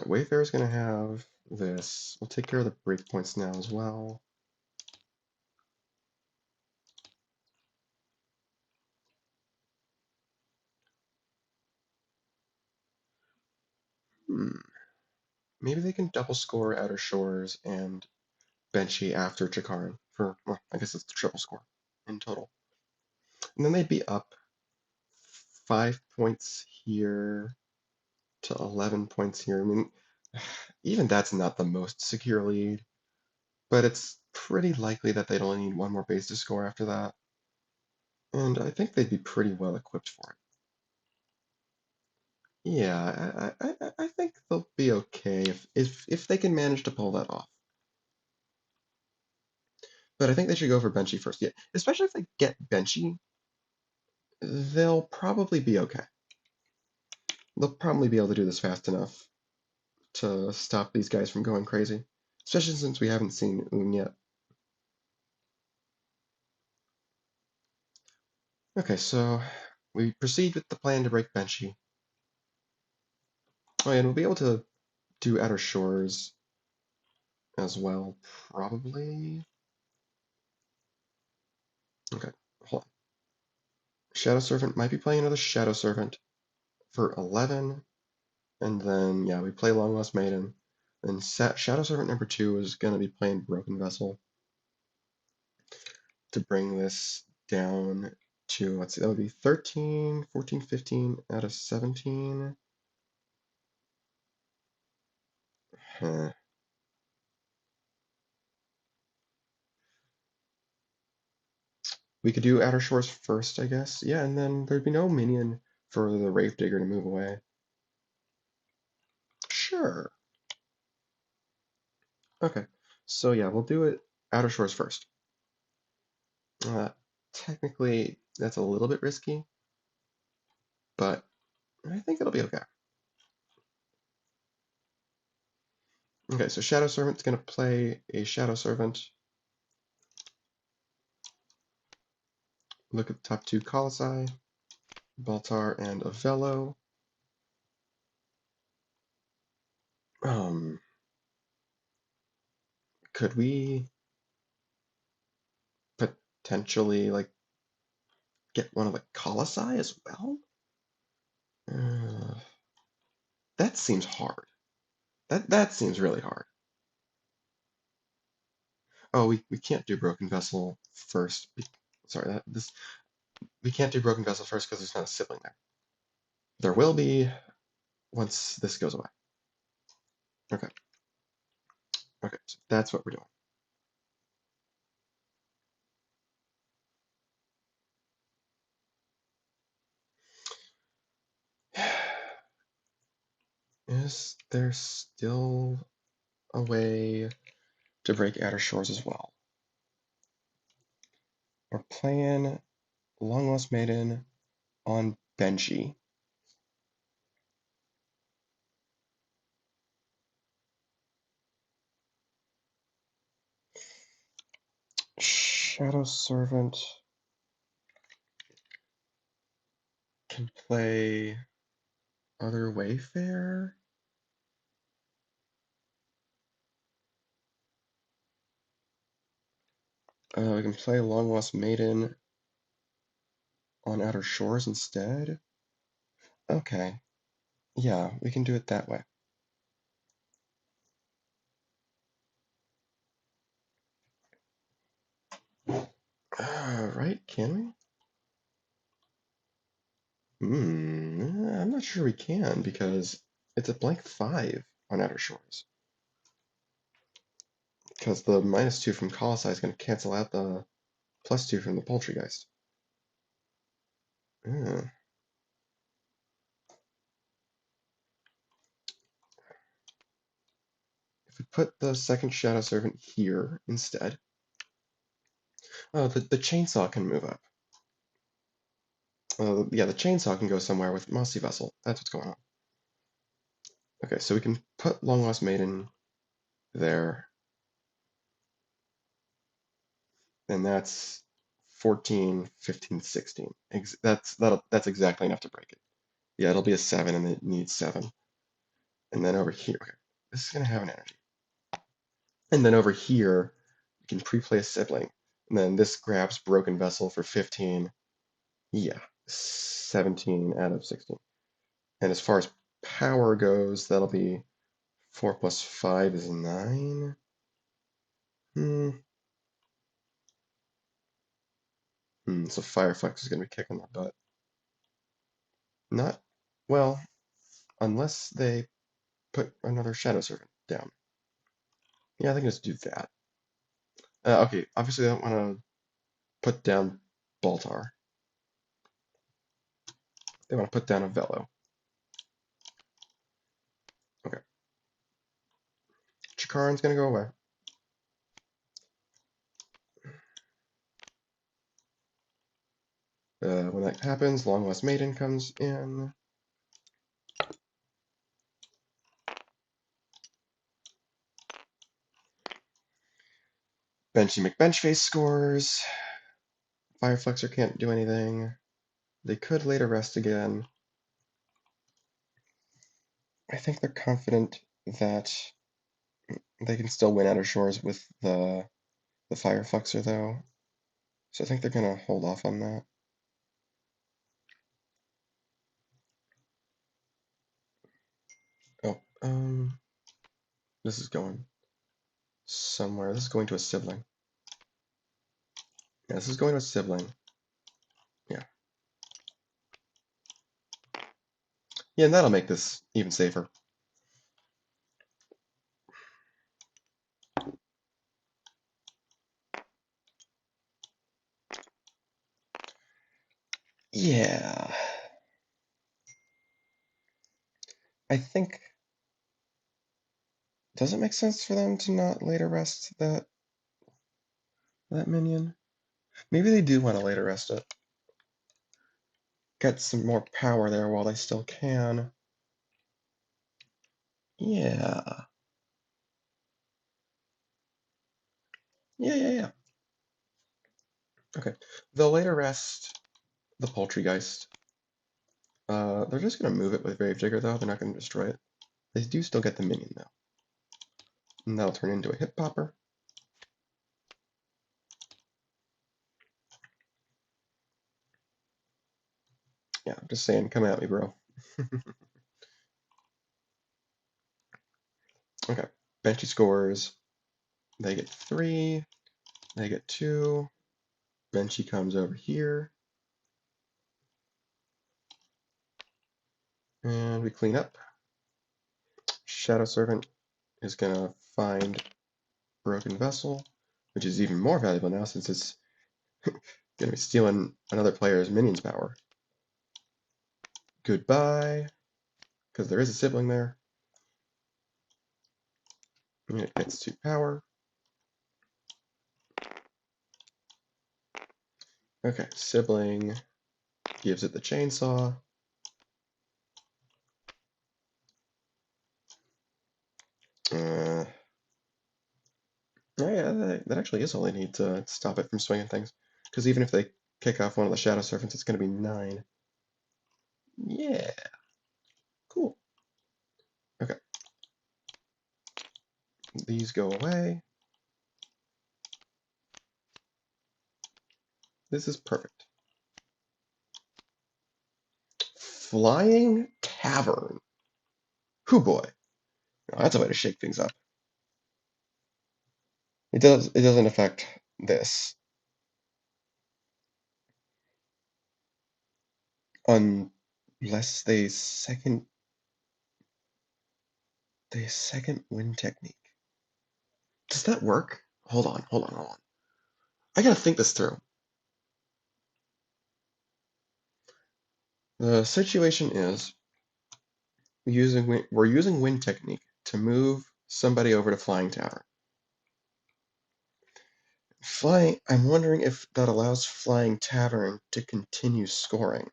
Wayfarer is going to have this. We'll take care of the breakpoints now as well. Maybe they can double score Outer Shores and Benchy after Chikaran for, well, I guess it's the triple score in total. And then they'd be up 5 points here to 11 points here. I mean, even that's not the most secure lead, but it's pretty likely that they'd only need one more base to score after that. And I think they'd be pretty well equipped for it. Yeah, I think they'll be okay if they can manage to pull that off. But I think they should go for Benchy first. Yeah, especially if they get Benchy, they'll probably be okay. They'll probably be able to do this fast enough to stop these guys from going crazy, especially since we haven't seen Oong yet. Okay, so we proceed with the plan to break Benchy. Oh, and we'll be able to do Outer Shores as well, probably. Okay, hold on. Shadow Servant might be playing another Shadow Servant for 11, and then, yeah, we play Long Lost Maiden. And Shadow Servant number 2 is going to be playing Broken Vessel to bring this down to, let's see, that would be 13, 14, 15 out of 17. Huh. We could do Outer Shores first, I guess. Yeah, and then there'd be no minion for the Rave Digger to move away. Sure. Okay. So yeah, we'll do it Outer Shores first. Uh, Technically, that's a little bit risky, but I think it'll be okay. Okay, so Shadow Servant's going to play a Shadow Servant. Look at the top 2 Colossi, Baltar and Avello. Could we potentially get one of the Colossi as well? That seems hard. That seems really hard. Oh, we can't do Broken Vessel first. Sorry, we can't do Broken Vessel first because there's not a sibling there. There will be once this goes away. Okay. Okay, so that's what we're doing. Is there still a way to break Outer Shores as well? We're playing Long Lost Maiden on Benchy. Shadow Servant can play Other Wayfarer. We can play Long Lost Maiden on Outer Shores instead. Okay, yeah, we can do it that way. Right, can we? I'm not sure we can because it's a blank 5 on Outer Shores. Because the -2 from Colossi is going to cancel out the +2 from the Poultrygeist. Uh, if we put the second Shadow Servant here instead, oh, the Chainsaw can move up. Yeah, the Chainsaw can go somewhere with Mossy Vessel. That's what's going on. Okay, so we can put Long Lost Maiden there, and that's 14, 15, 16. That's exactly enough to break it. Yeah, it'll be a 7, and it needs 7. And then over here, okay, this is gonna have an energy. And then over here, you can pre-play a sibling, and then this grabs Broken Vessel for 15. Yeah, 17 out of 16. And as far as power goes, that'll be 4 plus 5 is 9. So Fireflex is going to be kicking the butt. Not, well, unless they put another Shadow Servant down. Yeah, I think let's do that. Okay, obviously I don't want to put down Baltar. They want to put down a Velo. Okay. Chikaran's going to go away. When that happens, Long Lost Maiden comes in. Benchy McBenchface scores. Fireflexer can't do anything. They could later rest again. I think they're confident that they can still win Outer Shores with the Fireflexer, though. So I think they're going to hold off on that. Oh, this is going somewhere. This is going to a sibling. Yeah, this is going to a sibling. Yeah. Yeah, and that'll make this even safer. Yeah. I think... Does it make sense for them to not later rest that minion? Maybe they do want to later rest it. Get some more power there while they still can. Yeah. Yeah. Okay. They'll later rest the Poultrygeist. They're just going to move it with Gravedigger, though. They're not going to destroy it. They do still get the minion, though. And that'll turn into a Hip Popper. Yeah, I'm just saying, come at me, bro. Okay. Benchy scores. They get 3. They get 2. Benchy comes over here. And we clean up. Shadow Servant is going to find Broken Vessel, which is even more valuable now since it's going to be stealing another player's minion's power. Goodbye, because there is a sibling there. And it gets 2 power. Okay, sibling gives it the chainsaw. Oh Yeah, that actually is all they need to stop it from swinging things. Because even if they kick off one of the Shadow Servants, it's going to be 9. Yeah, cool. Okay, these go away. This is perfect. Flying Tavern. Hoo boy. Oh, that's a way to shake things up. It doesn't affect this unless they second wind technique. Does that work? Hold on. I gotta think this through. The situation is we're using wind technique to move somebody over to Flying Tavern. I'm wondering if that allows Flying Tavern to continue scoring.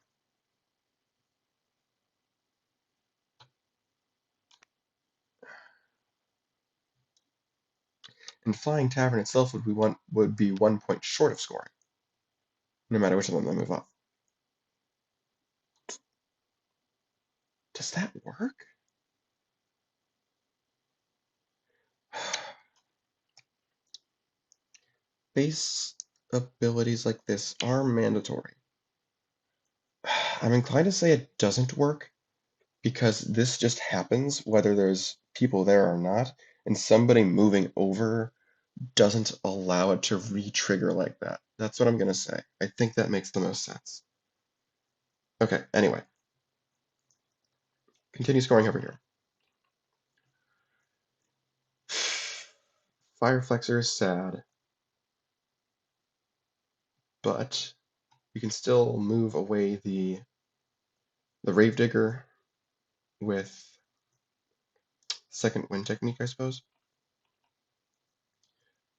And Flying Tavern itself would be 1 point short of scoring, no matter which of them they move up. Does that work? Base abilities like this are mandatory. I'm inclined to say it doesn't work because this just happens whether there's people there or not, and somebody moving over doesn't allow it to re-trigger like that. That's what I'm gonna say. I think that makes the most sense. Okay, anyway, continue scoring over here. Fireflexer is sad, but you can still move away the Gravedigger with second wind technique, I suppose,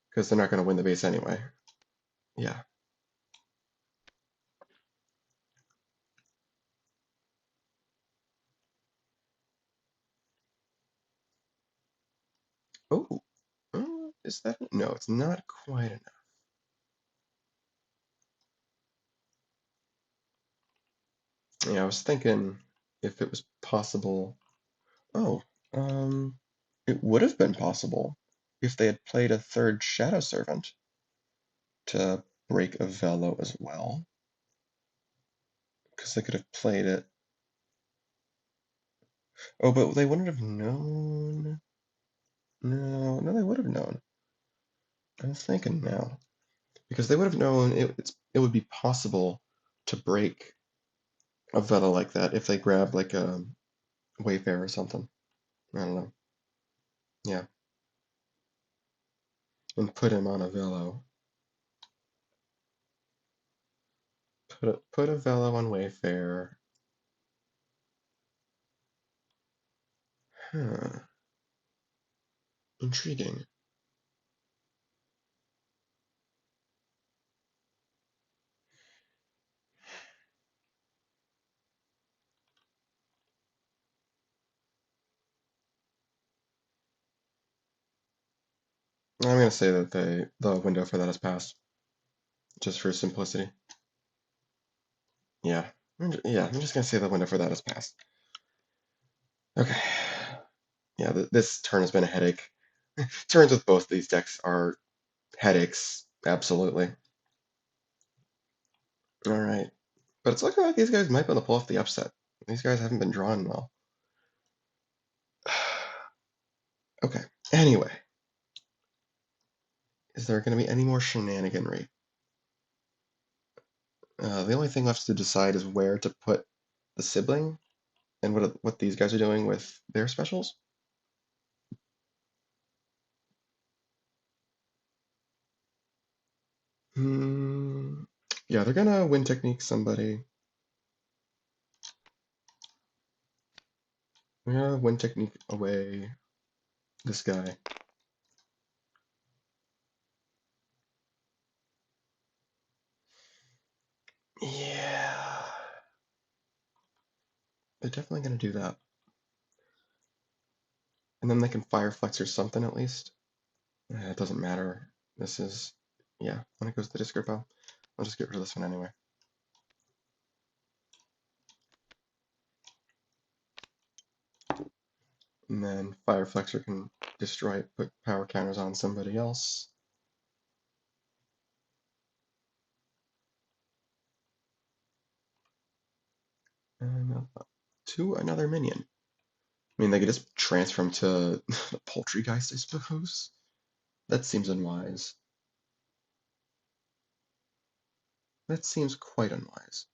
because they're not going to win the base anyway. Yeah. Oh, is that? No, it's not quite enough. Yeah, I was thinking if it was possible. Oh, it would have been possible if they had played a third Shadow Servant to break a Velo as well, because they could have played it. Oh, but they wouldn't have known. No, they would have known. I'm thinking now, because they would have known it would be possible to break a Velo like that if they grabbed like a Wayfarer or something. I don't know. Yeah, and put him on a Velo. Put a Velo on Wayfarer. Huh. Intriguing. I'm gonna say that the window for that is passed, just for simplicity. Yeah. I'm just gonna say the window for that is passed. Okay. Yeah, this turn has been a headache. Turns with both these decks are headaches, absolutely. All right. But it's looking like these guys might be able to pull off the upset. These guys haven't been drawn well. Okay. Anyway, is there going to be any more shenaniganry? The only thing left to decide is where to put the sibling and what these guys are doing with their specials. Hmm. Yeah, they're gonna win technique somebody. They're gonna win technique away this guy. Yeah. They're definitely gonna do that. And then they can Fireflex or something at least. It doesn't matter. This is, yeah, when it goes to the discard pile. I'll just get rid of this one anyway. And then Fire Flexor can destroy it, put power counters on somebody else. And to another minion. I mean, they could just transfer him to the Poultrygeist, I suppose. That seems unwise. That seems quite unwise.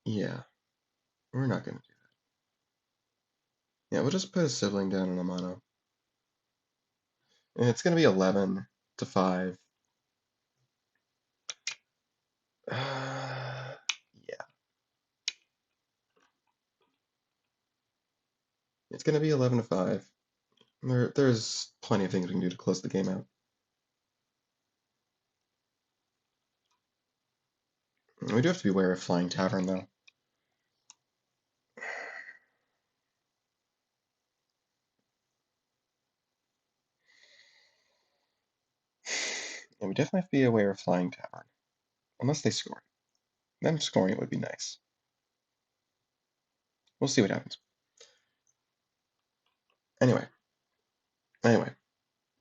Yeah, we're not going to do that. Yeah, we'll just put a sibling down in a mono. And it's going to be 11 to 5. Yeah, it's going to be 11 to 5. There's plenty of things we can do to close the game out. We do have to be aware of Flying Tavern, though. Yeah, we definitely have to be aware of Flying Tavern. Unless they score it. Them scoring it would be nice. We'll see what happens. Anyway,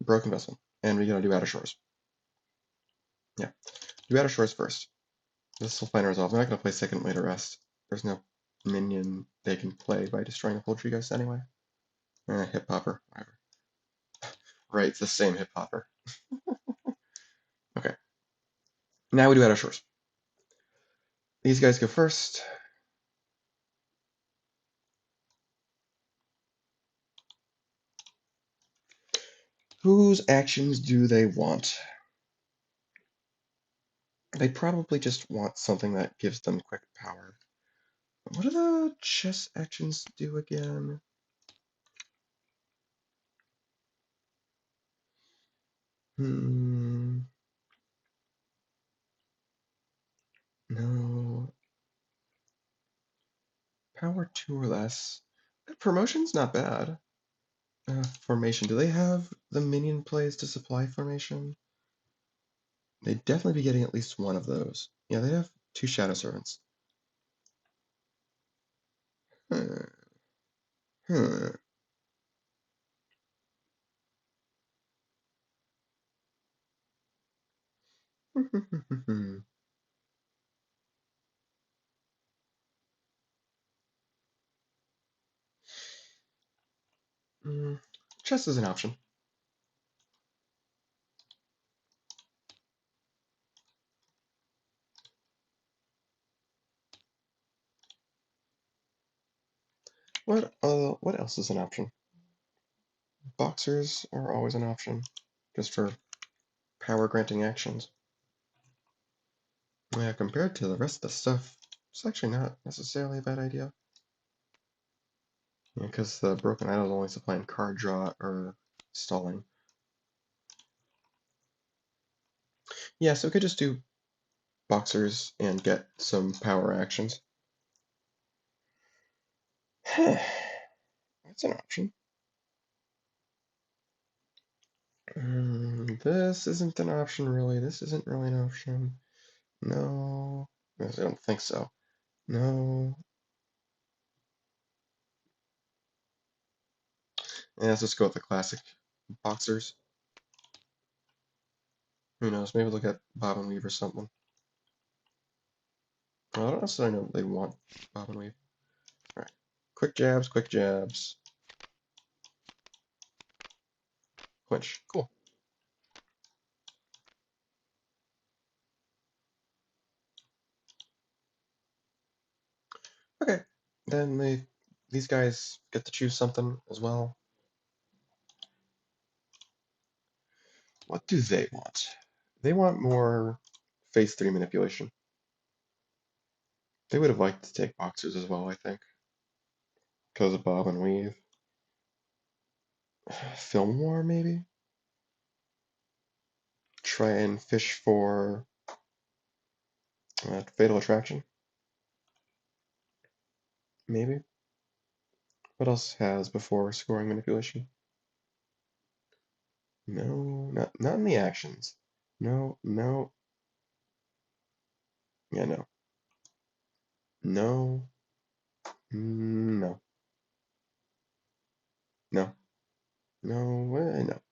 Broken Vessel. And we gotta do Outer Shores. Yeah, do Outer Shores first. This will find a resolve. They're not gonna play second later rest. There's no minion they can play by destroying the Poultrygeist anyway. Hip Hopper, whatever. Right, it's the same Hip Hopper. Okay, now we do Outer Shores. These guys go first. Whose actions do they want? They probably just want something that gives them quick power. What do the chess actions do again? No. Power 2 or less. Promotion's not bad. Formation. Do they have the minion plays to supply formation? They'd definitely be getting at least one of those. Yeah, they have 2 Shadow Servants. Huh. Huh. Chess is an option. What else is an option? Boxers are always an option, just for power granting actions. Yeah, compared to the rest of the stuff, it's actually not necessarily a bad idea. Yeah, because the Broken Idol is only supplying card draw or stalling. Yeah, so we could just do Boxers and get some power actions. That's an option. This isn't an option, really. This isn't really an option. No. I don't think so. No. Yeah, let's just go with the classic Boxers. Who knows? Maybe look at Bob and Weave or something. Well, I don't necessarily know if they want Bob and Weave. Alright. Quick jabs, quick jabs. Quench. Cool. Okay. Then these guys get to choose something as well. What do they want? They want more phase 3 manipulation. They would have liked to take Boxers as well, I think. Because of Bob and Weave. Film War, maybe? Try and fish for Fatal Attraction? Maybe? What else has before scoring manipulation? No, not in the actions. No, no, yeah, no, no, no, no, no, no,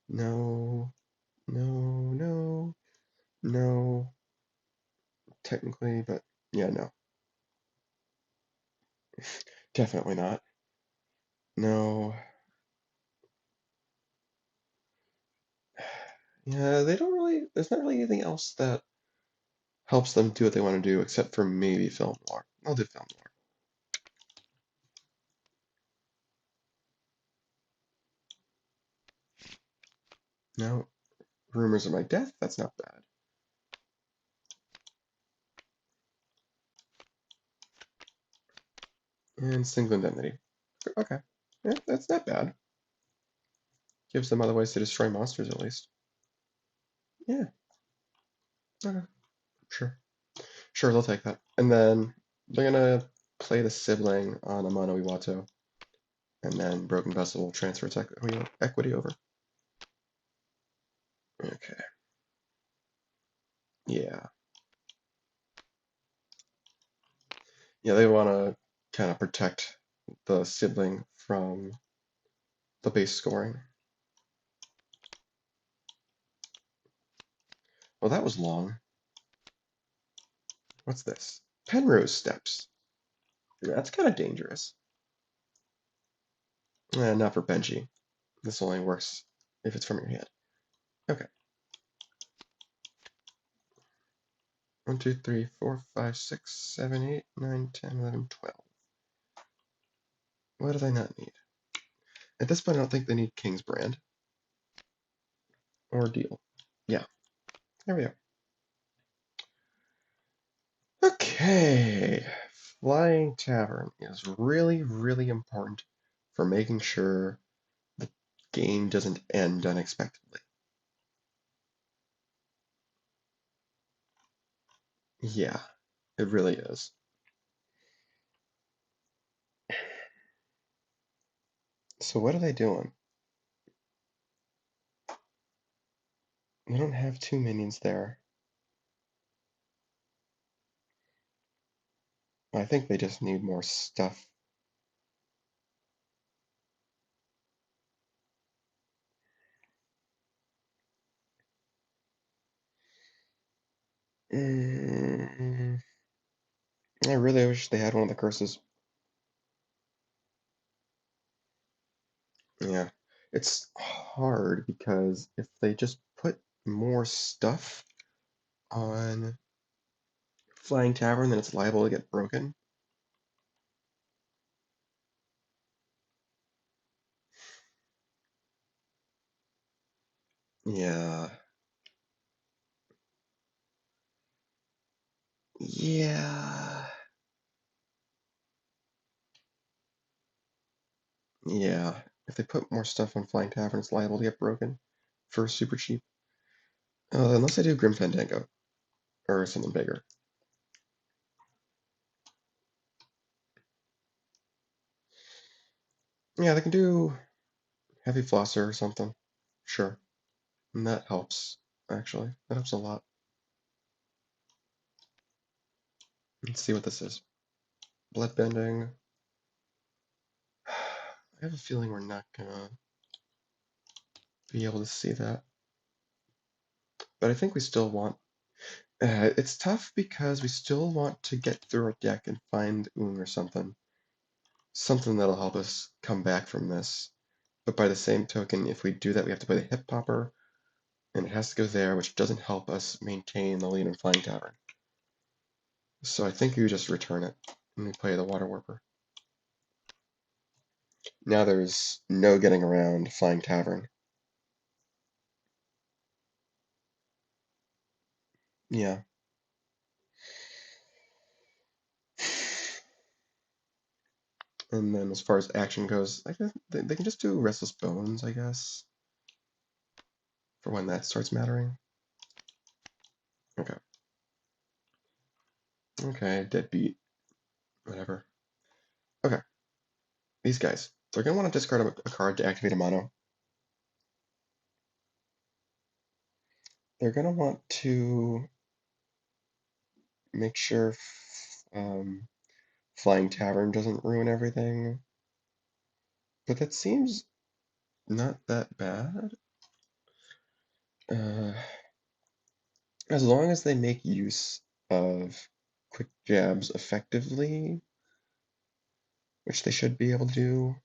no, no, no, no, technically, but yeah, no, definitely not. No, yeah, they don't really, there's not really anything else that helps them do what they want to do, except for maybe film noir. I'll do film noir. No, rumors of my death, that's not bad. And single indemnity. Okay, yeah, that's not bad. Gives them other ways to destroy monsters at least. Yeah, okay, sure. Sure, they'll take that. And then they're gonna play the sibling on a Mono Iwato, and then Broken Vessel will transfer its equity over. Okay, yeah. Yeah, they want to kind of protect the sibling from the base scoring. Well, that was long. What's this? Penrose Steps. That's kind of dangerous. Not for Benji. This only works if it's from your hand. Okay. 1, 2, 3, 4, 5, 6, 7, 8, 9, 10, 11, 12. What do they not need? At this point, I don't think they need King's Brand or Deal. Yeah, there we go. Okay. Flying Tavern is really, really important for making sure the game doesn't end unexpectedly. Yeah, it really is. So what are they doing? They don't have two minions there. I think they just need more stuff. Mm, I really wish they had one of the curses. Yeah, it's hard because if they just put more stuff on Flying Tavern, then it's liable to get broken. Yeah, yeah, yeah. If they put more stuff on Flying Tavern, it's liable to get broken for super cheap. Unless they do Grim Fandango or something bigger. Yeah, they can do Heavy Flosser or something. Sure. And that helps, actually. That helps a lot. Let's see what this is. Bloodbending. I have a feeling we're not gonna be able to see that. But I think we still want. It's tough because we still want to get through our deck and find Oong or something. Something that'll help us come back from this. But by the same token, if we do that, we have to play the Hip Popper, and it has to go there, which doesn't help us maintain the lead in Flying Tavern. So I think you just return it, and we play the Water Warper. Now there's no getting around Flying Tavern. Yeah. And then as far as action goes, I guess they can just do Restless Bones, I guess, for when that starts mattering. Okay. Okay, Deadbeat. Whatever. Okay. These guys. They're going to want to discard a card to activate a mono. they're gonna want to make sure Flying Tavern doesn't ruin everything, but that seems not that bad. Uh, as long as they make use of quick jabs effectively, which they should be able to do,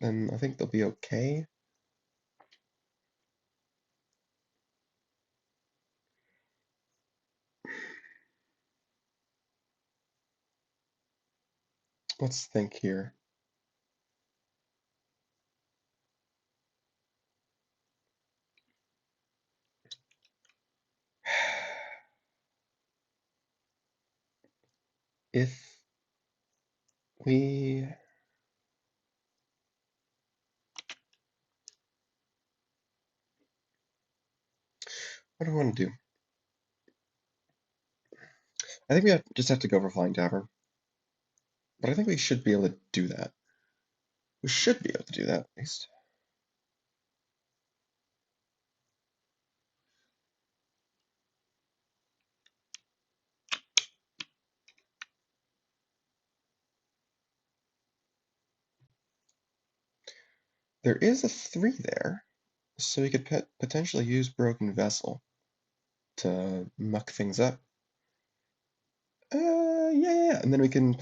then I think they'll be okay. Let's think here. If we... What do I want to do? I think we just have to go for Flying Tavern. But I think we should be able to do that. We should be able to do that, at least. There is a 3 there, so we could potentially use Broken Vessel to muck things up. Yeah. And then we can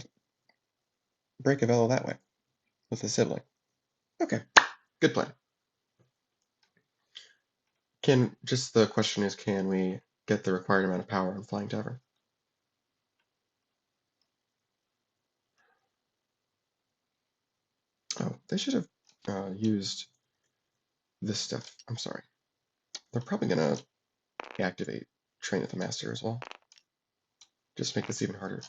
break a Velo that way with a sibling. Okay, good plan. The question is, can we get the required amount of power on Flying Tavern? Oh, they should have used this stuff. I'm sorry. They're probably gonna activate Train with the Master as well. Just make this even harder.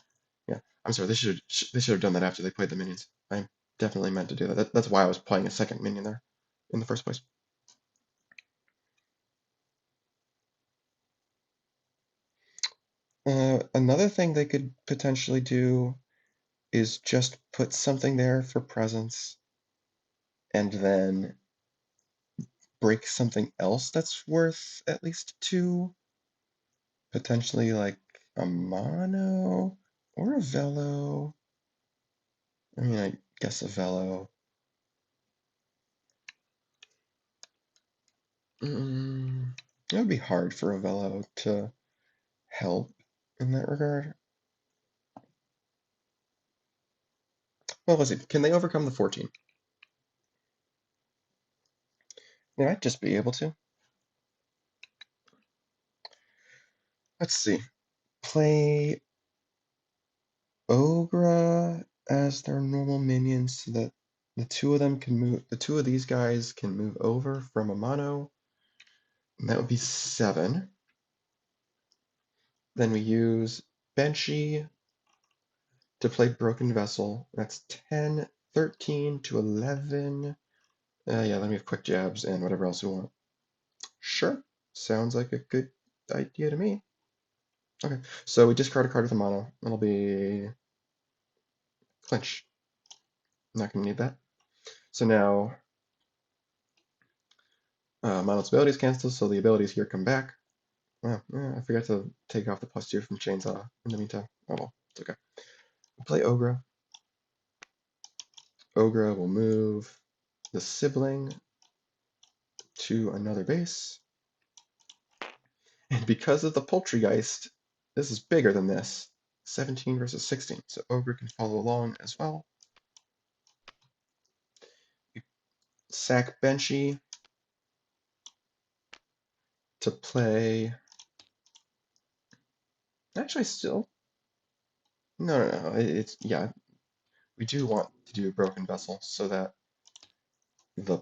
Yeah, I'm sorry. They should have done that after they played the minions. I definitely meant to do that. That's why I was playing a second minion there in the first place. Another thing they could potentially do is just put something there for presence and then break something else that's worth at least 2, potentially like a mono or a velo. I mean, I guess a velo. It would be hard for a velo to help in that regard. Well, let's see. Can they overcome the 14? They might just be able to. Let's see. Play Ogre as their normal minions so that the 2 of them can move. The 2 of these guys can move over from a mono. And that would be 7. Then we use Benchy to play Broken Vessel. That's 10, 13 to 11. Yeah, then we have quick jabs and whatever else we want. Sure. Sounds like a good idea to me. Okay, so we discard a card with a mono. It'll be clinch. Not going to need that. So now mono's abilities cancel, so the abilities here come back. Oh, yeah, I forgot to take off the +2 from Chainsaw in the meantime. Oh well, it's okay. We'll play Ogre. Ogre will move the sibling to another base. And because of the Poultrygeist, this is bigger than this. 17 versus 16, so Ogre can follow along as well. Sack Benchy to play. Actually, still. No. It's, yeah. We do want to do Broken Vessel so that the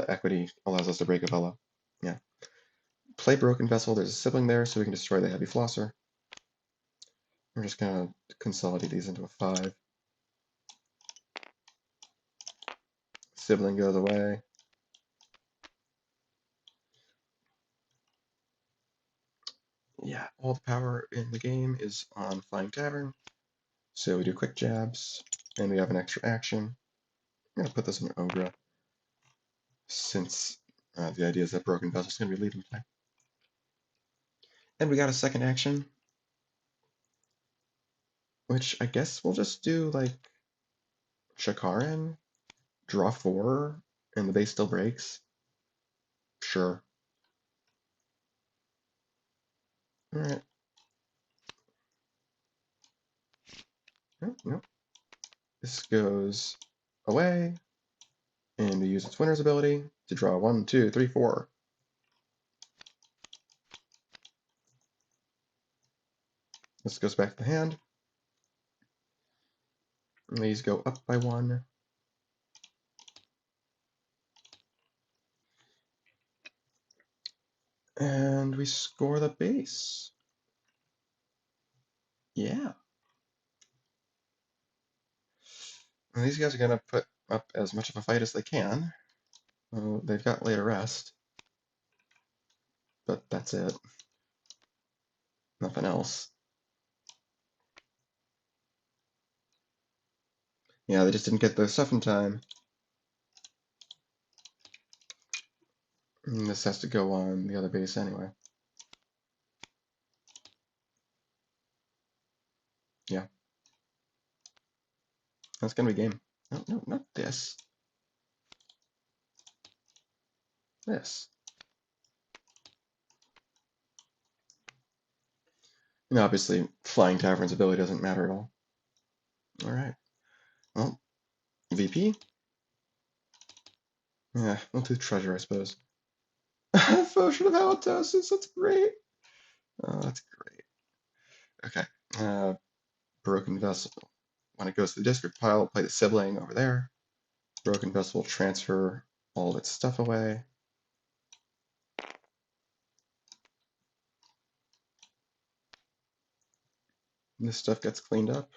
equity allows us to break a Velo. Yeah. Play Broken Vessel. There's a sibling there, so we can destroy the Heavy Flosser. We're just going to consolidate these into a 5. Sibling goes away. Yeah, all the power in the game is on Flying Tavern. So we do quick jabs, and we have an extra action. I'm going to put this in Ogre, since the idea is that Broken Vessel is going to be leading play. And we got a second action, which I guess we'll just do like Shakaran, draw 4, and the base still breaks. Sure. Alright. No. This goes away, and we use its winner's ability to draw 1, 2, 3, 4. This goes back to the hand. And these go up by 1. And we score the base. Yeah. And these guys are going to put up as much of a fight as they can. They've got later rest, but that's it. Nothing else. Yeah, they just didn't get their stuff in time. And this has to go on the other base anyway. Yeah. That's gonna be game. No, not this. This. And obviously, Flying Tavern's ability doesn't matter at all. Alright. Well, VP? Yeah, we'll do treasure, I suppose. Potion of Halitosis, that's great. Oh, that's great. Okay. Broken Vessel. When it goes to the district pile, we'll play the sibling over there. Broken Vessel will transfer all of its stuff away. And this stuff gets cleaned up.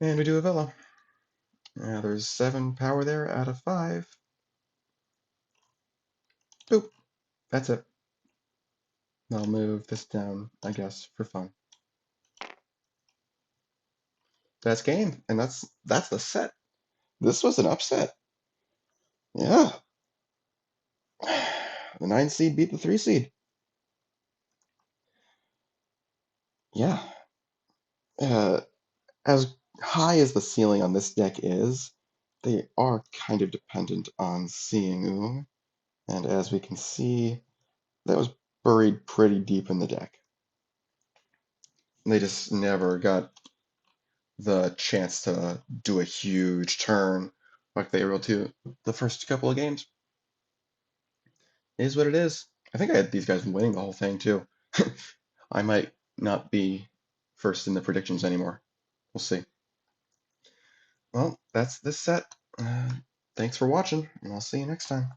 And we do a villa. There's 7 power there out of 5. Boop. That's it. I'll move this down, I guess, for fun. That's game, and that's the set. This was an upset. Yeah. The 9 seed beat the 3 seed. Yeah. Uh, as high as the ceiling on this deck is, they are kind of dependent on seeing Oong. And as we can see, that was buried pretty deep in the deck. They just never got the chance to do a huge turn like they were able to the first couple of games. It is what it is. I think I had these guys winning the whole thing too. I might not be first in the predictions anymore. We'll see. Well, that's this set. Thanks for watching, and I'll see you next time.